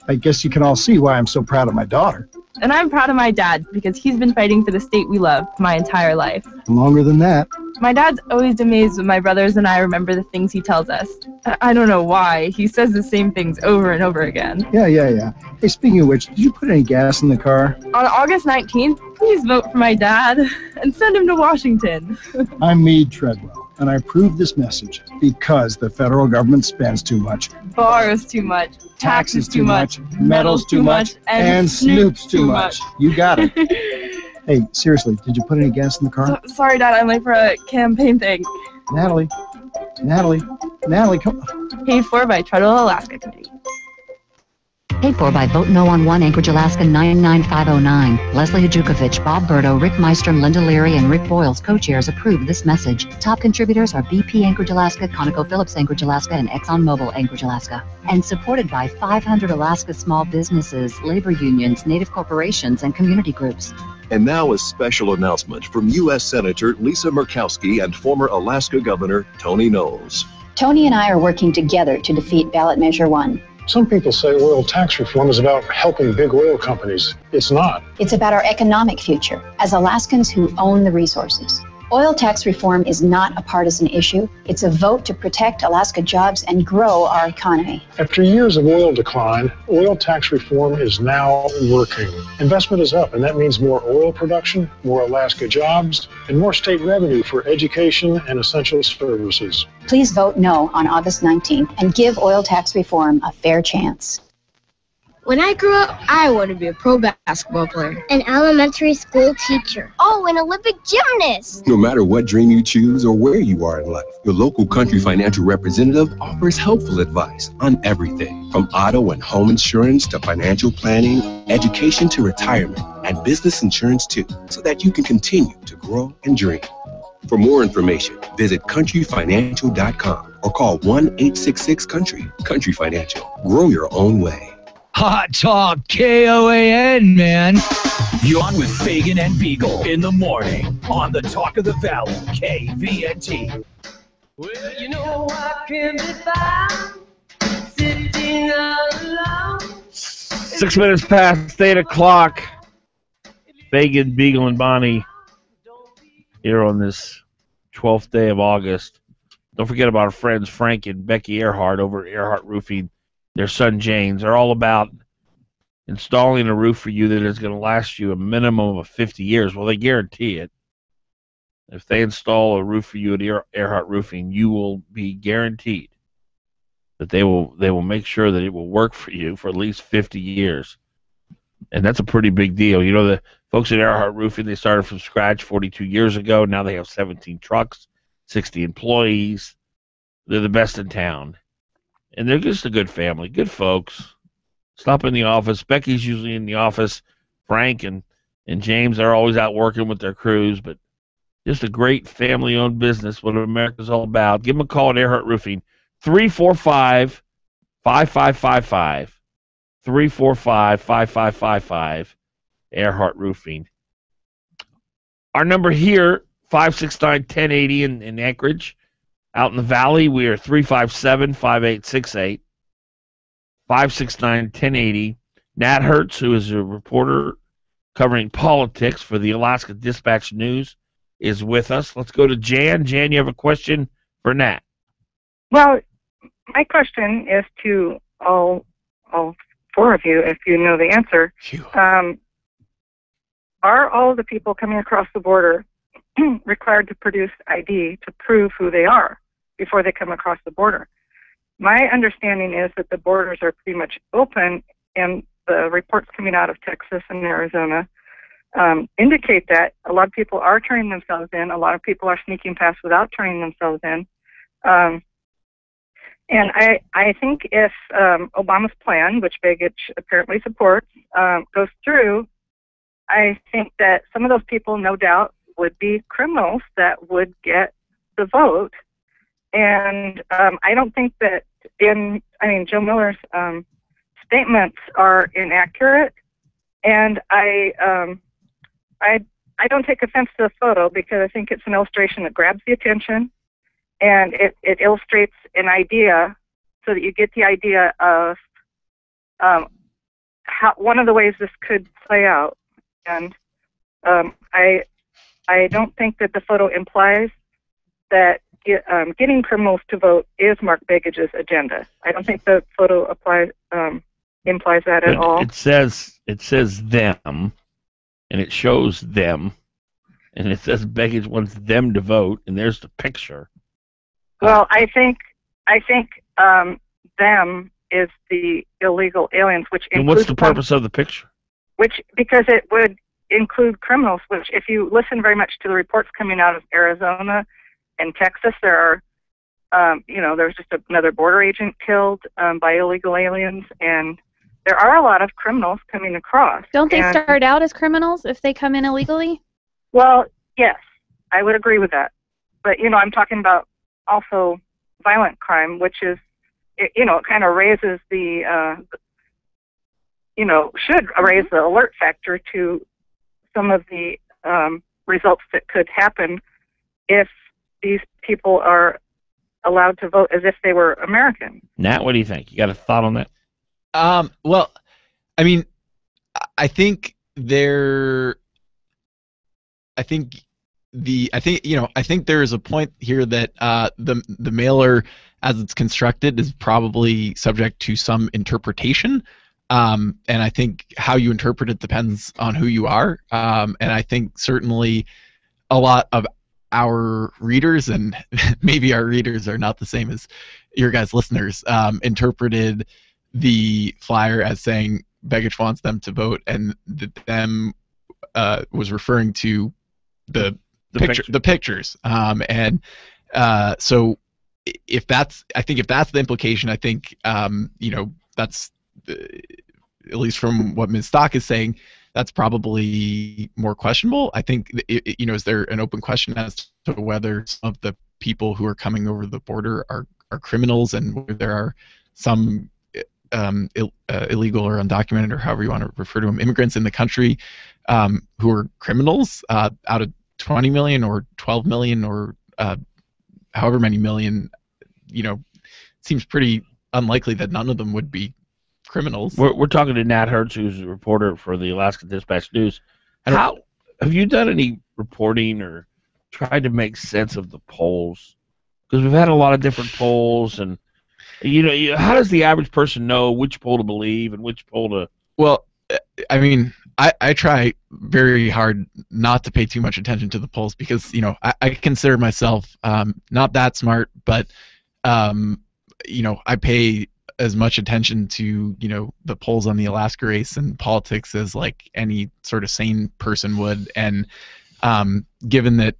I guess you can all see why I'm so proud of my daughter. And I'm proud of my dad because he's been fighting for the state we love my entire life. Longer than that. My dad's always amazed when my brothers and I remember the things he tells us. I don't know why. He says the same things over and over again. Yeah. Hey, speaking of which, did you put any gas in the car? On August 19th, please vote for my dad and send him to Washington. I'm Meade Treadwell, and I approve this message because the federal government spends too much. Borrows too much. Taxes too much. Metals too much. And snoops too much. You got it. Hey, seriously, did you put any gas in the car? Sorry, Dad, I'm late for a campaign thing. Natalie, come on. Paid for by Treadwell Alaska Committee. Paid for by Vote No on 1 Anchorage, Alaska 99509. Leslie Hajukovich, Bob Berto, Rick Meistrom, Linda Leary, and Rick Boyles, co-chairs, approve this message. Top contributors are BP Anchorage, Alaska, ConocoPhillips Anchorage, Alaska, and ExxonMobil Anchorage, Alaska. And supported by 500 Alaska small businesses, labor unions, native corporations, and community groups. And now a special announcement from U.S. Senator Lisa Murkowski and former Alaska Governor Tony Knowles. Tony and I are working together to defeat Ballot Measure 1. Some people say oil tax reform is about helping big oil companies. It's not. It's about our economic future as Alaskans who own the resources. Oil tax reform is not a partisan issue. It's a vote to protect Alaska jobs and grow our economy. After years of oil decline, oil tax reform is now working. Investment is up, and that means more oil production, more Alaska jobs, and more state revenue for education and essential services. Please vote no on August 19th and give oil tax reform a fair chance. When I grew up, I wanted to be a pro basketball player. An elementary school teacher. Oh, an Olympic gymnast. No matter what dream you choose or where you are in life, your local Country Financial representative offers helpful advice on everything from auto and home insurance to financial planning, education to retirement, and business insurance too, so that you can continue to grow and dream. For more information, visit countryfinancial.com or call 1-866-COUNTRY. Country Financial. Grow your own way. Hot Talk KOAN, man. You're on with Fagan and Biegel in the morning on the Talk of the Valley, KVNT. Well, you know I can be found sitting alone. 6 minutes past 8 o'clock. Fagan, Biegel, and Bonnie here on this 12th day of August. Don't forget about our friends Frank and Becky Earhart over at Earhart Roofing. Their son James are all about installing a roof for you that is going to last you a minimum of 50 years. Well, they guarantee it. If they install a roof for you at Earhart Roofing, you will be guaranteed that they will make sure that it will work for you for at least 50 years. And that's a pretty big deal. You know, the folks at Earhart Roofing, they started from scratch 42 years ago. Now they have 17 trucks, 60 employees. They're the best in town. And they're just a good family, good folks. Stop in the office. Becky's usually in the office. Frank and James are always out working with their crews, but just a great family-owned business, what America's all about. Give them a call at Earhart Roofing, 345-5555, 345-5555, Earhart Roofing. Our number here, 569-1080 in Anchorage. Out in the valley, we are 357-5868, 569-1080. Nat Hertz, who is a reporter covering politics for the Alaska Dispatch News, is with us. Let's go to Jan. Jan, you have a question for Nat. Well, my question is to all four of you, if you know the answer. Are all the people coming across the border required to produce ID to prove who they are before they come across the border? My understanding is that the borders are pretty much open, and the reports coming out of Texas and Arizona indicate that a lot of people are turning themselves in. A lot of people are sneaking past without turning themselves in. And I think if Obama's plan, which Begich apparently supports, goes through, I think that some of those people, no doubt, would be criminals that would get the vote. And I don't think that Joe Miller's statements are inaccurate. And I don't take offense to the photo because I think it's an illustration that grabs the attention, and it illustrates an idea so that you get the idea of one of the ways this could play out, and I don't think that the photo implies that getting criminals to vote is Mark Begich's agenda. I don't think the photo implies that at all. It says them, and it shows them, and it says Begich wants them to vote, and there's the picture. Well, I think them is the illegal aliens, which and what's the purpose of the picture? Because it would include criminals, which if you listen very much to the reports coming out of Arizona and Texas, there are, there's just another border agent killed by illegal aliens, and there are a lot of criminals coming across. Don't they start out as criminals if they come in illegally? Well, yes, I would agree with that. But, I'm talking about also violent crime, which is, it kind of raises should raise the alert factor to some of the results that could happen if these people are allowed to vote as if they were American. Nat, what do you think? You got a thought on that? Well, I mean, I think there is a point here that the mailer, as it's constructed, is probably subject to some interpretation. And I think how you interpret it depends on who you are. And I think certainly a lot of our readers, and maybe our readers are not the same as your guys' listeners, interpreted the flyer as saying Begich wants them to vote, and them was referring to the pictures. So if that's the implication, I think that's at least from what Ms. Stock is saying, that's probably more questionable. I think is there an open question as to whether some of the people who are coming over the border are criminals, and whether there are some illegal or undocumented, or however you want to refer to them, immigrants in the country who are criminals out of 20 million or 12 million or however many million. Seems pretty unlikely that none of them would be criminals. We're talking to Nat Hertz, who's a reporter for the Alaska Dispatch News. How have you done any reporting or tried to make sense of the polls? Because we've had a lot of different polls, and how does the average person know which poll to believe and which poll to? Well, I mean, I try very hard not to pay too much attention to the polls because I consider myself not that smart, but I pay as much attention to the polls on the Alaska race and politics as like any sort of sane person would, and given that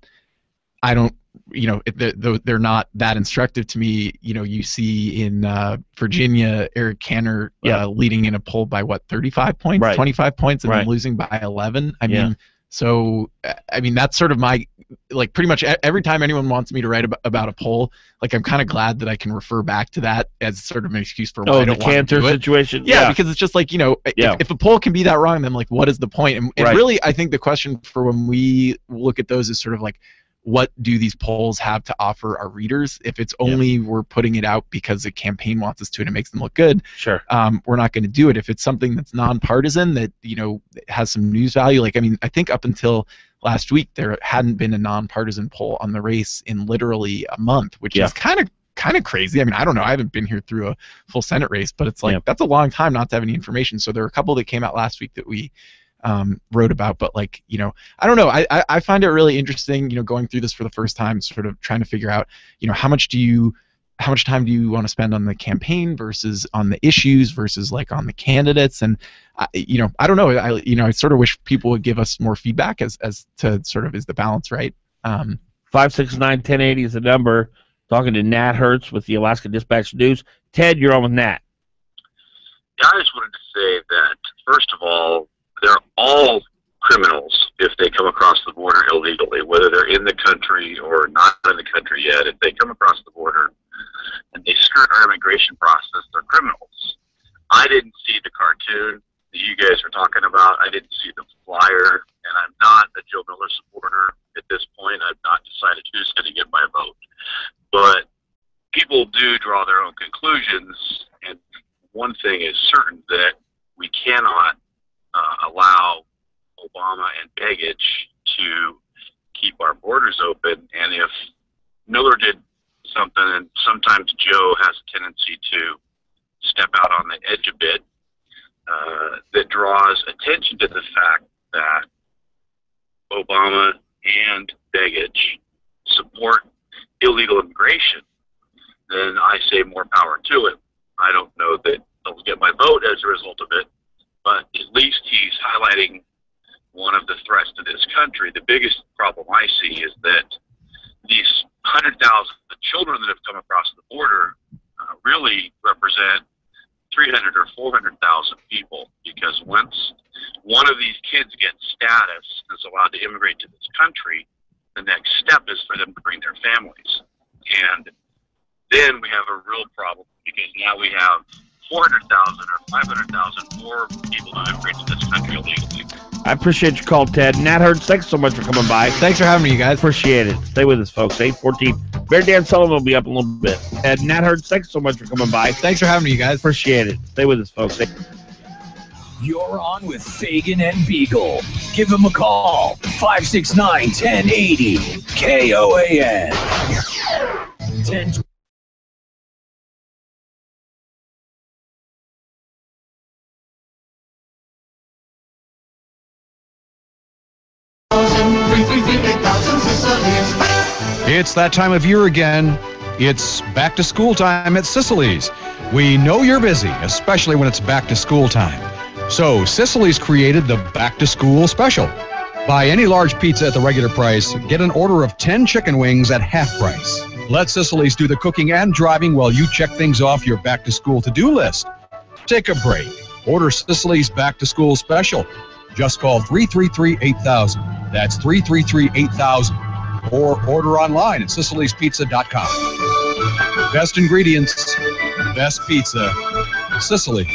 I don't they're not that instructive to me. You see in Virginia, Eric Cantor leading in a poll by 35 points, right. 25 points, and right. then losing by 11. I mean, that's sort of my, like, pretty much every time anyone wants me to write about a poll, like, I'm kind of glad that I can refer back to that as sort of an excuse for why I don't want to do it. Oh, the Cantor situation? Yeah, because it's just like, if a poll can be that wrong, then like, what is the point? And right. really, I think the question for when we look at those is sort of like, what do these polls have to offer our readers? If it's only we're putting it out because the campaign wants us to and it makes them look good, sure, we're not going to do it. If it's something that's nonpartisan, that has some news value, like, I mean, I think up until last week there hadn't been a nonpartisan poll on the race in literally a month, which is kind of crazy. I mean, I don't know, I haven't been here through a full Senate race, but it's like that's a long time not to have any information. So there are a couple that came out last week that we wrote about, but like, I don't know, I find it really interesting, going through this for the first time, sort of trying to figure out, how much time do you want to spend on the campaign versus on the issues versus like on the candidates? And I don't know, I sort of wish people would give us more feedback as to sort of, is the balance right? 569-1080 is the number. Talking to Nat Hertz with the Alaska Dispatch News. Ted, you're on with Nat. Yeah, I just wanted to say that, first of all, they're all criminals if they come across the border illegally, whether they're in the country or not in the country yet. If they come across the border and they skirt our immigration process, they're criminals. I didn't see the cartoon that you guys were talking about. I didn't see the flyer, and I'm not a Joe Miller supporter at this point. I've not decided who's going to get my vote. But people do draw their own conclusions, and one thing is certain, that we cannot allow Obama and Begich to keep our borders open. And if Miller did something, and sometimes Joe has a tendency to step out on the edge a bit, that draws attention to the fact that Obama and Begich support illegal immigration, then I say more power to it. I don't know that I'll get my vote as a result of it, but at least he's highlighting one of the threats to this country. The biggest problem I see is that these 100,000 children that have come across the border really represent 300 or 400,000 people, because once one of these kids gets status and is allowed to immigrate to this country, the next step is for them to bring their families. And then we have a real problem, because now we have 400,000 or 500,000 more people who immigrate to this country illegally. I appreciate your call, Ted. Nat Hertz, thanks so much for coming by. Thanks for having me, you guys. Appreciate it. Stay with us, folks. 8:14. Bear Dan Sullivan will be up in a little bit. And Nat Hertz, thanks so much for coming by. Thanks for having me, you guys. Appreciate it. Stay with us, folks. You're on with Fagan and Biegel. Give them a call. 569-1080. KOAN. 10. It's that time of year again. It's back to school time at Sicily's. We know you're busy, especially when it's back to school time. So Sicily's created the back to school special. Buy any large pizza at the regular price, get an order of 10 chicken wings at half price. Let Sicily's do the cooking and driving while you check things off your back to school to-do list. Take a break. Order Sicily's back to school special. Just call 333-8000. That's 333-8000. Or order online at SicilysPizza.com. Best ingredients, best pizza, Sicily's.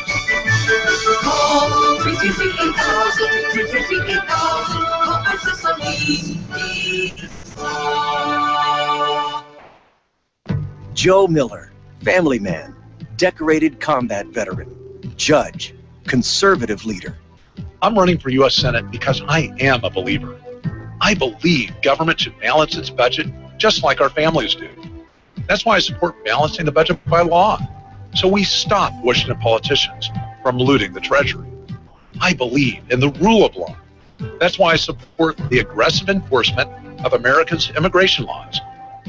Call 333-8000, 333-8000, call for Sicily's Pizza. Joe Miller, family man, decorated combat veteran, judge, conservative leader. I'm running for U.S. Senate because I am a believer. I believe government should balance its budget just like our families do. That's why I support balancing the budget by law, so we stop Washington politicians from looting the Treasury. I believe in the rule of law. That's why I support the aggressive enforcement of America's immigration laws,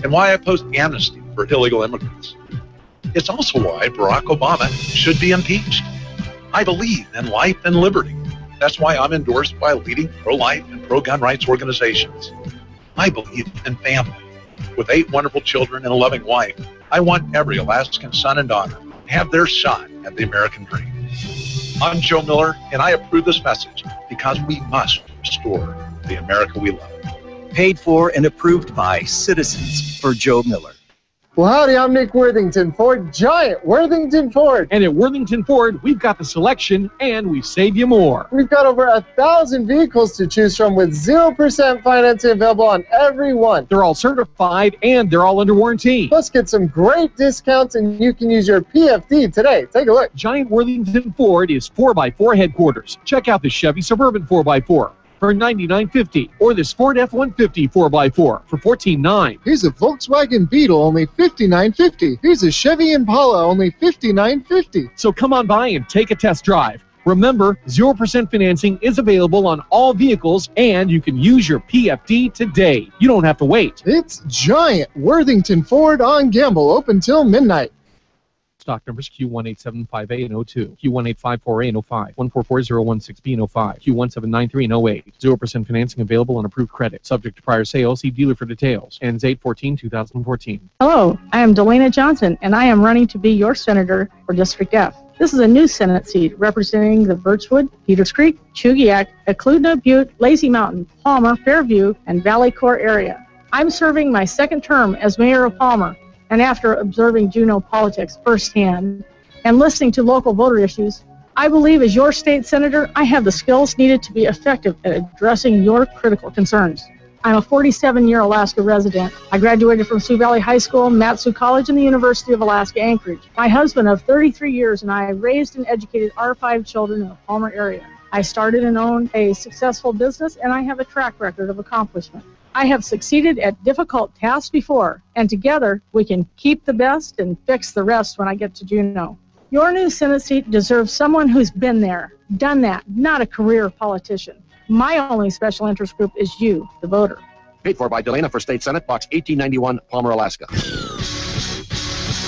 and why I oppose amnesty for illegal immigrants. It's also why Barack Obama should be impeached. I believe in life and liberty. That's why I'm endorsed by leading pro-life and pro-gun rights organizations. I believe in family. With 8 wonderful children and a loving wife, I want every Alaskan son and daughter to have their shot at the American dream. I'm Joe Miller, and I approve this message because we must restore the America we love. Paid for and approved by Citizens for Joe Miller. Well, howdy, I'm Nick Worthington Ford, Giant Worthington Ford. And at Worthington Ford, we've got the selection, and we save you more. We've got over 1,000 vehicles to choose from with 0% financing available on every one. They're all certified, and they're all under warranty. Plus, get some great discounts, and you can use your PFD today. Take a look. Giant Worthington Ford is 4x4 headquarters. Check out the Chevy Suburban 4x4. For $99.50, or this Ford F-150 4x4 for $14.9. Here's a Volkswagen Beetle, only $59.50. Here's a Chevy Impala, only $59.50. So come on by and take a test drive. Remember, 0% financing is available on all vehicles, and you can use your PFD today. You don't have to wait. It's Giant Worthington Ford on Gamble, open till midnight. Stock numbers Q18758 and 02, Q18548 and 05, 144016B and 05, Q1793 and 08. 0% financing available on approved credit. Subject to prior sale. See dealer for details. Ends 8/14/2014. Hello, I am Delana Johnson, and I am running to be your senator for District F. This is a new Senate seat representing the Birchwood, Peters Creek, Chugiak, Ekludna, Butte, Lazy Mountain, Palmer, Fairview, and Valley Core area. I'm serving my second term as mayor of Palmer. And after observing Juneau politics firsthand and listening to local voter issues, I believe as your state senator, I have the skills needed to be effective at addressing your critical concerns. I'm a 47-year Alaska resident. I graduated from Sioux Valley High School, Mat-Su College, and the University of Alaska Anchorage. My husband of 33 years and I raised and educated our 5 children in the Palmer area. I started and owned a successful business, and I have a track record of accomplishment. I have succeeded at difficult tasks before, and together we can keep the best and fix the rest when I get to Juneau. Your new Senate seat deserves someone who's been there, done that, not a career politician. My only special interest group is you, the voter. Paid for by Delana for State Senate, Box 1891, Palmer, Alaska.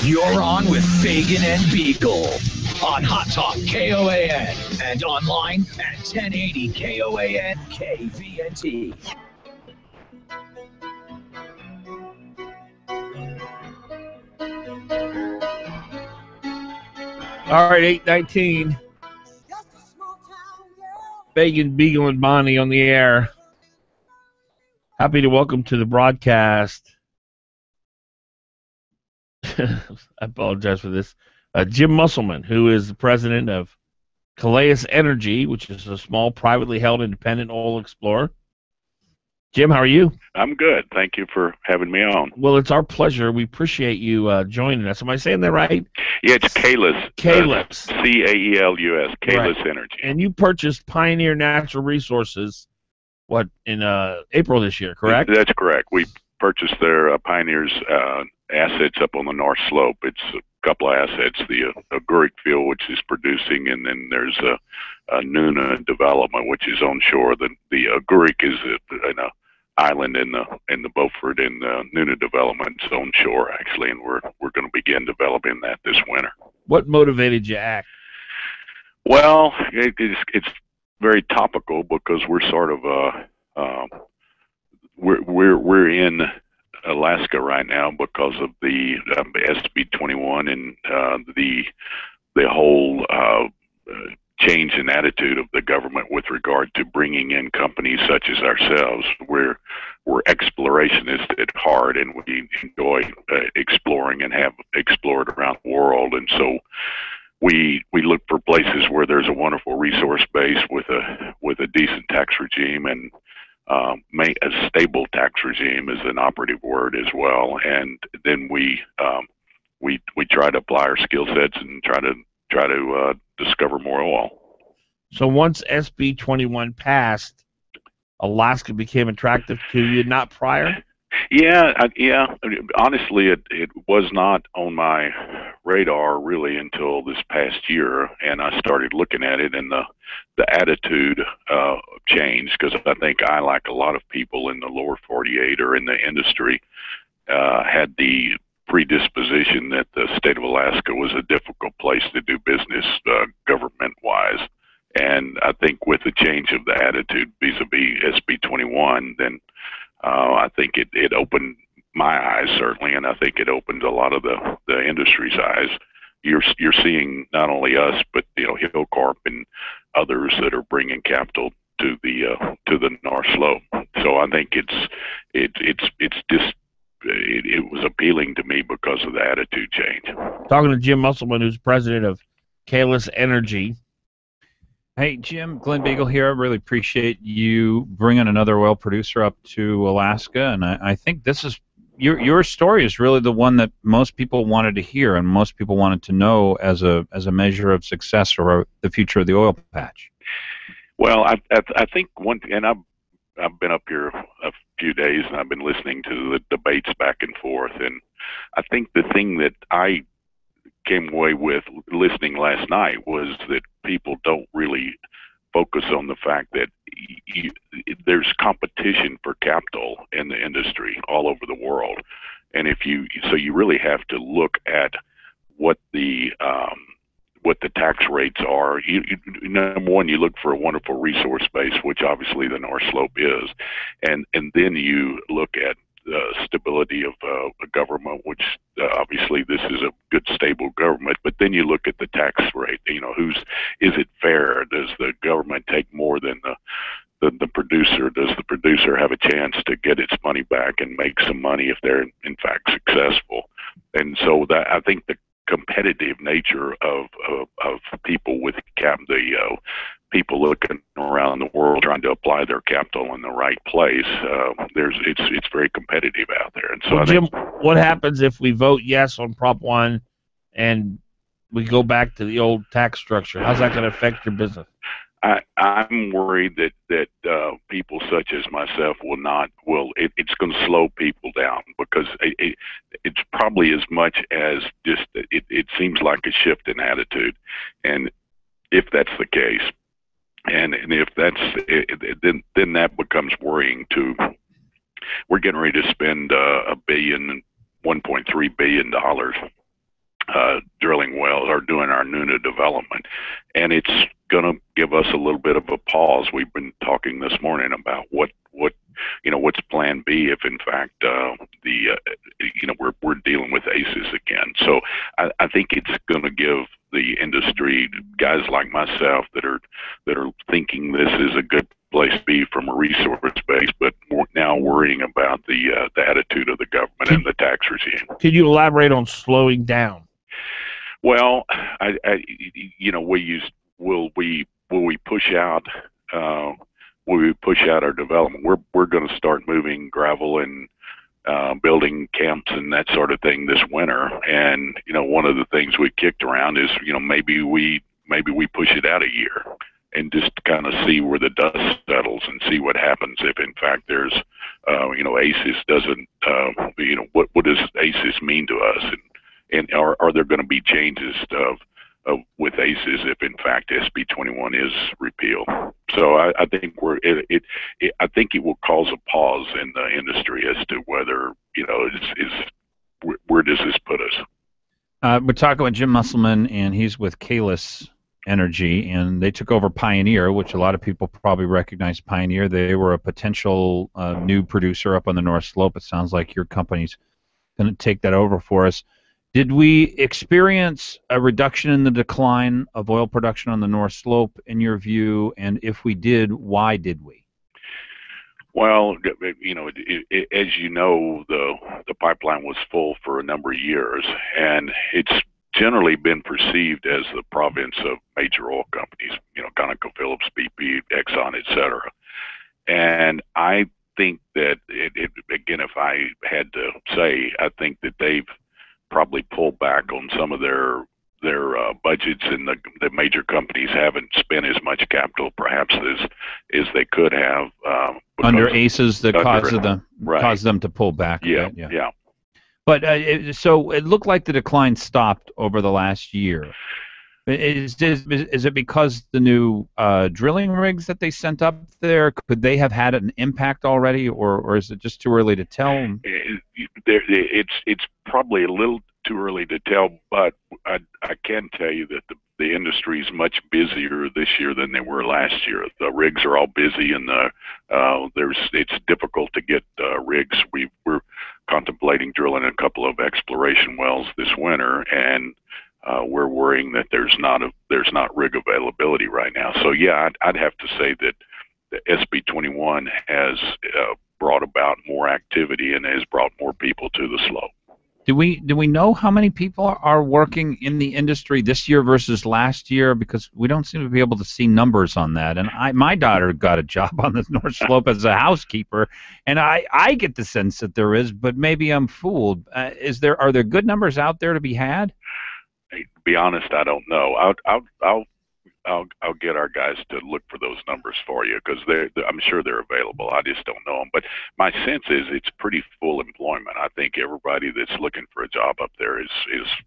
You're on with Fagan and Biegel on Hot Talk KOAN and online at 1080 KOAN KVNT. All right, 8:19. Fagan, Biegel, and Bonnie on the air. Happy to welcome to the broadcast. I apologize for this. Jim Musselman, who is the president of KOAN Energy, which is a small, privately held, independent oil explorer. Jim, how are you? I'm good. Thank you for having me on. Well, it's our pleasure. We appreciate you joining us. Am I saying that right? Yeah, it's Caelus. Caelus. C-A-E-L-U-S. Caelus Right. Energy. And you purchased Pioneer Natural Resources, what, in April this year, correct? That's correct. We purchased their Pioneer's assets up on the North Slope. It's a couple of assets, the Aguric field, which is producing, and then there's a Nuna development, which is onshore. The Aguric is in a island in the Beaufort, and the Nuna development is onshore, actually, and we're going to begin developing that this winter. What motivated you to act? Well, it's very topical because we're sort of we're in Alaska right now because of the SB 21 and the whole change in attitude of the government with regard to bringing in companies such as ourselves. We're explorationists at heart, and we enjoy exploring and have explored around the world. And so we look for places where there's a wonderful resource base with a decent tax regime, and a stable tax regime is an operative word as well. And then we try to apply our skill sets and try to discover more oil. So once SB 21 passed, Alaska became attractive to you, not prior? Yeah. Honestly, it was not on my radar really until this past year, and I started looking at it, and the attitude changed, because I think I, like a lot of people in the lower 48 or in the industry, had the predisposition that the state of Alaska was a difficult place to do business government-wise. And I think with the change of the attitude vis-a-vis SB 21, then I think it opened my eyes, certainly, and I think it opened a lot of the industry's eyes. You're seeing not only us, but Hillcorp and others that are bringing capital to the North Slope. So I think it was appealing to me because of the attitude change. Talking to Jim Musselman, who's president of KOAN Energy. Hey, Jim, Glenn Biegel here. I really appreciate you bringing another oil producer up to Alaska, and I think this is your story is really the one that most people wanted to hear and most people wanted to know as a measure of success or the future of the oil patch. Well, I think one, and I've been up here a few days and I've been listening to the debates back and forth, and I think the thing that I came away with listening last night was that people don't really focus on the fact that there's competition for capital in the industry all over the world, and so you really have to look at what the tax rates are. Number one, you look for a wonderful resource base, which obviously the North Slope is, and then you look at stability of a government, which obviously this is a good, stable government. But then you look at the tax rate. Is it fair? Does the government take more than the producer? Does the producer have a chance to get its money back and make some money if they're in fact successful? And so that, I think, the competitive nature of people with people looking around the world trying to apply their capital in the right place, it's very competitive out there. And so, Well, Jim, what happens if we vote yes on Prop 1 and we go back to the old tax structure? How's that going to affect your business? I'm worried that people such as myself it's going to slow people down, because it's probably as much as just it seems like a shift in attitude. And if that's the case, and if that's then that becomes worrying too. We're getting ready to spend $1.3 billion drilling wells or doing our Nuna development, and it's going to give us a little bit of a pause. We've been talking this morning about what's Plan B if in fact we're dealing with ACEs again. So I think it's going to give the industry, guys like myself that are thinking this is a good place to be from a resource base, but now worrying about the attitude of the government and the tax regime. Could you elaborate on slowing down? Well, will we push out our development? We're going to start moving gravel and building camps and that sort of thing this winter. And one of the things we kicked around is maybe we push it out a year and just kind of see where the dust settles and see what happens if in fact there's ACES doesn't what does ACES mean to us, and are there going to be changes with ACES if in fact SB 21 is repealed? So I think I think it will cause a pause in the industry as to whether where does this put us? We're talking with Jim Musselman, and he's with KOAN Energy, and they took over Pioneer, which a lot of people probably recognize Pioneer. They were a potential new producer up on the North Slope. It sounds like your company's going to take that over for us. Did we experience a reduction in the decline of oil production on the North Slope, in your view? And if we did, why did we? Well, as you know, the pipeline was full for a number of years, and it's generally been perceived as the province of major oil companies, ConocoPhillips, BP, Exxon, etc. And I think that again, if I had to say, I think that they've probably pulled back on some of their budgets, and the major companies haven't spent as much capital perhaps as they could have under ACES that caused them to pull back. Yeah, right? yeah. But so it looked like the decline stopped over the last year. Is it because the new drilling rigs that they sent up there, could they have had an impact already, or is it just too early to tell? It's probably a little too early to tell, but I can tell you that the industry is much busier this year than they were last year. The rigs are all busy, and it's difficult to get rigs. We're contemplating drilling a couple of exploration wells this winter, and we're worrying that there's not rig availability right now. So yeah, I'd have to say that the SB 21 has brought about more activity and has brought more people to the slope. Do we know how many people are working in the industry this year versus last year? Because we don't seem to be able to see numbers on that. And my daughter got a job on the North Slope as a housekeeper, and I get the sense that there is, but maybe I'm fooled. Are there good numbers out there to be had? To be honest, I don't know. I'll get our guys to look for those numbers for you, because I'm sure they're available. I just don't know them. But my sense is it's pretty full employment. I think everybody that's looking for a job up there is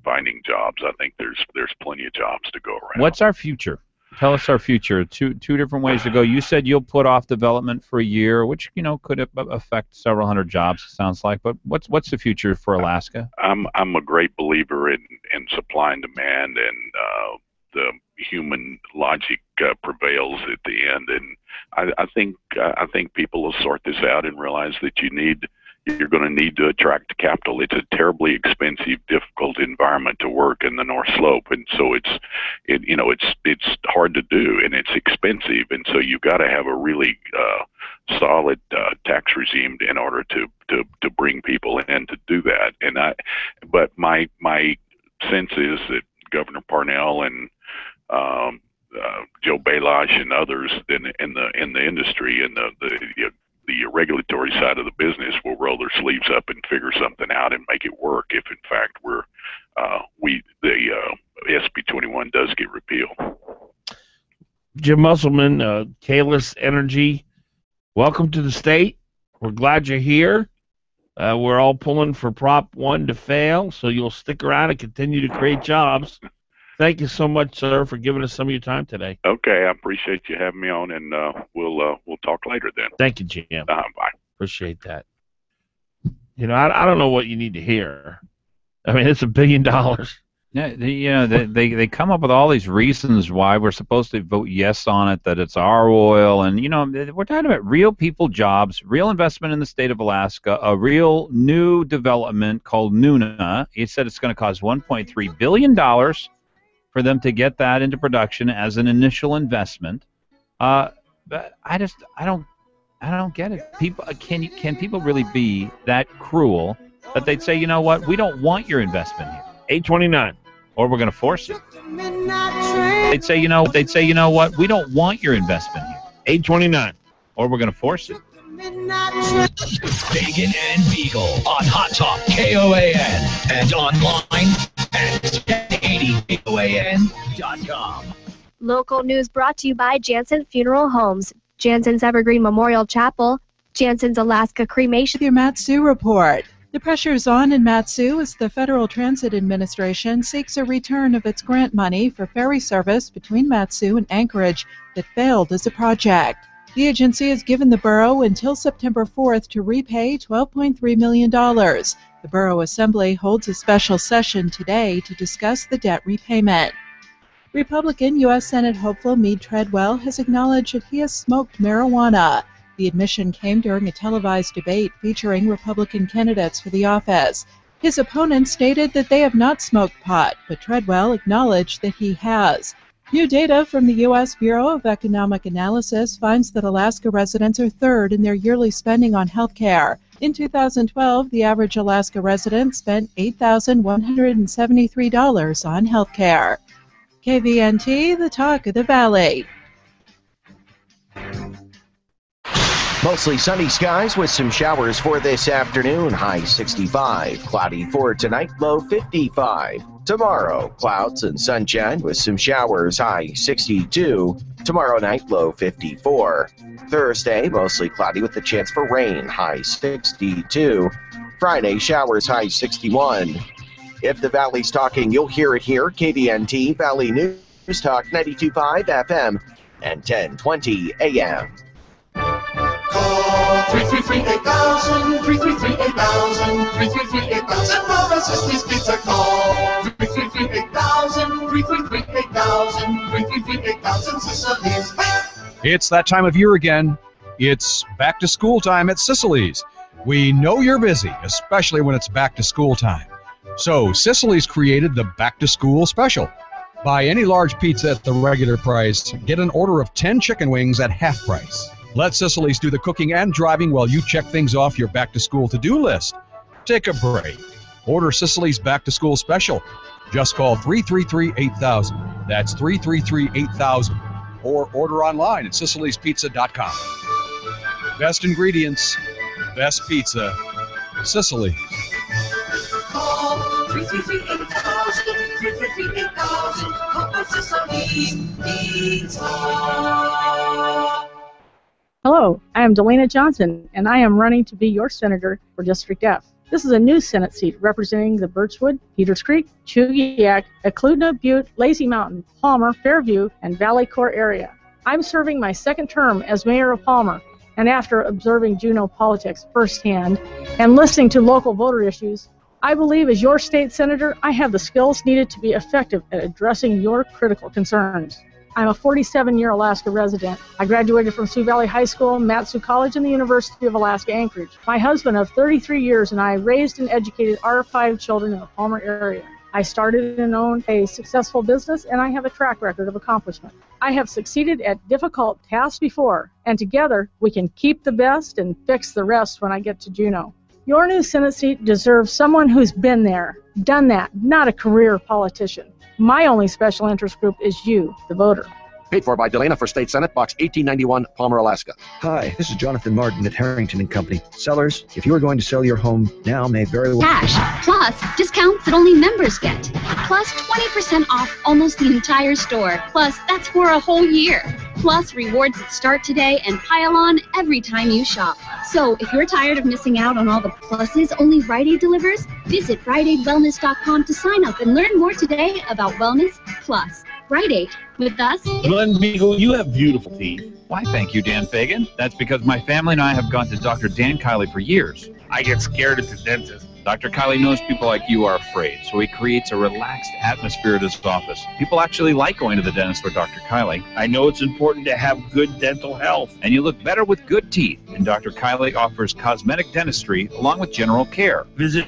finding jobs. I think there's plenty of jobs to go around. What's our future? Tell us our future. Two different ways to go. You said you'll put off development for a year, which could affect several hundred jobs. It sounds like. But what's the future for Alaska? I'm a great believer in supply and demand, and the human logic prevails at the end. And I think people will sort this out and realize that you're going to need to attract capital. It's a terribly expensive, difficult environment to work in the North Slope, and so it's hard to do, and it's expensive, and so you've got to have a really solid tax regime in order to bring people in to do that. But my sense is that Governor Parnell and Joe Biden Elish and others in the industry and the regulatory side of the business will roll their sleeves up and figure something out and make it work. If in fact SB 21 does get repealed. Jim Musselman, Kalis Energy, welcome to the state. We're glad you're here. We're all pulling for Prop 1 to fail, so you'll stick around and continue to create jobs. Thank you so much, sir, for giving us some of your time today. Okay, I appreciate you having me on, and we'll talk later then. Thank you, Jim. Bye. Appreciate that. You know, I don't know what you need to hear. I mean, it's $1 billion. Yeah, they come up with all these reasons why we're supposed to vote yes on it, that it's our oil, and we're talking about real people jobs, real investment in the state of Alaska, a real new development called Nuna. He said it's going to cost $1.3 billion for them to get that into production as an initial investment. But I don't get it. Can people really be that cruel that they'd say, you know what, we don't want your investment here, 829. Or we're going to force it. They'd say, you know what? We don't want your investment here. 829. Or we're going to force it. Fagan and Biegel on Hot Talk KOAN and online at 1080KOAN.com. Local news brought to you by Jansen Funeral Homes, Jansen's Evergreen Memorial Chapel, Jansen's Alaska Cremation. Your Matsu report. The pressure is on in Matsu as the Federal Transit Administration seeks a return of its grant money for ferry service between Matsu and Anchorage that failed as a project. The agency has given the borough until September 4th to repay $12.3 million. The Borough Assembly holds a special session today to discuss the debt repayment. Republican U.S. Senate hopeful Meade Treadwell has acknowledged that he has smoked marijuana. The admission came during a televised debate featuring Republican candidates for the office. His opponents stated that they have not smoked pot, but Treadwell acknowledged that he has. New data from the U.S. Bureau of Economic Analysis finds that Alaska residents are third in their yearly spending on health care. In 2012, the average Alaska resident spent $8,173 on health care. KVNT, the talk of the Valley. Mostly sunny skies with some showers for this afternoon, high 65. Cloudy for tonight, low 55. Tomorrow, clouds and sunshine with some showers, high 62. Tomorrow night, low 54. Thursday, mostly cloudy with a chance for rain, high 62. Friday, showers, high 61. If the Valley's talking, you'll hear it here. KVNT Valley News Talk 92.5 FM and 1020 AM. Call 333-8000, 333-8000, 333-8000. Mama Sicily's Pizza. Call 333-8000, 333-8000, 333-8000 Sicily's. It's that time of year again. It's back to school time at Sicily's. We know you're busy, especially when it's back to school time. So Sicily's created the back to school special. Buy any large pizza at the regular price. Get an order of 10 chicken wings at half price. Let Sicily's do the cooking and driving while you check things off your back-to-school to-do list. Take a break. Order Sicily's back-to-school special. Just call 333-8000. That's 333-8000. Or order online at siciliespizza.com. Best ingredients, best pizza, Sicily's. Call 333-8000, 333-8000. Papa Sicily's Pizza. Hello, I am Delana Johnson, and I am running to be your senator for District F. This is a new Senate seat representing the Birchwood, Peters Creek, Chugiak, Eklutna, Butte, Lazy Mountain, Palmer, Fairview, and Valley Core area. I'm serving my second term as mayor of Palmer, and after observing Juneau politics firsthand and listening to local voter issues, I believe as your state senator, I have the skills needed to be effective at addressing your critical concerns. I'm a 47-year Alaska resident. I graduated from Sioux Valley High School, Matsu College, and the University of Alaska Anchorage. My husband of 33 years and I raised and educated our 5 children in the Palmer area. I started and owned a successful business, and I have a track record of accomplishment. I have succeeded at difficult tasks before, and together we can keep the best and fix the rest when I get to Juneau. Your new Senate seat deserves someone who's been there, done that, not a career politician. My only special interest group is you, the voter. Paid for by Delana for State Senate, Box 1891, Palmer, Alaska. Hi, this is Jonathan Martin at Harrington and Company. Sellers, if you are going to sell your home now, may very well... Cash, plus discounts that only members get, plus 20% off almost the entire store, plus that's for a whole year, plus rewards that start today and pile on every time you shop. So if you're tired of missing out on all the pluses only Rite Aid delivers, visit RiteAidWellness.com to sign up and learn more today about Wellness Plus. Rite Aid, with us. Glenn Biegel, you have beautiful teeth. Why, thank you, Dan Fagan. That's because my family and I have gone to Dr. Dan Kiley for years. I get scared at the dentist. Dr. Kiley knows people like you are afraid, so he creates a relaxed atmosphere at his office. People actually like going to the dentist with Dr. Kiley. I know it's important to have good dental health. And you look better with good teeth. And Dr. Kiley offers cosmetic dentistry along with general care. Visit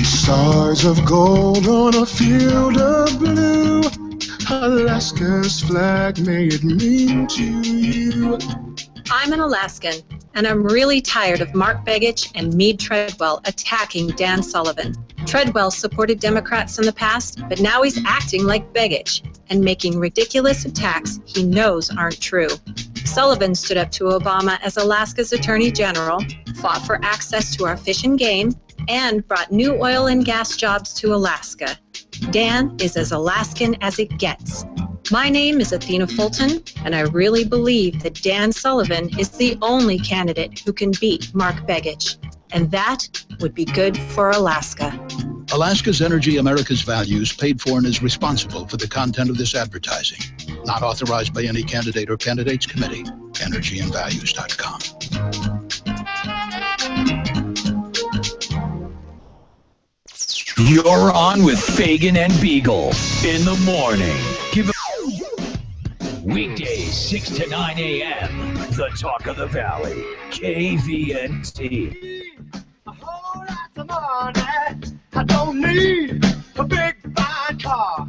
Stars of gold on a field of blue. Alaska's flag, may it mean to you. I'm an Alaskan, and I'm really tired of Mark Begich and Meade Treadwell attacking Dan Sullivan. Treadwell supported Democrats in the past, but now he's acting like Begich and making ridiculous attacks he knows aren't true. Sullivan stood up to Obama as Alaska's Attorney General, fought for access to our fish and game, and brought new oil and gas jobs to Alaska. Dan is as Alaskan as it gets. My name is Athena Fulton, and I really believe that Dan Sullivan is the only candidate who can beat Mark Begich, and that would be good for Alaska. Alaska's Energy, America's Values, paid for and is responsible for the content of this advertising. Not authorized by any candidate or candidates committee. EnergyandValues.com. You're on with Fagan and Biegel in the morning. Weekdays 6 to 9 a.m. The Talk of the Valley. KVNT. I don't need a big fine car.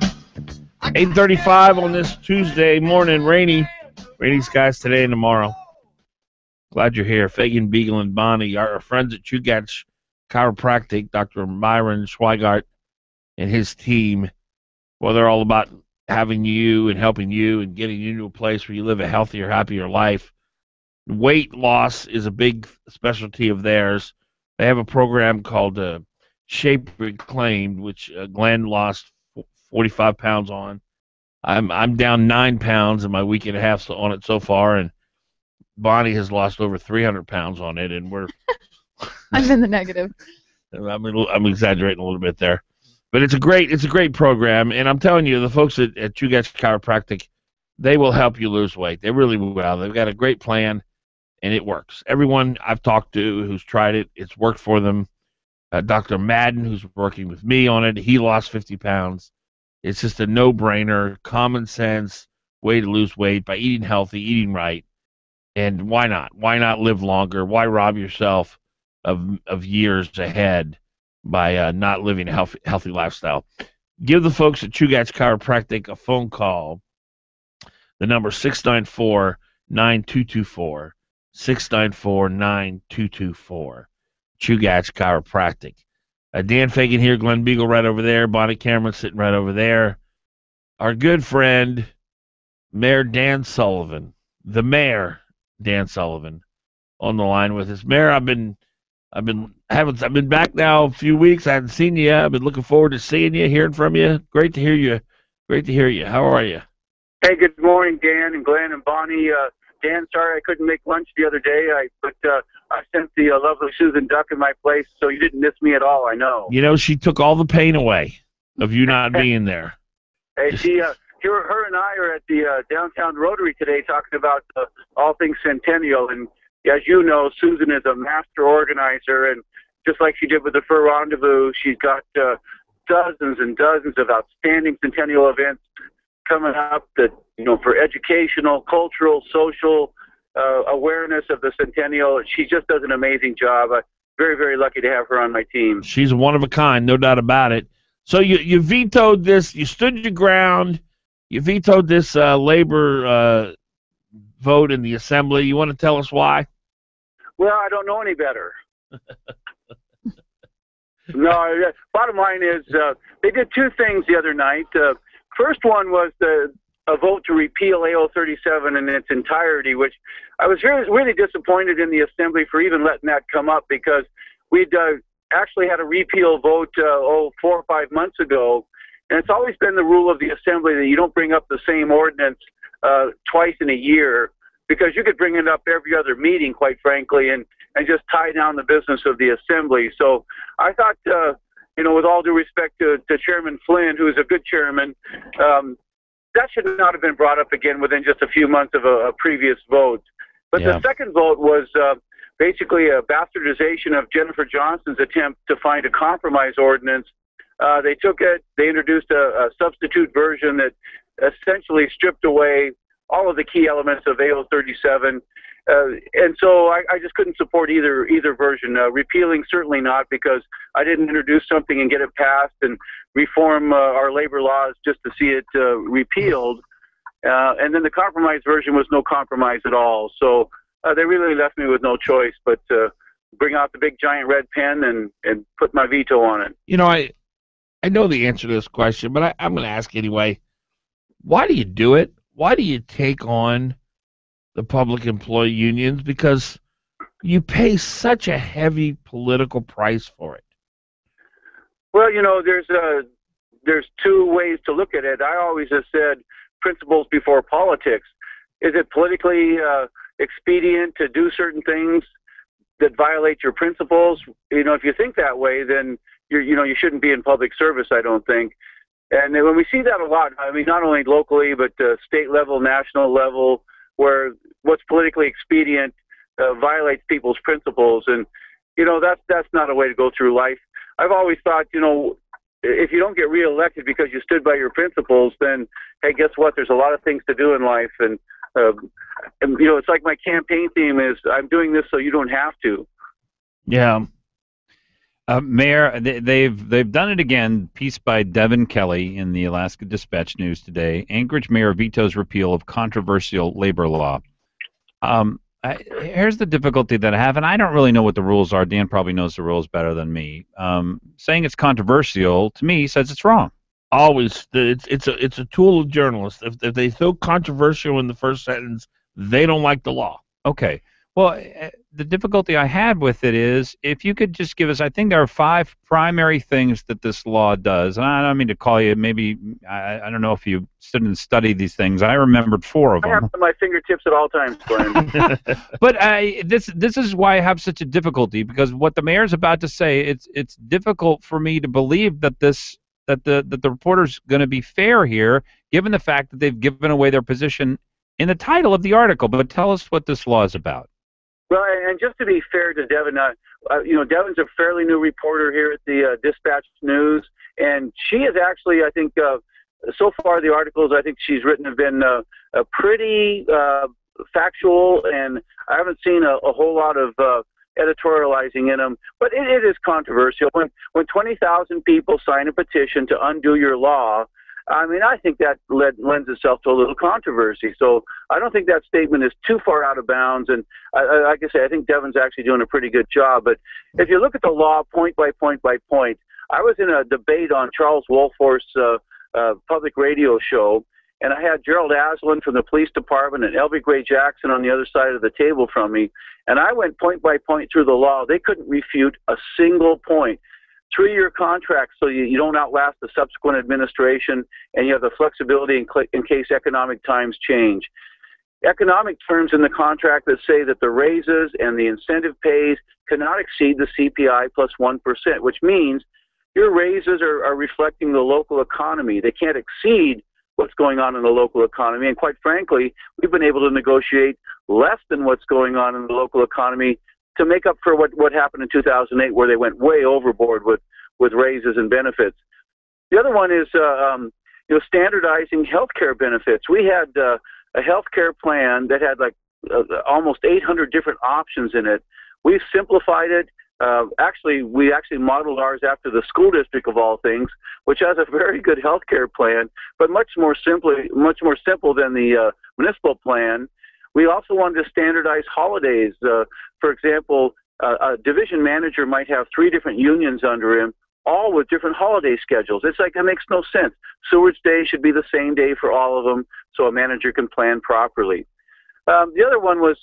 8:35 on this Tuesday morning. Rainy skies today and tomorrow. Glad you're here. Fagan, Biegel, and Bonnie, our friends at Chugach Chiropractic, Dr. Myron Schweigart and his team. Well, they're all about having you and helping you and getting you into a place where you live a healthier, happier life. Weight loss is a big specialty of theirs. They have a program called Shape Reclaimed, which Glenn lost 45 pounds on. I'm down 9 pounds in my week and a half on it so far, and Bonnie has lost over 300 pounds on it, and we're I'm in the negative. I'm exaggerating a little bit there, but it's a great program, and I'm telling you, the folks at Chugach Chiropractic, they will help you lose weight. They really will. They've got a great plan, and it works. Everyone I've talked to who's tried it, it's worked for them. Dr. Madden, who's working with me on it, he lost 50 pounds. It's just a no-brainer, common sense way to lose weight by eating healthy, eating right. And why not? Why not live longer? Why rob yourself of years ahead by not living a healthy lifestyle? Give the folks at Chugach Chiropractic a phone call. The number 694-9224. 694-9224. Chugach Chiropractic. Dan Fagan here, Glenn Biegel right over there, Bonnie Cameron sitting right over there. Our good friend, Mayor Dan Sullivan, the Mayor Dan Sullivan, on the line with us. Mayor, I've been back now a few weeks. I haven't seen you. I've been looking forward to seeing you, hearing from you. Great to hear you. Great to hear you. How are you? Hey, good morning, Dan and Glenn and Bonnie. Dan, sorry I couldn't make lunch the other day, but I sent the lovely Susan Duck in my place, so you didn't miss me at all, I know. You know, she took all the pain away of you not being there. Hey, her and I are at the downtown Rotary today talking about all things Centennial, and as you know, Susan is a master organizer, and just like she did with the Fur Rendezvous, she's got dozens and dozens of outstanding Centennial events coming up that, you know, for educational, cultural, social awareness of the Centennial. She just does an amazing job. I'm very, very lucky to have her on my team. She's one of a kind, no doubt about it. So you vetoed this. You stood your ground. You vetoed this labor vote in the assembly. You want to tell us why? Well, I don't know any better. No, bottom line is they did two things the other night. First one was a vote to repeal AO 37 in its entirety, which I was really disappointed in the Assembly for even letting that come up, because we'd actually had a repeal vote 4 or 5 months ago, and it's always been the rule of the Assembly that you don't bring up the same ordinance twice in a year, because you could bring it up every other meeting, quite frankly, and just tie down the business of the Assembly. So I thought, with all due respect to Chairman Flynn, who is a good chairman, that should not have been brought up again within just a few months of a previous vote. But the second vote was basically a bastardization of Jennifer Johnson's attempt to find a compromise ordinance. They took it, they introduced a substitute version that essentially stripped away all of the key elements of AO 37. And so I just couldn't support either version. Repealing, certainly not, because I didn't introduce something and get it passed and reform our labor laws just to see it repealed. And then the compromise version was no compromise at all. So they really left me with no choice but to bring out the big giant red pen and put my veto on it. I know the answer to this question, but I'm going to ask anyway. Why do you do it? Why do you take on the public employee unions? Because you pay such a heavy political price for it. Well, there's two ways to look at it. I always have said principles before politics. Is it politically expedient to do certain things that violate your principles? If you think that way, then you shouldn't be in public service, I don't think. And when we see that a lot, I mean, not only locally, but state level, national level, where what's politically expedient violates people's principles. And, that's not a way to go through life. I've always thought, if you don't get reelected because you stood by your principles, then, hey, guess what? There's a lot of things to do in life. And it's like my campaign theme is, I'm doing this so you don't have to. Yeah. Mayor, they've done it again. Piece by Devin Kelly in the Alaska Dispatch News today. Anchorage mayor vetoes repeal of controversial labor law. Here's the difficulty that I have, and I don't really know what the rules are. Dan probably knows the rules better than me. Saying it's controversial to me says it's wrong. Always, it's a tool of journalists. If they throw controversial in the first sentence, they don't like the law. Okay. Well, the difficulty I had with it is, if you could just give us, I think there are 5 primary things that this law does. And I don't mean to call you, maybe, I don't know if you stood and studied these things. I remembered 4 of them. I have them at my fingertips at all times, Glenn. But this is why I have such a difficulty, because what the mayor's about to say, it's difficult for me to believe that the reporter's going to be fair here, given the fact that they've given away their position in the title of the article. But tell us what this law is about. Well, and just to be fair to Devin, Devin's a fairly new reporter here at the Dispatch News, and she is actually, I think, so far the articles I think she's written have been pretty factual, and I haven't seen a whole lot of editorializing in them. But it is controversial. When 20,000 people sign a petition to undo your law, I mean, I think that lends itself to a little controversy. So I don't think that statement is too far out of bounds. And like I say, I think Devin's actually doing a pretty good job. But if you look at the law point by point by point, I was in a debate on Charles Wolforth's public radio show, and I had Gerald Aslan from the police department and Elby Gray Jackson on the other side of the table from me. And I went point by point through the law. They couldn't refute a single point. 3-year contracts, so you don't outlast the subsequent administration, and you have the flexibility in case economic times change. Economic terms in the contract that say that the raises and the incentive pays cannot exceed the CPI plus 1%, which means your raises are reflecting the local economy. They can't exceed what's going on in the local economy, and quite frankly, we've been able to negotiate less than what's going on in the local economy to make up for what happened in 2008, where they went way overboard with raises and benefits. The other one is standardizing healthcare benefits. We had a healthcare plan that had like almost 800 different options in it. We've simplified it. We actually modeled ours after the school district of all things, which has a very good healthcare plan, but much more simple than the municipal plan. We also wanted to standardize holidays. For example, a division manager might have 3 different unions under him, all with different holiday schedules. It's like, it makes no sense. Sewage Day should be the same day for all of them so a manager can plan properly. The other one was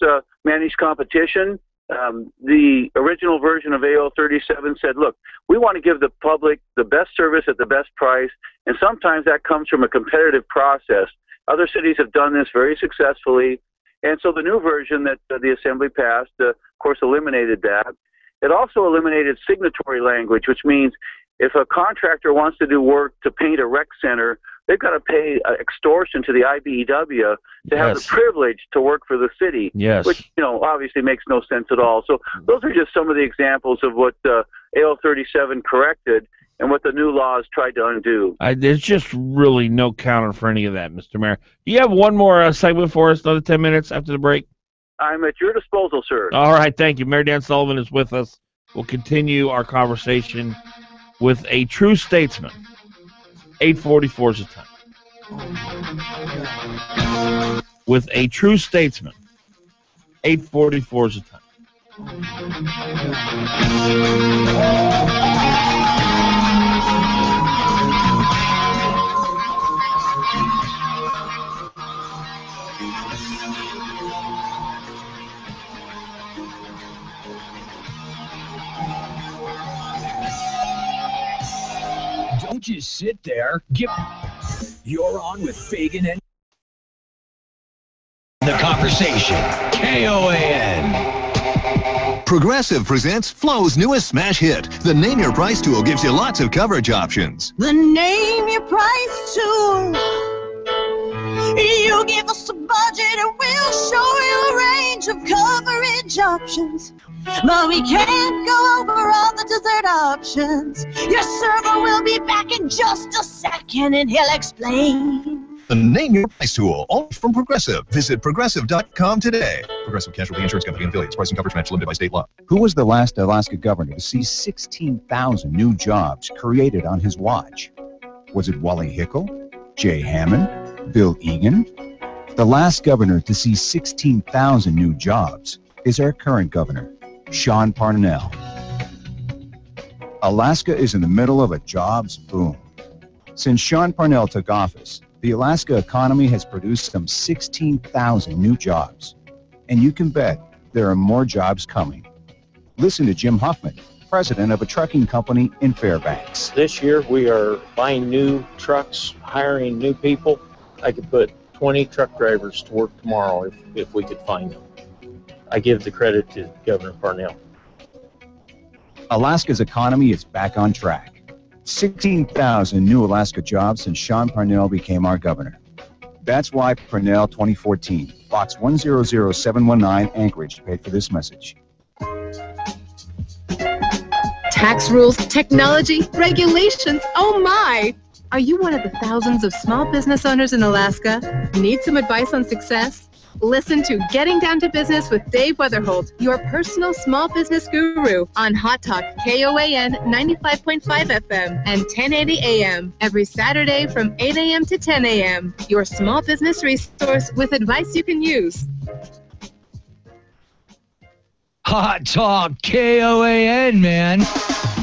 managed competition. The original version of AO 37 said, look, we want to give the public the best service at the best price, and sometimes that comes from a competitive process. Other cities have done this very successfully, and so the new version that the Assembly passed, of course, eliminated that. It also eliminated signatory language, which means if a contractor wants to do work to paint a rec center, they've got to pay extortion to the IBEW to have the privilege to work for the city, which, obviously makes no sense at all. So those are just some of the examples of what AO 37 corrected and what the new laws tried to undo. There's just really no counter for any of that, Mr. Mayor. Do you have one more segment for us, another 10 minutes after the break? I'm at your disposal, sir. All right, thank you. Mayor Dan Sullivan is with us. We'll continue our conversation with a true statesman. 8:44 is the time. With a true statesman. 8:44 is the time. Don't just sit there. You're on with Fagan and the conversation. KOAN. Progressive presents Flo's newest smash hit. The Name Your Price tool gives you lots of coverage options. The Name Your Price tool. You give us a budget and we'll show you a range of coverage options. But we can't go over all the dessert options. Your server will be back in just a second and he'll explain. The Name Your Price tool, only from Progressive. Visit Progressive.com today. Progressive Casualty Insurance Company and affiliates. Price and coverage match limited by state law. Who was the last Alaska governor to see 16,000 new jobs created on his watch? Was it Wally Hickel? Jay Hammond? Bill Egan? The last governor to see 16,000 new jobs is our current governor, Sean Parnell. Alaska is in the middle of a jobs boom. Since Sean Parnell took office, the Alaska economy has produced some 16,000 new jobs. And you can bet there are more jobs coming. Listen to Jim Huffman, president of a trucking company in Fairbanks. This year we are buying new trucks, hiring new people. I could put 20 truck drivers to work tomorrow if we could find them. I give the credit to Governor Parnell. Alaska's economy is back on track. 16,000 new Alaska jobs since Sean Parnell became our governor. That's why Parnell 2014, Box 100719, Anchorage, paid for this message. Tax rules, technology, regulations, oh my! Are you one of the thousands of small business owners in Alaska? Need some advice on success? Listen to Getting Down to Business with Dave Weatherholt, your personal small business guru, on Hot Talk KOAN 95.5 FM and 1080 AM every Saturday from 8 a.m. to 10 a.m. Your small business resource with advice you can use. Hot Talk KOAN, man.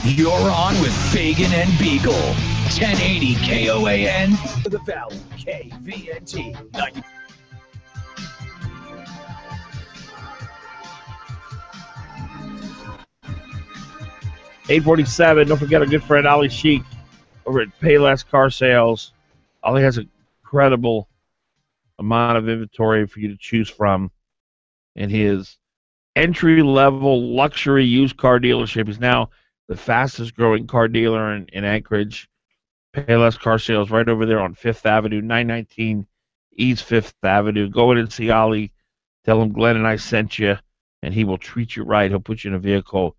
You're on with Fagan and Biegel. 1080 KOAN. The Valley, KVNT 90. $8.47. Don't forget our good friend Ali Sheik over at Payless Car Sales. Ali has an incredible amount of inventory for you to choose from in his entry-level luxury used car dealership. He's now the fastest-growing car dealer in Anchorage. Payless Car Sales right over there on 5th Avenue, 919 East 5th Avenue. Go in and see Ali. Tell him Glenn and I sent you, and he will treat you right. He'll put you in a vehicle,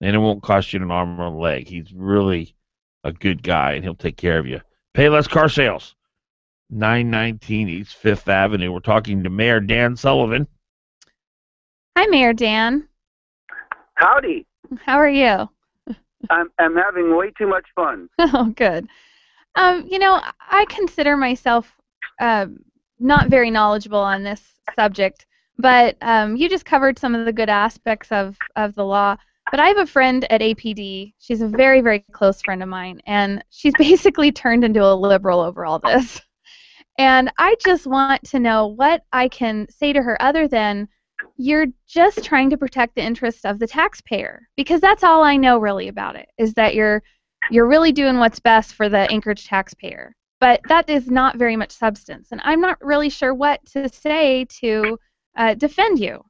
and it won't cost you an arm or a leg. He's really a good guy, and he'll take care of you. Payless Car Sales, 919 East 5th Avenue. We're talking to Mayor Dan Sullivan. Hi, Mayor Dan. Howdy. How are you? I'm having way too much fun. Oh, good. I consider myself not very knowledgeable on this subject, but you just covered some of the good aspects of the law. But I have a friend at APD. She's a very, very close friend of mine, and she's basically turned into a liberal over all this. And I just want to know what I can say to her other than you're just trying to protect the interests of the taxpayer, because that's all I know really about it, is that you're really doing what's best for the Anchorage taxpayer. But that is not very much substance, and I'm not really sure what to say to defend you.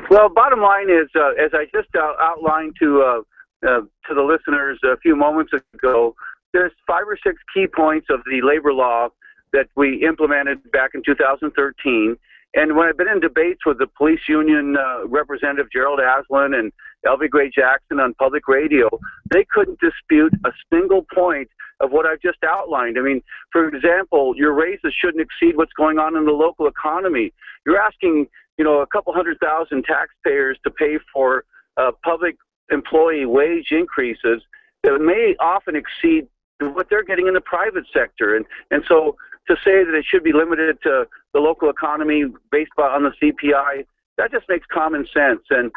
Well, bottom line is, as I just outlined to the listeners a few moments ago, there's 5 or 6 key points of the labor law that we implemented back in 2013. And when I've been in debates with the police union representative Gerald Aslan and Elvie Gray Jackson on public radio, they couldn't dispute a single point of what I've just outlined. I mean, for example, your raises shouldn't exceed what's going on in the local economy. You're asking, a couple 100,000 taxpayers to pay for public employee wage increases that may often exceed what they're getting in the private sector. And so to say that it should be limited to the local economy based on the CPI, that just makes common sense. And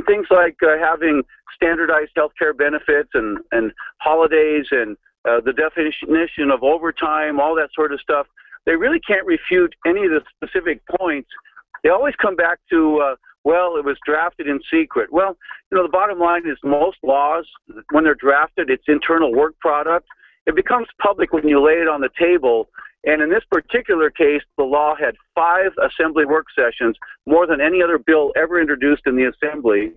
things like having standardized health care benefits and holidays and the definition of overtime, all that sort of stuff, they really can't refute any of the specific points. They always come back to, well, it was drafted in secret. Well, the bottom line is most laws, when they're drafted, it's internal work product. It becomes public when you lay it on the table. And in this particular case, the law had 5 assembly work sessions, more than any other bill ever introduced in the assembly.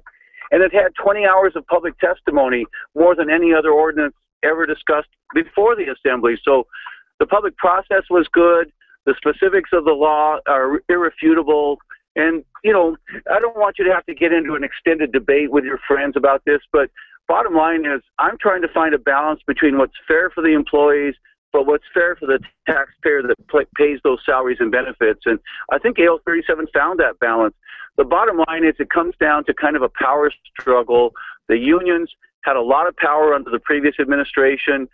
And it had 20 hours of public testimony, more than any other ordinance ever discussed before the assembly. So the public process was good. The specifics of the law are irrefutable. And, I don't want you to have to get into an extended debate with your friends about this, but bottom line is I'm trying to find a balance between what's fair for the employees, but what's fair for the taxpayer that pays those salaries and benefits. And I think AL 37 found that balance. The bottom line is it comes down to kind of a power struggle. The unions had a lot of power under the previous administration.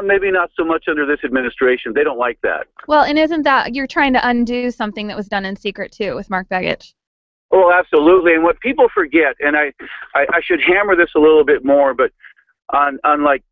Maybe not so much under this administration. They don't like that. Well, and isn't that you're trying to undo something that was done in secret, too, with Mark Begich? Oh, absolutely. And what people forget, and I should hammer this a little bit more, but on like,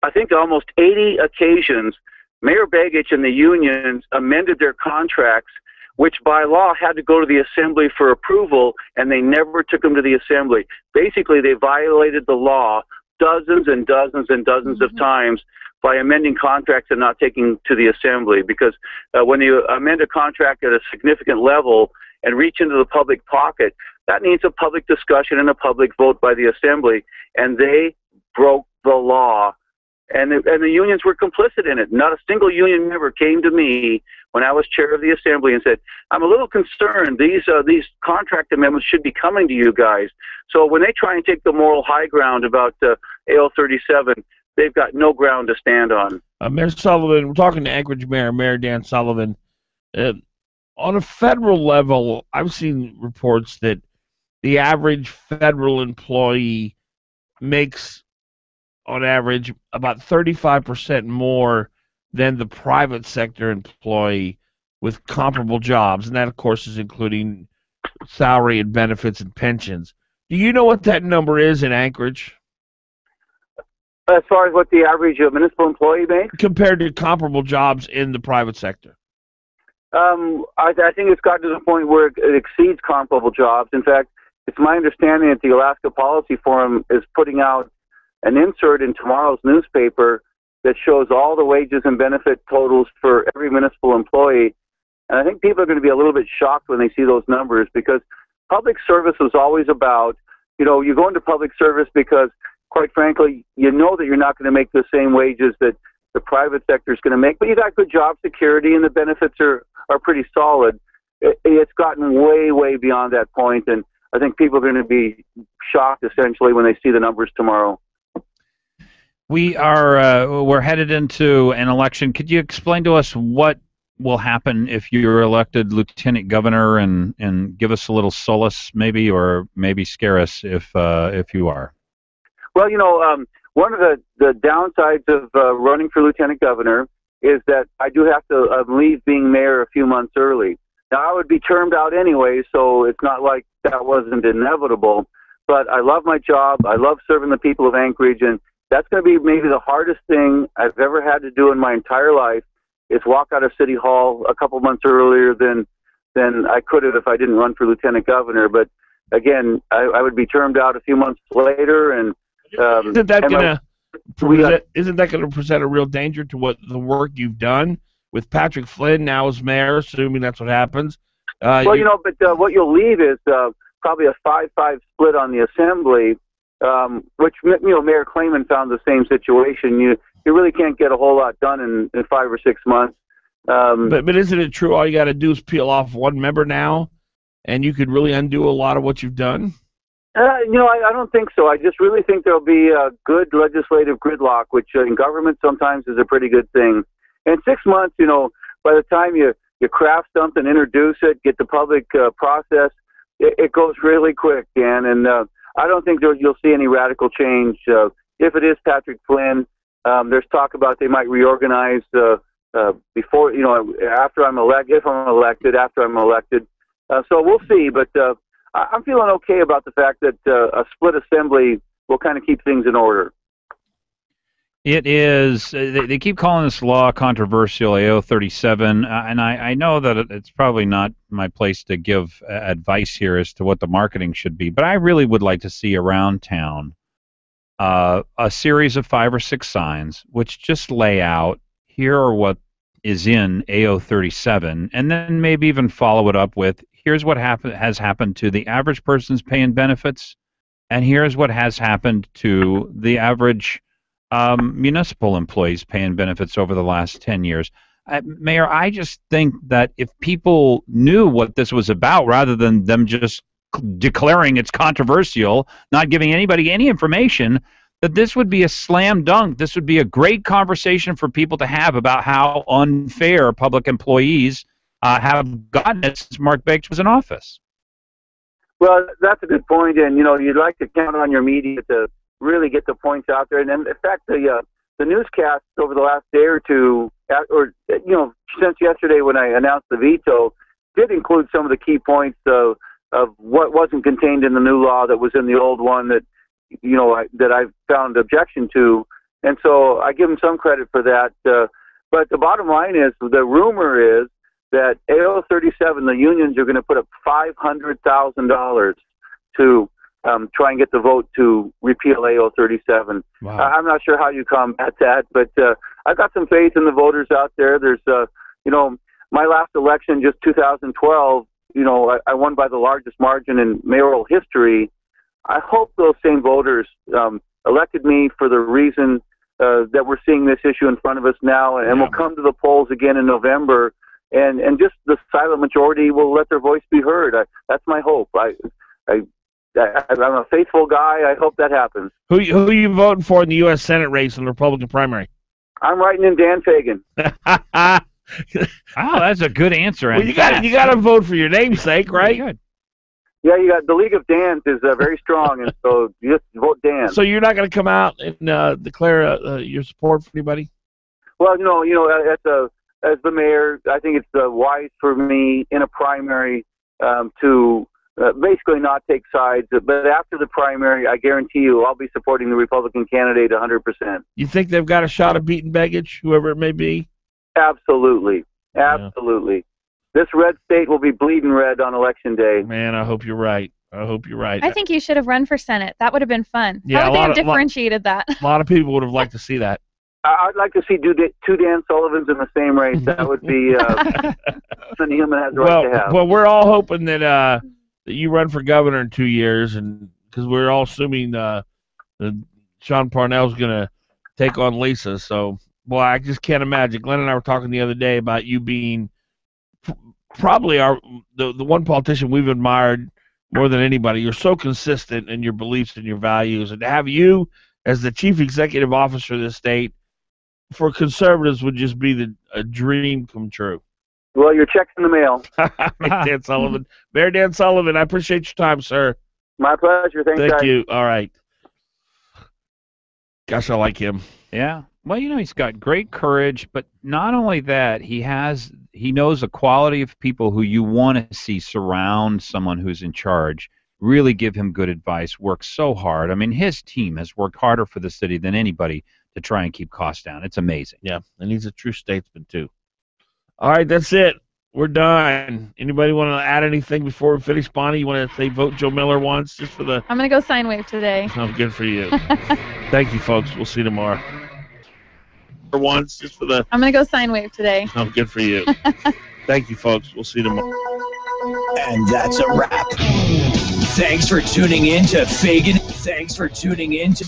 I think almost 80 occasions, Mayor Begich and the unions amended their contracts, which by law had to go to the assembly for approval, and they never took them to the assembly. Basically, they violated the law dozens and dozens and dozens of times by amending contracts and not taking to the assembly, because when you amend a contract at a significant level and reach into the public pocket, that needs a public discussion and a public vote by the assembly, and they broke the law. And the unions were complicit in it. Not a single union member came to me when I was chair of the assembly and said, I'm a little concerned. These contract amendments should be coming to you guys. So when they try and take the moral high ground about AL 37, they've got no ground to stand on. Mayor Sullivan, we're talking to Anchorage Mayor Dan Sullivan. On a federal level, I've seen reports that the average federal employee makes, on average, about 35% more than the private sector employee with comparable jobs, and that, of course, is including salary and benefits and pensions. Do you know what that number is in Anchorage? As far as what the average municipal employee makes? Compared to comparable jobs in the private sector. I think it's gotten to the point where it exceeds comparable jobs. In fact, it's my understanding that the Alaska Policy Forum is putting out an insert in tomorrow's newspaper that shows all the wages and benefit totals for every municipal employee. And I think people are going to be a little bit shocked when they see those numbers, because public service is always about, you go into public service because, quite frankly, you know that you're not going to make the same wages that the private sector is going to make, but you got good job security and the benefits are pretty solid. It's gotten way, way beyond that point, and I think people are going to be shocked, essentially, when they see the numbers tomorrow. We're headed into an election. Could you explain to us what will happen if you're elected lieutenant governor, and give us a little solace, maybe, or maybe scare us if you are? Well, one of the downsides of running for lieutenant governor is that I do have to leave being mayor a few months early. Now, I would be termed out anyway, so it's not like that wasn't inevitable. but I love my job. I love serving the people of Anchorage, and that's going to be maybe the hardest thing I've ever had to do in my entire life is walk out of City Hall a couple months earlier than I could have if I didn't run for lieutenant governor. But again, I would be termed out a few months later, and isn't that going to present a real danger to what the work you've done with Patrick Flynn now as mayor, assuming that's what happens? But what you'll leave is probably a 5-5 split on the assembly, which Mayor Clayman found the same situation. You really can't get a whole lot done in 5 or 6 months. But isn't it true? All you got to do is peel off one member now, and you could really undo a lot of what you've done. I don't think so. I just really think there'll be a good legislative gridlock, which in government sometimes is a pretty good thing. In 6 months, by the time you craft something, introduce it, get the public process, it goes really quick, Dan. And I don't think you'll see any radical change. If it is Patrick Flynn, there's talk about they might reorganize before, after I'm elected, if I'm elected, after I'm elected. So we'll see. But I'm feeling okay about the fact that a split assembly will kind of keep things in order. It is. They keep calling this law controversial, AO 37, and I know that it's probably not my place to give advice here as to what the marketing should be, but I really would like to see around town a series of 5 or 6 signs which just lay out, here are what is in AO 37, and then maybe even follow it up with, here's what has happened to the average person's pay and benefits, and here's what has happened to the average municipal employees' pay and benefits over the last 10 years. Mayor, I just think that if people knew what this was about, rather than them just declaring it's controversial, not giving anybody any information, that this would be a slam dunk. This would be a great conversation for people to have about how unfair public employees have gotten it since Mark Begich was in office. Well, that's a good point, and you'd like to count on your media to really get the points out there. And in fact, the newscasts over the last day or two, since yesterday when I announced the veto, did include some of the key points of what wasn't contained in the new law that was in the old one that that I've found objection to. And so I give them some credit for that. But the bottom line is, the rumor is that AO 37, the unions are going to put up $500,000 to try and get the vote to repeal AO 37. Wow. I'm not sure how you combat that, but I've got some faith in the voters out there. There's, my last election, just 2012, I won by the largest margin in mayoral history. I hope those same voters elected me for the reason that we're seeing this issue in front of us now, and we'll come to the polls again in November, and just the silent majority will let their voice be heard. That's my hope. I'm a faithful guy. I hope that happens. Who are you voting for in the U.S. Senate race in the Republican primary? I'm writing in Dan Fagan. Oh, that's a good answer. Well, you got to vote for your namesake, right? Good. Yeah, you got the League of Dans is very strong, and so you just vote Dan. So you're not going to come out and declare your support for anybody? Well, as the mayor, I think it's wise for me in a primary to basically not take sides. But after the primary, I guarantee you I'll be supporting the Republican candidate 100%. You think they've got a shot of beating Begich, whoever it may be? Absolutely. Absolutely. Yeah. This red state will be bleeding red on Election Day. Man, I hope you're right. I think you should have run for Senate. That would have been fun. Yeah, how would they have differentiated that? A lot of people would have liked to see that. I'd like to see two Dan Sullivans in the same race. That would be something a human has the right to have. Well, we're all hoping that you run for governor in 2 years, and because we're all assuming that Sean Parnell's going to take on Lisa. So, boy, I just can't imagine. Glenn and I were talking the other day about you being probably the one politician we've admired more than anybody. You're so consistent in your beliefs and your values, and to have you as the chief executive officer of the state for conservatives would just be a dream come true. Well, your check's in the mail. Dan Sullivan. Mayor Dan Sullivan, I appreciate your time, sir. My pleasure. Thank guys. You. All right. Gosh, I like him. Yeah. Well, he's got great courage, but not only that, he knows the quality of people who you want to see surround someone who's in charge. really give him good advice, work so hard. I mean, his team has worked harder for the city than anybody to try and keep costs down. It's amazing. Yeah, and he's a true statesman, too. All right, that's it. We're done. Anybody want to add anything before we finish? Bonnie, you want to say vote Joe Miller once just for the... I'm going to go sign wave today. Oh, good for you. Thank you, folks. We'll see you tomorrow. For once, just for the... I'm going to go sign wave today. Oh, good for you. Thank you, folks. We'll see you tomorrow. And that's a wrap. Thanks for tuning in to Fagan. Thanks for tuning in to...